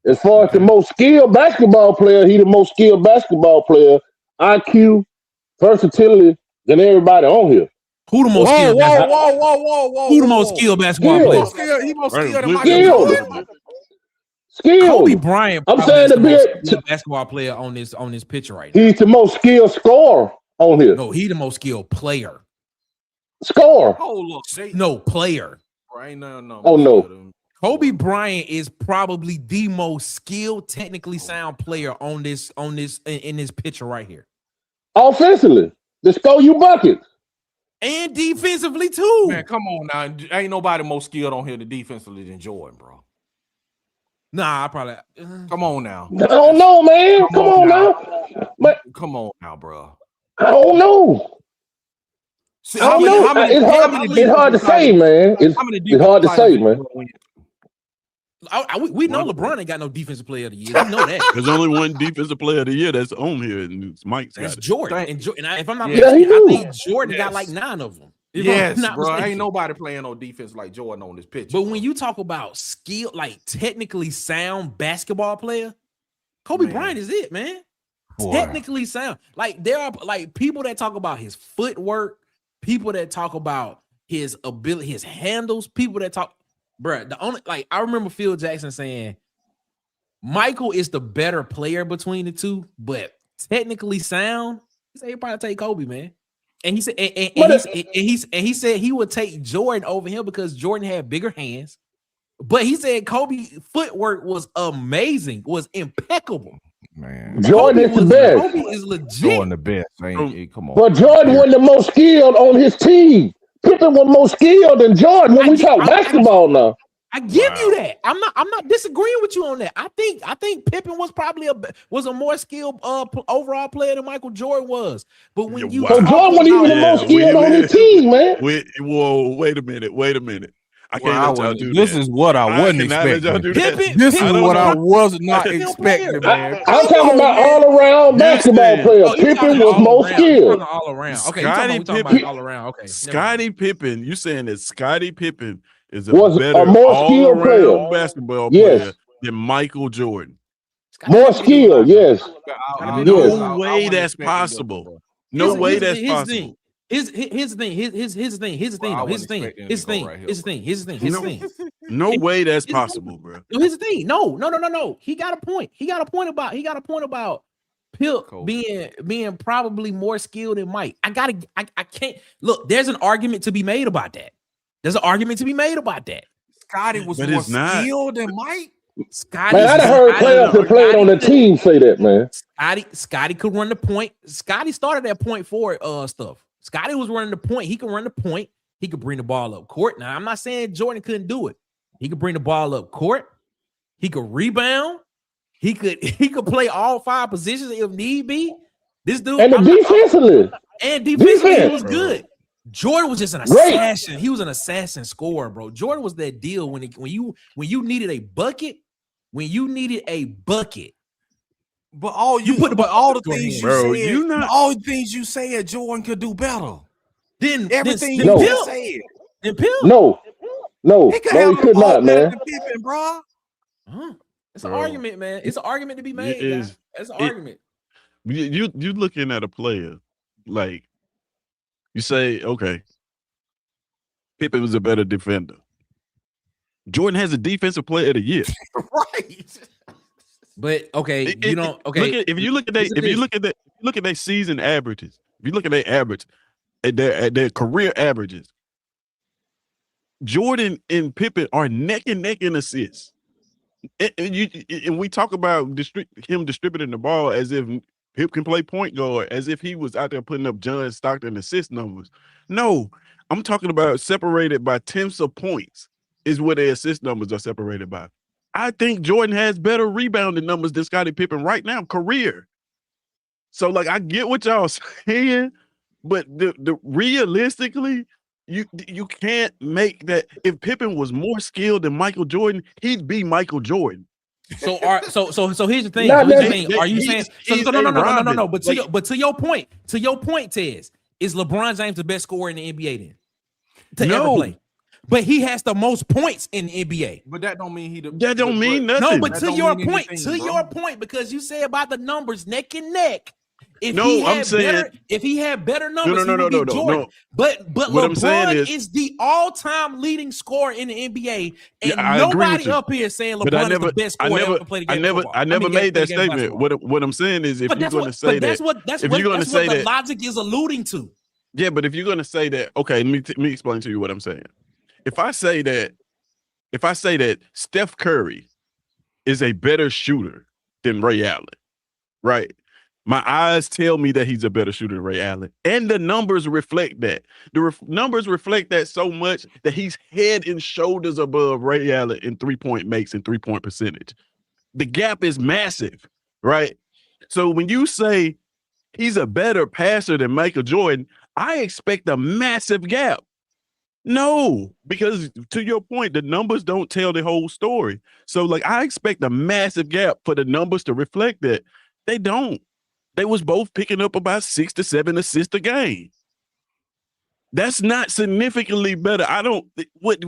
As far as the most skilled basketball player, he the most skilled basketball player, IQ, versatility than everybody on here. Who the most skilled? Whoa! Who the most skilled basketball player? He most skilled than Michael Jordan. Skilled. Kobe Bryant. I'm saying the most skilled basketball player on this picture right now. He's the most skilled scorer on here. No, he the most skilled player. Score. Oh look, no player. Right now, no. Oh no. Kobe Bryant is probably the most skilled, technically sound player in this picture right here. Offensively, to score you buckets. And defensively too. Man, come on now. Ain't nobody more skilled on here defensively than Jordan, bro. Nah, I probably. Come on now. I don't know, man. Come on now. But, come on now, bro. I don't know. See, I don't know. It's hard to say, man. It's hard to say, man. We know LeBron ain't got no defensive player of the year. We know that. There's only one defensive player of the year that's on here, and it's Mike's. That's Jordan. And if I'm not mistaken, I think Jordan got like 9 of them. Yes, bro. Ain't nobody playing on defense like Jordan on this pitch. But when you talk about skill, like technically sound basketball player, Kobe Bryant is it, man. Boy. Technically sound. Like there are like people that talk about his footwork, people that talk about his ability, his handles, people that talk, bruh. The only like I remember Phil Jackson saying Michael is the better player between the two, but technically sound, he said he'd probably take Kobe, man. And he said, he said he would take Jordan over him because Jordan had bigger hands. But he said Kobe's footwork was amazing, was impeccable. Man, Jordan is the best. Kobe is legit. Jordan the best. Come on. But Jordan wasn't the most skilled on his team. Pippen was more skilled than Jordan when we talk basketball now. I give you that. I'm not disagreeing with you on that. I think Pippen was probably a more skilled overall player than Michael Jordan was. But when you Jordan wasn't even the most skilled on his team, man. Whoa, wait a minute. I can't let y'all do this that. is what I wasn't expecting. This is what I was not expecting, man. I'm talking about all around basketball player. Pippen was more skilled. All around. Okay, Scottie Pippen all around. Okay. Scottie Pippen, you saying that Scottie Pippen is a was better a more skilled player basketball player than Michael Jordan. More skilled, yes. No way that's possible. No way that's possible. Here's the thing. No way that's possible, bro. Here's the thing. No. He got a point. He got a point about Pip being probably more skilled than Mike. I can't look. There's an argument to be made about that. Scottie was more skilled than Mike. Scotty, man, I heard players that played on the team say that, man. Scotty could run the point. Scotty started that point forward stuff. Scotty was running the point. He could run the point. He could bring the ball up court. Now, I'm not saying Jordan couldn't do it. He could bring the ball up court. He could rebound. He could play all 5 positions if need be. This dude and defensively, he was good. Jordan was just an assassin. Right. He was an assassin scorer, bro. Jordan was that deal when you needed a bucket. When you needed a bucket. But all the things you said Jordan could do better. Then everything you just said. Then No, he could not, man. Pippen, bro. It's an argument, man. It's an argument to be made. It's an argument. You looking at a player like you say, okay, Pippen was a better defender. Jordan has a defensive player of the year, right? But okay, if you look at their season averages, if you look at their average, at their career averages, Jordan and Pippen are neck and neck in assists. And we talk about him distributing the ball as if Pip can play point guard, as if he was out there putting up John Stockton assist numbers. No, I'm talking about separated by tenths of points is where their assist numbers are separated by. I think Jordan has better rebounding numbers than Scottie Pippen right now, career. So, like, I get what y'all saying, but the realistically, you can't make that. If Pippen was more skilled than Michael Jordan, he'd be Michael Jordan. So here's the thing. Not So here's the that- thing. Are you saying no? But to your point, Tez, is LeBron James the best scorer in the NBA then? To ever play? But he has the most points in the NBA. But that don't mean That don't mean nothing. No, but That to don't your mean point, anything, bro. your point, because you say about the numbers neck and neck. If he had better numbers, he would be Jordan. no. But What I'm saying LeBron is the all-time leading scorer in the NBA, and I agree with nobody you. up here is saying But LeBron is the best scorer ever to play the game. I never made that statement. What I'm saying is, if you're going to say that, that's what the logic is alluding to. Yeah, but if you're going to say that, okay, let me explain to you what I'm saying. If I say that Steph Curry is a better shooter than Ray Allen, right? My eyes tell me that he's a better shooter than Ray Allen, and the numbers reflect that. The numbers reflect that so much that he's head and shoulders above Ray Allen in 3-point makes and 3-point percentage. The gap is massive, right? So when you say he's a better passer than Michael Jordan, I expect a massive gap. No, because to your point, the numbers don't tell the whole story. So like I expect a massive gap for the numbers to reflect that. They don't. They was both picking up about 6 to 7 assists a game. That's not significantly better. What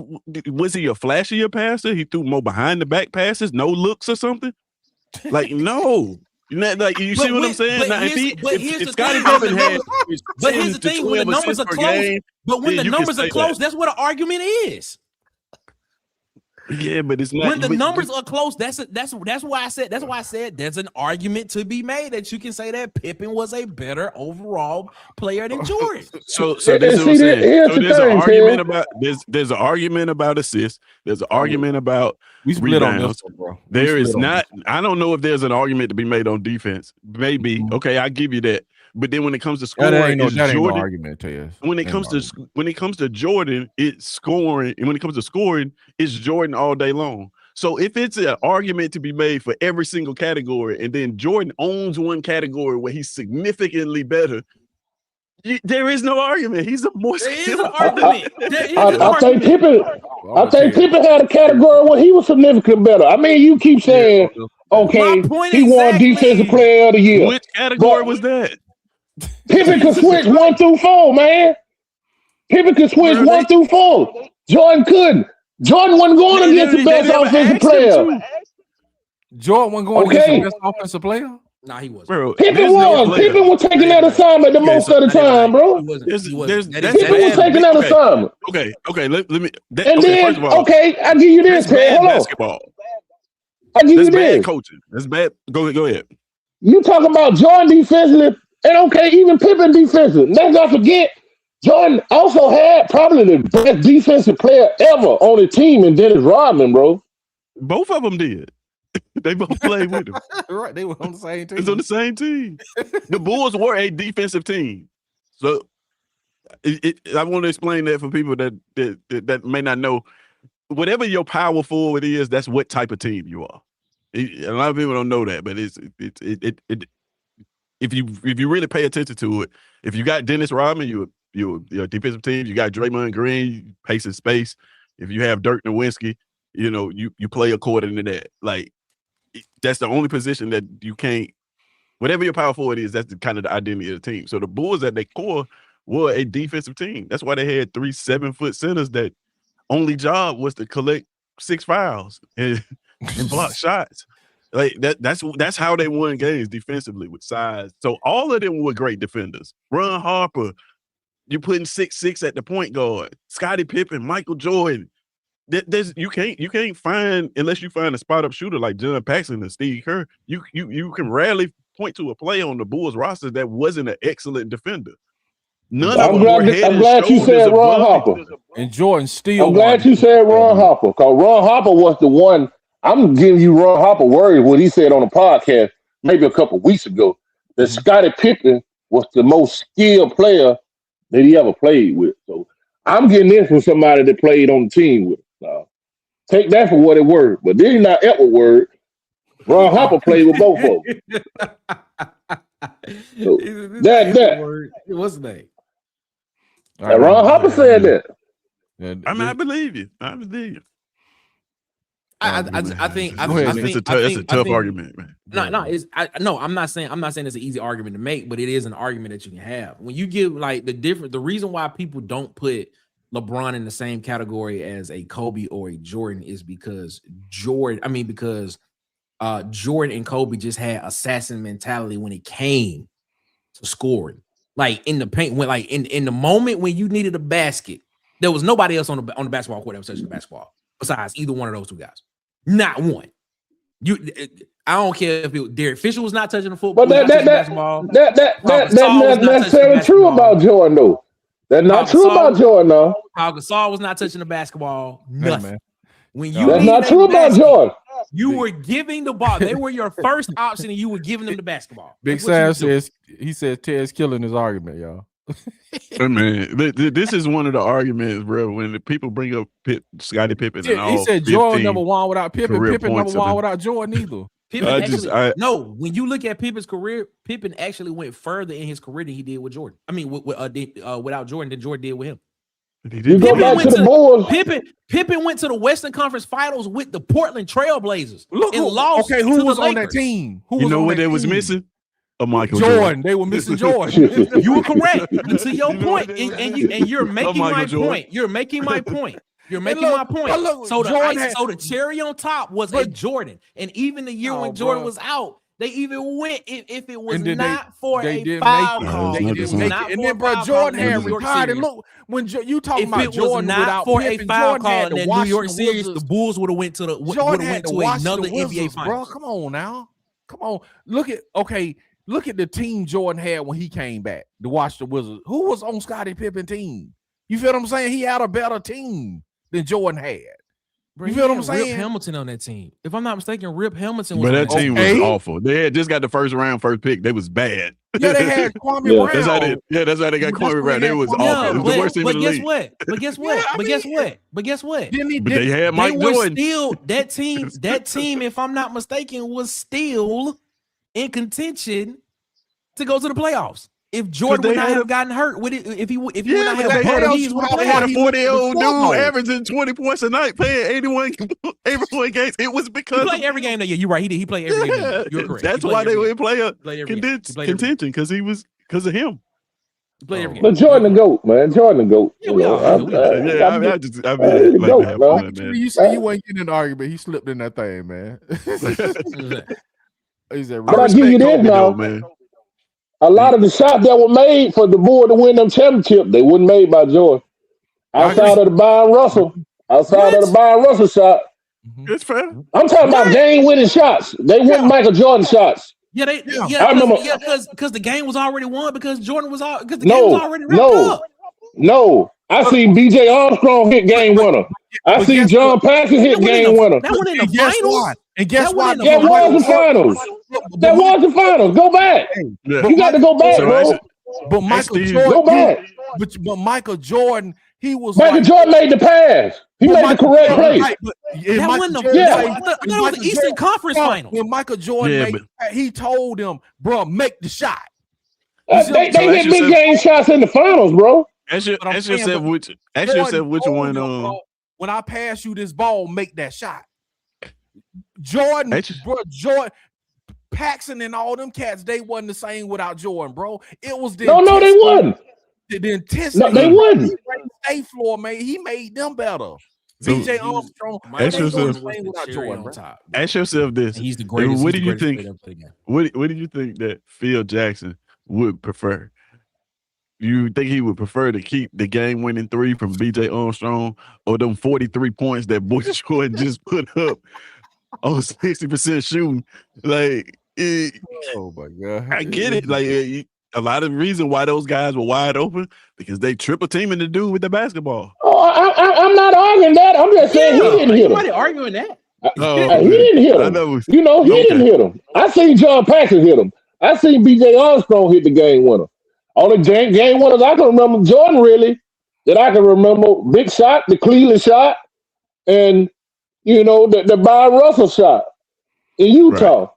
was he a flashier passer? He threw more behind the back passes, no looks or something? Like, no. Like you see what I'm saying? Now, if Scottie Pippen had, but here's the thing: when the numbers are close, but when the numbers are close, that's what an argument is. Yeah, but it's not. When the numbers are close, that's why I said there's an argument to be made that you can say that Pippen was a better overall player than Jordan. So this is what I'm saying. So there's an argument about there's an argument about assists. There's an argument about rebounds. There is not. I don't know if there's an argument to be made on defense. Maybe okay, I give you that. But then when it comes to scoring, it's Jordan. Argument to you. When it comes to Jordan, it's scoring, and when it comes to scoring, it's Jordan all day long. So if it's an argument to be made for every single category, and then Jordan owns one category where he's significantly better, there is no argument. He's a more skilled. I think Pippen had a category where he was significantly better. I mean, you keep saying, okay, he won Defensive Player of the Year. Which category was that? Pippen could switch 1 through 4, man. Pippen could switch 1 through 4. Jordan couldn't. Jordan wasn't going against the best offensive player. Jordan wasn't going against the best offensive player? Nah, he wasn't. Bro, Pippen was. Pippen was taking that assignment the most of the time, bro. Pippen was taking that assignment. Okay. Let me. And then, okay, I'll give you this. Hold on. Basketball. I'll give you That's bad this. coaching. That's bad. Go ahead. You talking about Jordan defensively, and okay, even Pippen defensive. Let's not forget, Jordan also had probably the best defensive player ever on the team in Dennis Rodman, bro. Both of them did. They both played with him. Right, they were on the same team. It's on the same team. The Bulls were a defensive team. So I want to explain that for people that may not know. Whatever your power forward is, that's what type of team you are. A lot of people don't know that, but if you really pay attention to it, if you got Dennis Rodman, you're a defensive team. You got Draymond Green, pace and space. If you have Dirk Nowitzki, you play according to that. Like that's the only position that you can't. Whatever your power forward is, that's the kind of the identity of the team. So the Bulls at their core were a defensive team. That's why they had 3 7-foot centers that only job was to collect 6 fouls and block shots. Like that's how they won games defensively with size. So all of them were great defenders. Ron Harper, you're putting 6'6" at the point guard. Scottie Pippen, Michael Jordan. You can't find, unless you find a spot up shooter like John Paxson and Steve Kerr. You can rarely point to a play on the Bulls roster that wasn't an excellent defender. I'm glad you said Ron Harper. And Jordan still. I'm glad you said Ron Harper, because Ron Harper was the one. I'm giving you Ron Harper words what he said on a podcast maybe a couple weeks ago that Scottie Pippen was the most skilled player that he ever played with. So I'm getting this from somebody that played on the team with him. Take that for what it word, but this is not Edward word. Ron Harper played with both of them. So that. What's the name? Ron Harper said that. I mean, I believe you. I think it's a tough argument, man. I'm not saying it's an easy argument to make, but it is an argument that you can have. When you give like the reason why people don't put LeBron in the same category as a Kobe or a Jordan is because Jordan and Kobe just had assassin mentality when it came to scoring. Like in the paint, when like in the moment when you needed a basket, there was nobody else on the basketball court that was touching the basketball besides either one of those two guys. Not one. I don't care if Derek Fisher was not touching the football. But that's not necessarily true about Jordan, though. That's not true about Jordan, though. Paul Gasol was not touching the basketball. Nothing. When you that's not true about Jordan. You were giving the ball. They were your first option, and you were giving them the basketball. Big Sam says Ted's killing his argument, y'all. Hey, man, this is one of the arguments, bro. When the people bring up Scottie Pippen, and all he said Jordan never won without Pippen. Pippen never won without Jordan either. No, when you look at Pippen's career, Pippen actually went further in his career than he did with Jordan. I mean, without Jordan than Jordan did with him. You go back to the Bulls. Pippen went to the Western Conference Finals with the Portland Trailblazers. Lost. Okay, who was on that team? You know what they was missing? A Michael Jordan. They were missing Jordan. You were correct. To your point, and you're making my point. You're making my point. You're making my point. So the cherry on top was a Jordan, and even the year when Jordan was out, they even went if it was not for a foul call. They didn't make it. And then, bro, Jordan had retired. And look, when you talking about Jordan without for Pippen, a foul Jordan call in the New York series, Wizards. the Bulls would have went to another NBA finals. Bro, come on now. Come on. Look at the team Jordan had when he came back to watch the Wizards. Who was on Scottie Pippen team? You feel what I'm saying? He had a better team than Jordan had. You feel what I'm saying? Rip Hamilton on that team. If I'm not mistaken, Rip Hamilton was. But that team was awful. They had just got the first pick. They was bad. Yeah, they had Kwame Brown. That's how they got Kwame Brown. They was awful. It was the worst team in the league. But guess what? But they had Mike Jordan. Still, that team, if I'm not mistaken, was still in contention to go to the playoffs. If Jordan would not have gotten hurt, if he would not have hurt, he would have had a 40-year-old dude averaging 20 points a night, playing 81 games. It was because he played every game that year. You're right. He played every game. You're correct. That's why they were in contention because of him. He played every game. But Jordan the GOAT, man. Jordan the GOAT. You say you ain't getting an argument. He slipped in that thing, man. But I give you this now, man. A lot of the shots that were made for the Bulls to win them championship, they weren't made by Jordan. Outside of the Byron Russell shot. It's fair. I'm talking about game-winning shots. They weren't Michael Jordan shots. I remember. Because the game was already won because Jordan was out. Because the game was already wrapped up. No. I seen B.J. Armstrong hit game winner. I seen John Paxson hit game winner. That went in the finals. And guess what? That was the finals. Go back. You got to go back, bro. But Michael Jordan, go back. But Michael Jordan, he was. Michael Jordan made the pass. He made the correct play. That wasn't the Eastern Conference Finals. When Michael Jordan he told him, bro, make the shot. They hit big game shots in the finals, bro. Ask yourself which one. When I pass you this ball, make that shot. Jordan, Paxson and all them cats, they wasn't the same without Jordan, bro. It was the they wasn't. The intensity. No, they wouldn't. He he made them better. B.J. Armstrong. Ask yourself this: he's the greatest. What do you think? What do you think that Phil Jackson would prefer? You think he would prefer to keep the game-winning 3 from B.J. Armstrong or them 43 points that Boy Jordan just put up on 60% shooting? Oh my God! I get it. A lot of reason why those guys were wide open because they triple teaming the dude with the basketball. Oh, I'm not arguing that. I'm just saying he didn't hit him. Nobody arguing that. He didn't hit him. He didn't hit him. I seen John Paxson hit him. I seen B.J. Armstrong hit the game winner. All the game winners I can remember, Jordan really, that I can remember, big shot, the Cleveland shot, and, the Byron Russell shot in Utah. Right.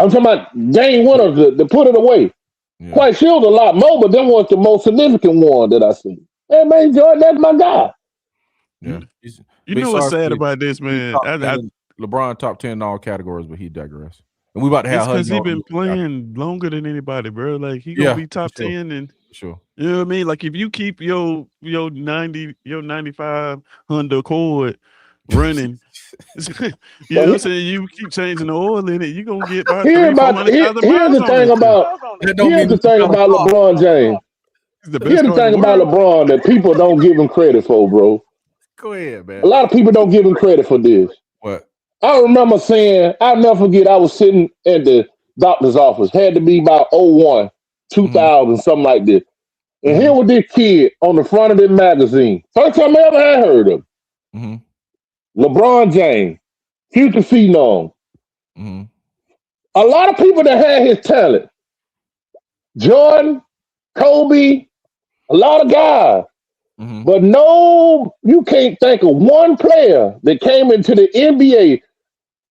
I'm talking about game winners to put it away. Yeah. Quite sure a lot more, but them was the most significant one that I seen. Hey, man, Jordan, that's my guy. Yeah. You know what's sad about this, man? LeBron top 10 in all categories, but he digress. And we about to have because he been playing longer than anybody, bro. Like he gonna be top 10 and sure. You know what I mean? Like if you keep your 95 Honda Accord running, you know what I'm saying? You keep changing the oil in it, you're gonna get about 300,000 Here's the thing about LeBron James. Here's the thing about LeBron that people don't give him credit for, bro. Go ahead, man. A lot of people don't give him credit for this. What? I remember saying, I'll never forget, I was sitting at the doctor's office. Had to be about 01, 2000, something like this. And here was this kid on the front of this magazine. First time I ever had heard of him. LeBron James, future phenom. A lot of people that had his talent. Jordan, Kobe, a lot of guys. But no, you can't think of one player that came into the NBA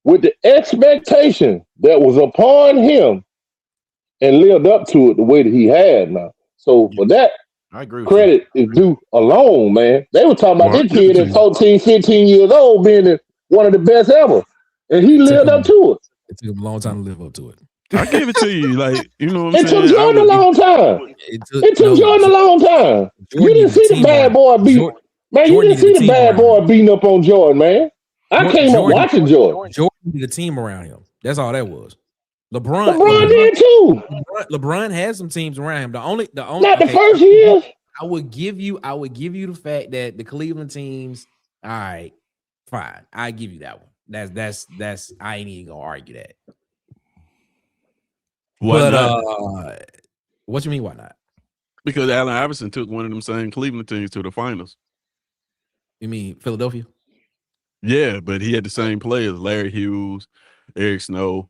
with the expectation that was upon him and lived up to it the way that he had now. So for that, I agree with credit is due alone, man. They were talking about this kid at 14, 15 years old being one of the best ever. And he lived up to it. It took him a long time to live up to it. I give it to you. Like, you know what I'm It saying? took Jordan a long time. It took Jordan a long time. You didn't see the bad boy beat. Man, you didn't see the bad boy beating up on Jordan, man. I came up watching Jordan. Jordan needed a team around him. That's all that was. LeBron did too. LeBron had some teams around him. The only not the first years. I would give you the fact that the Cleveland teams, all right, fine. I give you that one. That's I ain't even gonna argue that. Why not? What you mean why not? Because Allen Iverson took one of them same Cleveland teams to the finals. You mean Philadelphia? Yeah, but he had the same players: Larry Hughes, Eric Snow.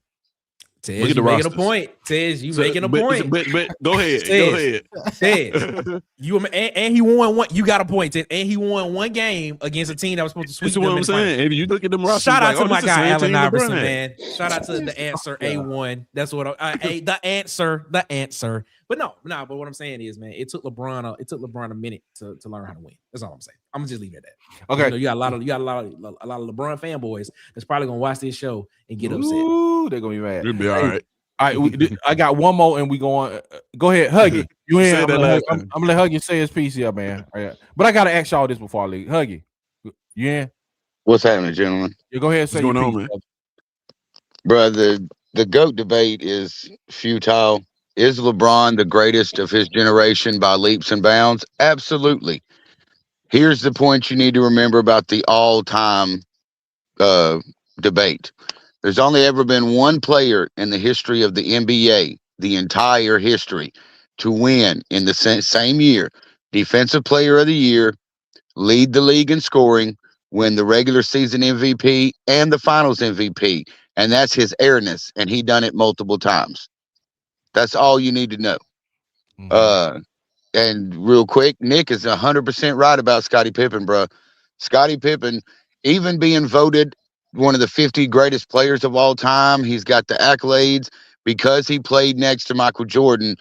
Tez, look at the making a point. Tez, you making a point. But go ahead. Go ahead. Tez, and he won one. You got a point, Tez. And he won one game against a team that was supposed to sweep them. That's what I'm saying. If you look at them rosters, shout out to my guy Allen Iverson, man. Shout out to the answer A1. That's what the answer. But no. But what I'm saying is, man, it took LeBron a minute to learn how to win. That's all I'm saying. I'm gonna just leave it at that. Okay. You got a lot of LeBron fanboys that's probably gonna watch this show and get upset. Ooh, they're gonna be mad. You'll be all right. All right, I got one more, and we go on. Go ahead, Huggy. You in? I'm gonna let Huggy say his piece here, man. Right. But I gotta ask y'all this before I leave. Huggy, you in? What's happening, gentlemen? You go ahead and say what's going your on, piece, man. Bro, the GOAT debate is futile. Is LeBron the greatest of his generation by leaps and bounds? Absolutely. Here's the point you need to remember about the all-time debate. There's only ever been one player in the history of the NBA, the entire history, to win in the same year, Defensive Player of the Year, lead the league in scoring, win the regular season MVP and the finals MVP. And that's his airness. And he done it multiple times. That's all you need to know. And real quick, Nick is 100% right about Scottie Pippen, bro. Scottie Pippen, even being voted one of the 50 greatest players of all time, he's got the accolades because he played next to Michael Jordan.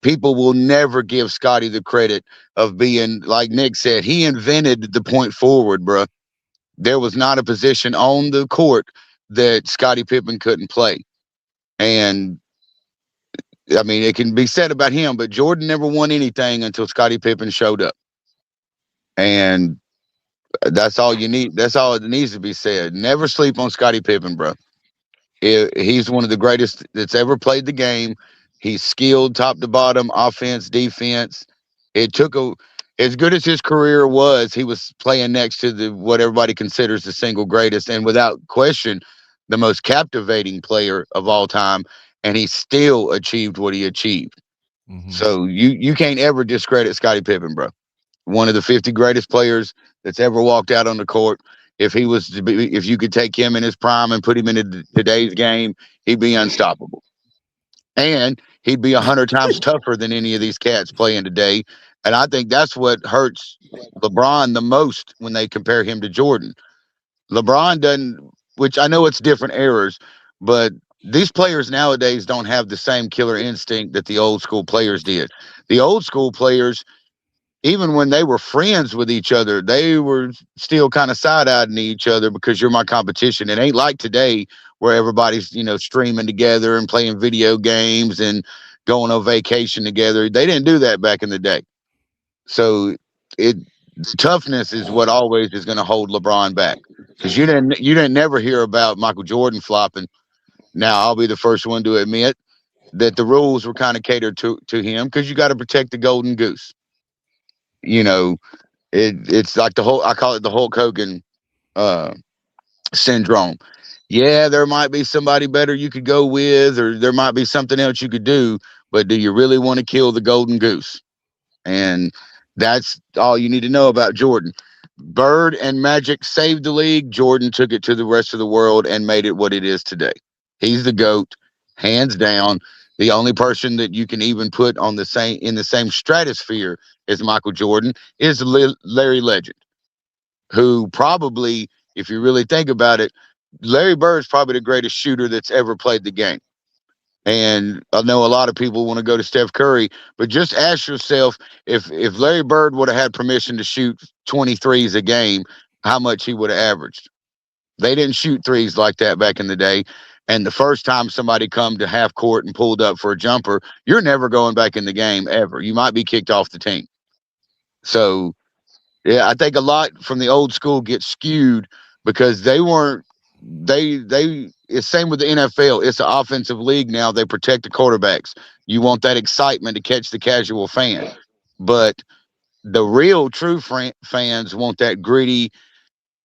People will never give Scottie the credit of being, like Nick said, he invented the point forward, bro. There was not a position on the court that Scottie Pippen couldn't play. And I mean, it can be said about him, but Jordan never won anything until Scottie Pippen showed up. And that's all you need. That's all that needs to be said. Never sleep on Scottie Pippen, bro. He's one of the greatest that's ever played the game. He's skilled top to bottom, offense, defense. It took as good as his career was, he was playing next to what everybody considers the single greatest and without question, the most captivating player of all time. And he still achieved what he achieved. So you can't ever discredit Scottie Pippen, bro. One of the 50 greatest players that's ever walked out on the court. If you could take him in his prime and put him into today's game, he'd be unstoppable. And he'd be 100 times tougher than any of these cats playing today. And I think that's what hurts LeBron the most when they compare him to Jordan. LeBron doesn't, which I know it's different eras, but these players nowadays don't have the same killer instinct that the old school players did. The old school players, even when they were friends with each other, they were still kind of side-eyeing each other because you're my competition. It ain't like today where everybody's, streaming together and playing video games and going on vacation together. They didn't do that back in the day. So toughness is what always is going to hold LeBron back, because you didn't never hear about Michael Jordan flopping. Now I'll be the first one to admit that the rules were kind of catered to him, because you got to protect the golden goose. It's like I call it the Hulk Hogan syndrome. Yeah, there might be somebody better you could go with, or there might be something else you could do, but do you really want to kill the golden goose? And that's all you need to know about Jordan. Bird and Magic saved the league. Jordan took it to the rest of the world and made it what it is today. He's the GOAT, hands down. The only person that you can even put in the same stratosphere as Michael Jordan is Larry Legend, who probably, if you really think about it, Larry Bird's probably the greatest shooter that's ever played the game. And I know a lot of people want to go to Steph Curry, but just ask yourself, if Larry Bird would have had permission to shoot 23s a game, how much he would have averaged. They didn't shoot threes like that back in the day. And the first time somebody come to half court and pulled up for a jumper, you're never going back in the game ever. You might be kicked off the team. So, yeah, I think a lot from the old school gets skewed because they weren't. It's same with the NFL. It's an offensive league now. They protect the quarterbacks. You want that excitement to catch the casual fan, but the real true fans want that gritty,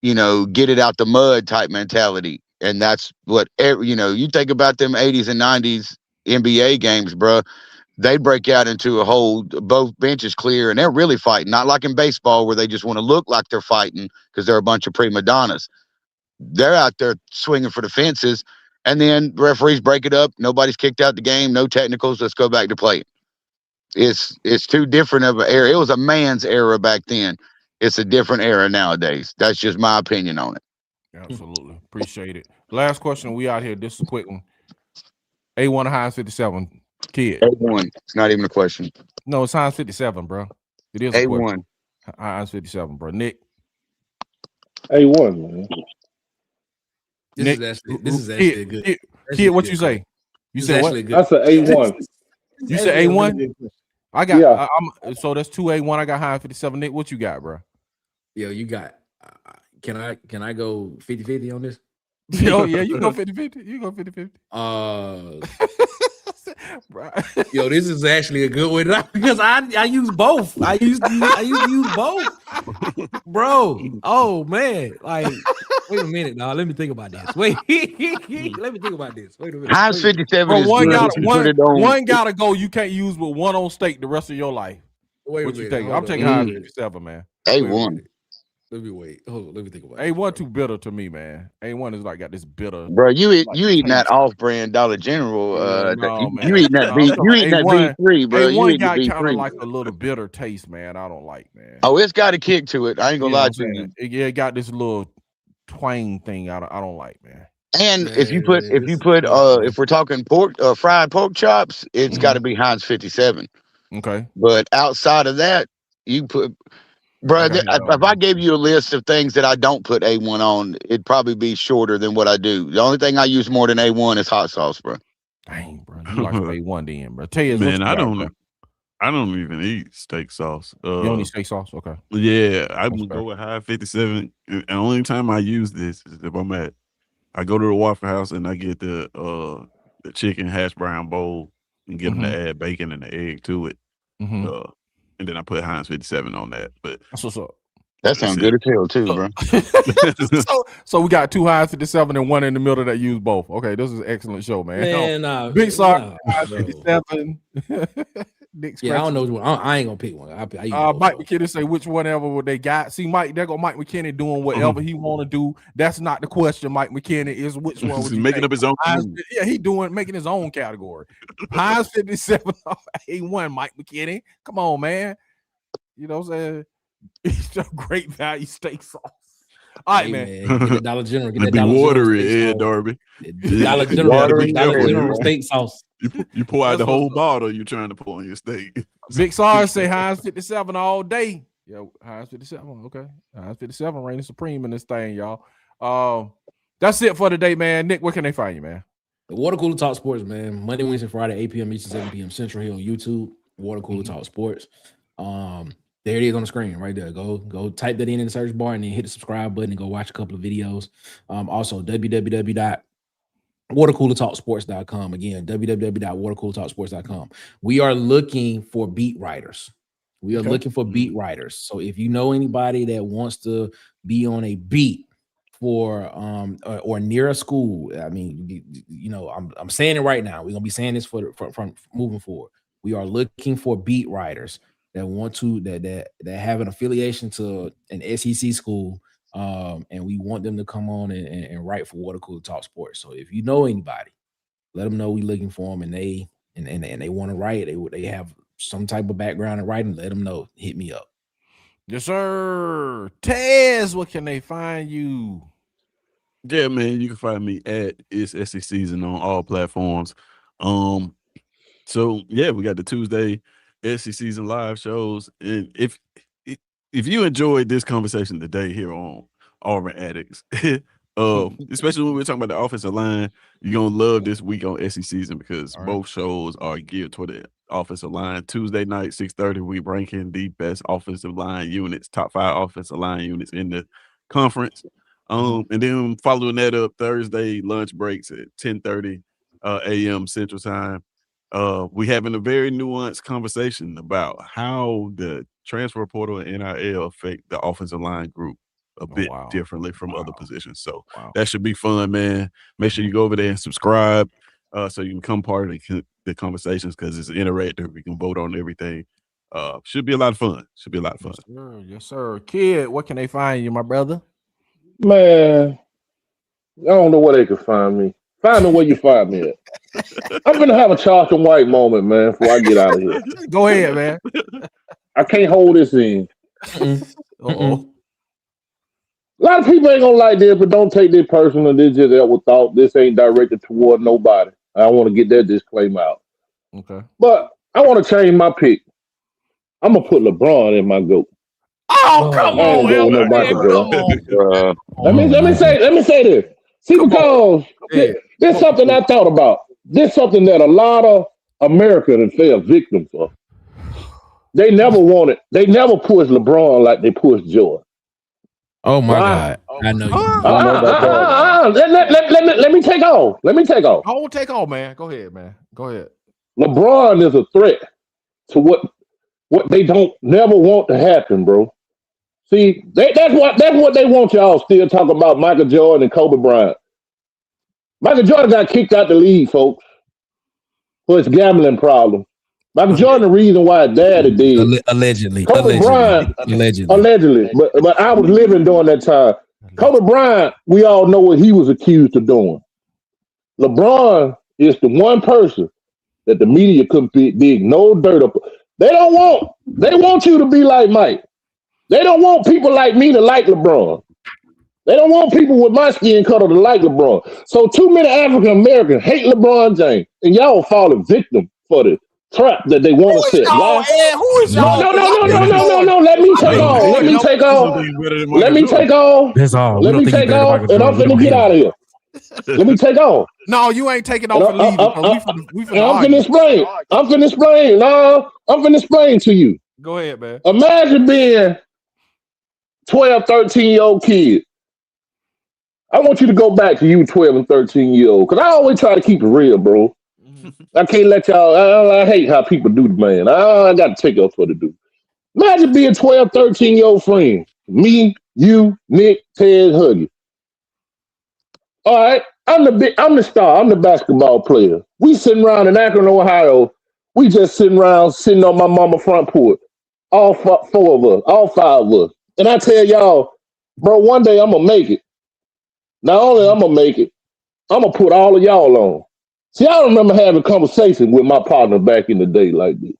get it out the mud type mentality. And that's what, you think about them 80s and 90s NBA games, bro. They break out into a hole, both benches clear, and they're really fighting. Not like in baseball where they just want to look like they're fighting because they're a bunch of prima donnas. They're out there swinging for the fences, and then referees break it up. Nobody's kicked out the game. No technicals. Let's go back to playing. It's too different of an era. It was a man's era back then. It's a different era nowadays. That's just my opinion on it. Absolutely. Appreciate it. Last question. We out here. This is a quick one. A1 Heinz 57 kid. A1. It's not even a question. No, it's Heinz 57, bro. It is A1. Heinz 57, bro. Nick. A1, man. This is actually a good. Kid, what you say? You said what? That's an A1. You said A1? I got so that's 2 A1. I got Heinz 57. Nick, what you got, bro? Yo, you got can I go 50-50 on this? Oh yeah, you go 50-50. You go 50-50. Yo, this is actually a good one because I use both. I use both, bro. Oh man, like wait a minute, now let me think about this. Wait, let me think about this. Wait a minute. Heinz 57 bro, is one gotta go. You can't use with one on stake the rest of your life. Wait, what you think? I'm taking Heinz 57, man. A1. Let me wait. Hold on, let me think about it. A1 too bitter to me, man. A1 is like got this bitter. Bro, you eating that off-brand Dollar General. You eating that B3, bro. A1 got kind of like a little bitter taste, man. I don't like, man. Oh, it's got a kick to it. I ain't gonna lie to you. It got this little twang thing. I don't like, man. And if we're talking fried pork chops, it's got to be Heinz 57. Okay. But outside of that, you put. Bro, if I gave you a list of things that I don't put A1 on, it'd probably be shorter than what I do. The only thing I use more than A1 is hot sauce, bro. Dang, bro. You like A1 then, bro. Tell you, man, I don't even eat steak sauce. You don't eat steak sauce? Okay. Yeah, I would go with High 57. And the only time I use this is if I go to the Waffle House and I get the chicken hash brown bowl and get them to add bacon and the egg to it. And then I put Heinz 57 on that. But that's what's up. That sounds good as hell too, bro. So we got 2 Heinz 57 and one in the middle that use both. Okay, this is an excellent show, man. Big Sock, Heinz 57. I don't know. I ain't gonna pick one. Mike McKinney say which whatever what they got. See, there go Mike McKinney doing whatever he want to do. That's not the question. Mike McKinney is which one. He's making up his own. Yeah, making his own category. Heinz 57 A1. Mike McKinney, come on, man. You know what I'm saying? It's a great value steak sauce. All right, man. Get that Dollar General. Get that Be Dollar watery, General Ed Darby. Dollar General. Watery, Dollar General steak sauce. You pour out That's the whole what's bottle you trying to pour on your steak. Big SARS say Heinz 57 all day. Yeah, Heinz 57. Okay. Heinz 57 reigning supreme in this thing, y'all. That's it for today, man. Nick, where can they find you, man? The Water Cooler Talk Sports, man. Monday, Wednesday, Friday, 8 p.m. Eastern, 7 p.m. Central here on YouTube. Water Cooler Talk Sports. There it is on the screen right there. Go type that in the search bar and then hit the subscribe button and go watch a couple of videos. Also, www.watercoolertalksports.com. Again, www.watercoolertalksports.com. We are looking for beat writers. Looking for beat writers. So if you know anybody that wants to be on a beat for or near a school, I mean, you know, I'm saying it right now. We're gonna be saying this from moving forward. We are looking for beat writers that want to that have an affiliation to an SEC school, and we want them to come on and write for Water Cooler Talk Sports. So if you know anybody, let them know we're looking for them, and they want to write. They have some type of background in writing. Let them know. Hit me up. Yes, sir. Tez, where can they find you? Yeah, man, you can find me at It's SECZN on all platforms. So yeah, we got the Tuesday SECZN live shows, and if you enjoyed this conversation today here on Auburn Addicts, especially when we're talking about the offensive line, you're gonna love this week on SECZN because both shows are geared toward the offensive line. Tuesday night, 6:30, we ranking the best offensive line units, top 5 offensive line units in the conference. And then following that up, Thursday lunch breaks at 10:30 a.m. Central Time. We having a very nuanced conversation about how the transfer portal and NIL affect the offensive line group a bit differently from other positions. So that should be fun, man. Make sure you go over there and subscribe so you can become part of the conversations because it's interactive. We can vote on everything. Should be a lot of fun. Yes, sir. Kid, what can they find you, my brother? Man, I don't know where they can find me. Find me where you find me at. I'm gonna have a Charleston White moment, man, before I get out of here. Go ahead, man. I can't hold this in. Uh-oh. A lot of people ain't gonna like this, but don't take this personal. This just ever thought. This ain't directed toward nobody. I want to get that disclaimer out. Okay. But I want to change my pick. I'm gonna put LeBron in my GOAT. Oh, come on, no Michael Jordan. Let me say this. See, because there's something I thought about. There's something that a lot of Americans fell victim for. They never pushed LeBron like they pushed Jordan. Oh my God! I know you. Let me take off. I won't take off, man. Go ahead, man. Go ahead. LeBron is a threat to what they don't never want to happen, bro. See, that's what they want y'all still talk about Michael Jordan and Kobe Bryant. Michael Jordan got kicked out the league, folks, for his gambling problem. Michael Jordan, the reason why his daddy did. Allegedly. Kobe Bryant. Allegedly. But I was living during that time. Kobe Bryant, we all know what he was accused of doing. LeBron is the one person that the media couldn't dig no dirt up. They want you to be like Mike. They don't want people like me to like LeBron. They don't want people with my skin color to like LeBron. So too many African Americans hate LeBron James, and y'all falling victim for the trap that they want to set. Who is y'all? No. Let me take off, and I'm finna get out of here. Let me take off. No, you ain't taking off and leaving. I'm finna explain. No, I'm finna explain to you. Go ahead, man. Imagine being 12, 13-year-old kid. I want you to go back to you 12 and 13-year-old, because I always try to keep it real, bro. I can't let y'all, I hate how people do the man. I got to take up for the dude. Imagine being 12, 13-year-old friend. Me, you, Nick, Ted, Huggy. All right, I'm the star. I'm the basketball player. We sitting around in Akron, Ohio. We just sitting on my mama front porch. All 4 of us, all 5 of us. And I tell y'all, bro, one day I'm going to make it. Not only I'm going to make it, I'm going to put all of y'all on. See, I remember having a conversation with my partner back in the day like this.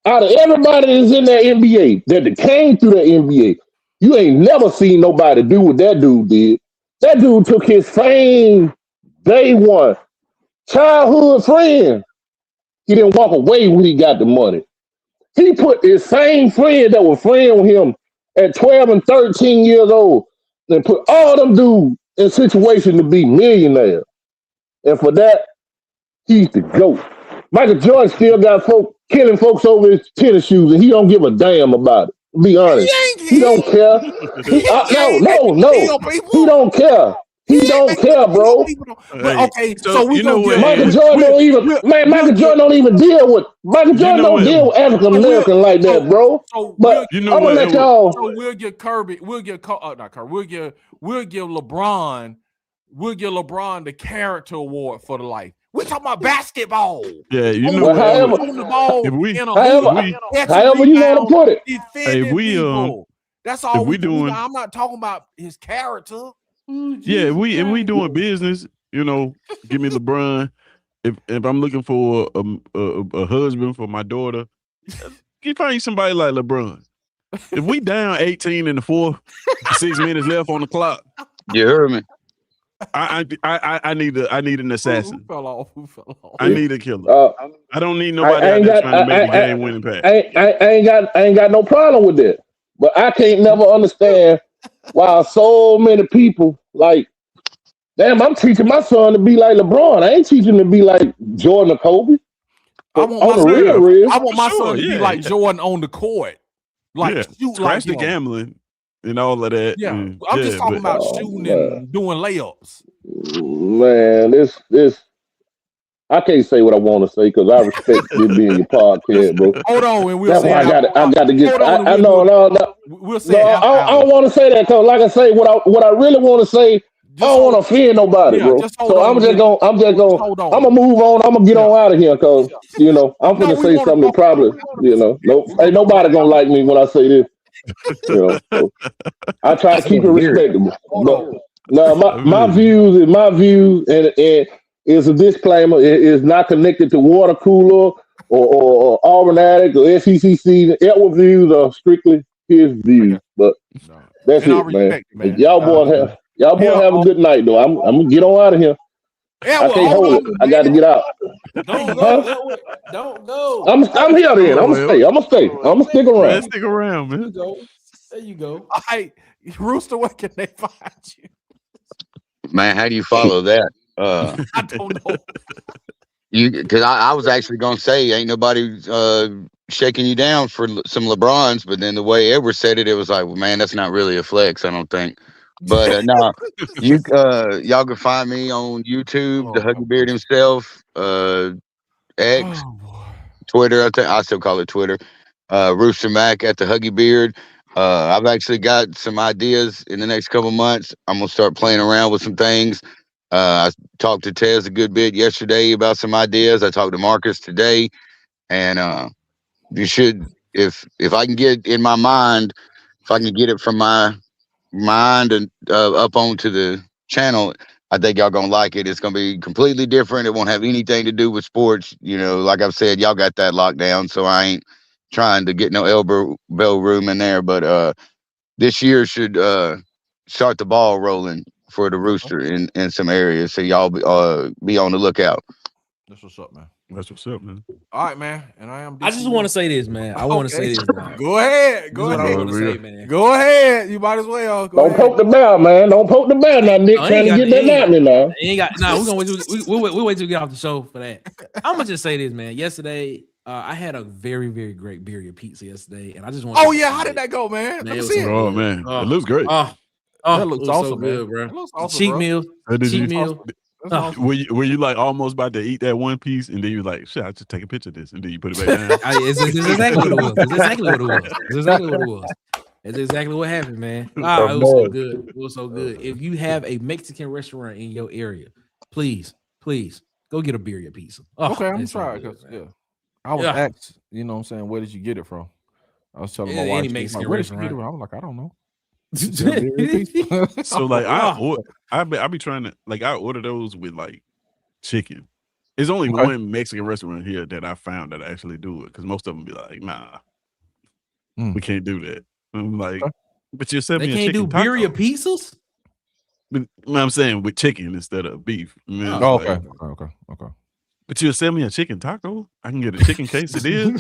Out of everybody that's in that NBA, that came through the NBA, You ain't never seen nobody do what that dude did. That dude took his same day one childhood friend. He didn't walk away when he got the money. He put his same friend that was friend with him at 12 and 13 years old and put all them dudes in situation to be millionaires. And for that, he's the GOAT. Michael Jordan still got folk killing folks over his tennis shoes, and he don't give a damn about it. Be honest, he don't care. No. He don't care. He don't care, bro. But okay, so we know what? Michael Jordan don't even Michael Jordan don't even deal with deal with African American like that, bro. But you know I'm gonna let y'all. So we'll get Kirby. We'll get not Kirby. We'll give LeBron. We'll give LeBron the character award for the life. We're talking about basketball. Yeah, you know. However you want to put it. That's all we doing. I'm not talking about his character. Yeah, if we doing business, you know, give me LeBron. If I'm looking for a husband for my daughter, you find somebody like LeBron. If we down 18 in the fourth, 6 minutes left on the clock. You heard me. I need an assassin. Who fell off? I need a killer. I don't need nobody out there trying to make a game winning pass. I ain't got no problem with that. But I can't never understand why so many people like, damn, I'm teaching my son to be like LeBron. I ain't teaching him to be like Jordan or Kobe. I want my son to be like Jordan on the court. Like shoot scratch like the gambling and all of that. Yeah, I'm just talking about shooting and doing layups. Man, this I can't say what I want to say because I respect you being your podcast, bro. Hold on, and that's why I got to get. I know. We'll say. I don't want to say that because, like I say, what I really want to say, I don't want to offend nobody, bro. So I'm gonna move on. I'm gonna get on out of here because I'm gonna say something that probably ain't nobody gonna like me when I say this. So I try to keep it respectable. But no, my views is my views, and is a disclaimer. It is not connected to Water Cooler or Auburn Addicts or SECZN. Edward views are strictly his views. But that's it, man. Y'all boys have a good night, though. I'm gonna get on out of here. I can't hold it. I got to get out. Don't go. Don't go. I'm here then. I'm gonna stay. I'm gonna stick around. Man, stick around, man. There you go. All right, Rooster, where can they find you? Man, how do you follow that? I don't know. Because I was actually gonna say ain't nobody shaking you down for some LeBrons, but then the way Edward said it, it was like, well, man, that's not really a flex, I don't think. But no, y'all can find me on YouTube, the Huggy Beard himself, X, Twitter. I still call it Twitter. Rooster Mac at the Huggy Beard. I've actually got some ideas in the next couple months. I'm gonna start playing around with some things. I talked to Tez a good bit yesterday about some ideas. I talked to Marcus today, and you should, if I can get in my mind, if I can get it from my mind and up onto the channel, I think y'all gonna like it. It's gonna be completely different. It won't have anything to do with sports. Like I've said, y'all got that locked down, so I ain't trying to get no elbow room in there. But this year should start the ball rolling for the Rooster in some areas, so y'all be on the lookout. That's what's up, man. That's what's up, man. All right, man. And I just want to say this, man. I want to say this. Man. Go ahead. Go ahead. I want to say, man. Go ahead. You might as well. Don't poke the bear, man. Don't poke the bear now, Nick. Trying to get that happening now. We're gonna wait till we get off the show for that. I'm gonna just say this, man. Yesterday, I had a very, very great birria pizza yesterday, and I just want. Oh yeah, how did that go, man? Man, oh man, it looks great. That looks awesome, so good, man. bro. Awesome, Cheat bro. meal. Cheat meal. Were you like almost about to eat that one piece, and then you like, shit, I just take a picture of this, and then you put it back down? It's exactly what it was. It's exactly what it was. It's exactly what happened, man. It was so good. It was so good. If you have a Mexican restaurant in your area, please go get a birria pizza. Okay, I'm sorry, because I was asked, you know what I'm saying, where did you get it from? I was telling my wife, Mexican where did you get it restaurant. from? I was like, I don't know. So like I be trying to, like, I order those with like chicken. There's only one Mexican restaurant here that I found that actually do it, because most of them be like, nah, we can't do that. I'm like, But you sent They me a can't do chicken taco. birria pizzas. But, I'm saying with chicken instead of beef. You know, Oh, like, okay. but you send me a chicken taco. I can get a chicken quesadilla.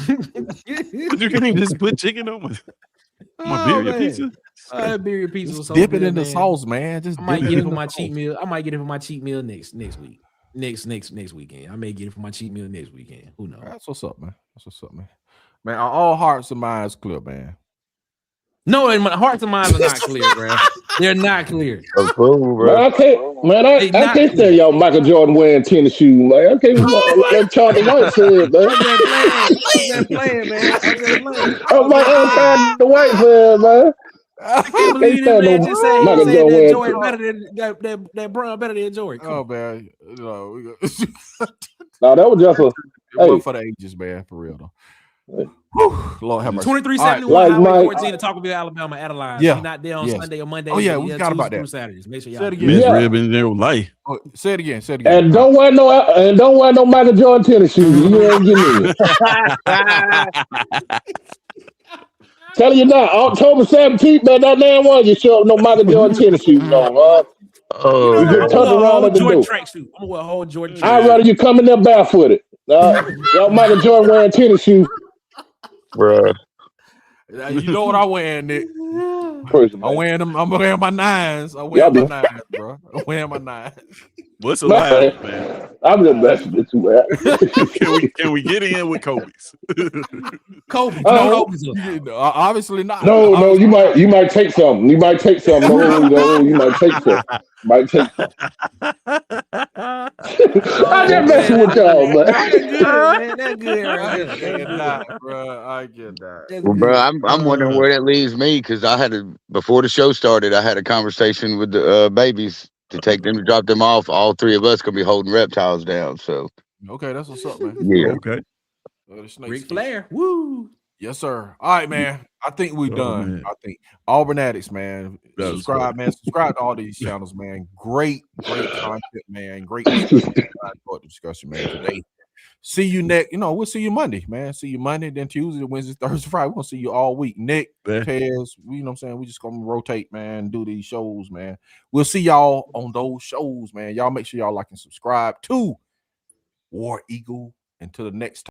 But you can't just put chicken on my birria pizza. Birria pizza was so dip good, it in the man. sauce, man. Just I might dip get it in for the my sauce. cheat meal. I might get it for my cheat meal next week. Next weekend. I may get it for my cheat meal next weekend. Who knows? That's what's up, man. That's what's up, man. Man, are all hearts and minds clear, man? No, and my hearts and minds are not clear, bro. They're not clear. Approve, bro. Man, I can't stand y'all Michael Jordan wearing tennis shoes. Like, I can't like Charlie White said, man. I'm just playing, man. I'm just playing. I'm like Charlie White said, man. I can't believe this man just said Michael that Jordan Jordan better than that Brown better than Jordan. Come Oh man, no, No, that was just a hey. For the ages, man, for real though. Whew, Lord have mercy. 2371 Right. Highway 14 to Talkerville, Alabama, Adeline. Yeah. You're not there on Sunday or Monday. Oh yeah, we forgot about that. Through Saturdays. Make sure y'all Say it again. Miss Rib in there with life. Oh, say it again. And don't wear no Michael Jordan tennis shoes. You ain't getting in. Tell you now, October 17th, man, that damn one you show up no Michael Jordan tennis shoes on. Oh, you just turn around at the door. Tracksuit. I'm gonna wear a whole Jordan tracksuit. I'd rather you come in there barefooted. Y'all Michael Jordan wearing tennis shoes. bro. You know what I'm wearing, Nick? I'm wearing them. I'm wearing my nines. I'm wearing my nines, bro. I'm wearing my nines. What's allowed, man? I'm just messing with you, man. Can we get in with Kobe's? Kobe. Obviously not. No, you might take something. You might take something. No, you might take something. Might take something. I'm just messing with y'all, man. That's good, I right? get that, bro. I get that. Well, bro, I'm wondering where that leaves me because before the show started, I had a conversation with the babies to take them to drop them off. All three of us gonna be holding reptiles down. So Okay, that's what's up, man. yeah, Okay. Ric Flair. Woo. Yes, sir. All right, man. I think we're done. Man. I think Auburn Addicts, man. That was Subscribe, man. Subscribe to all these channels, man. Great content, man. Great discussion, man. Today. See you next. We'll see you Monday, man. See you Monday, then Tuesday, Wednesday, Thursday, Friday. We're gonna see you all week. Nick, Pez, you know what I'm saying? We just gonna rotate, man, do these shows, man. We'll see y'all on those shows, man. Y'all make sure y'all like and subscribe to War Eagle. Until the next time.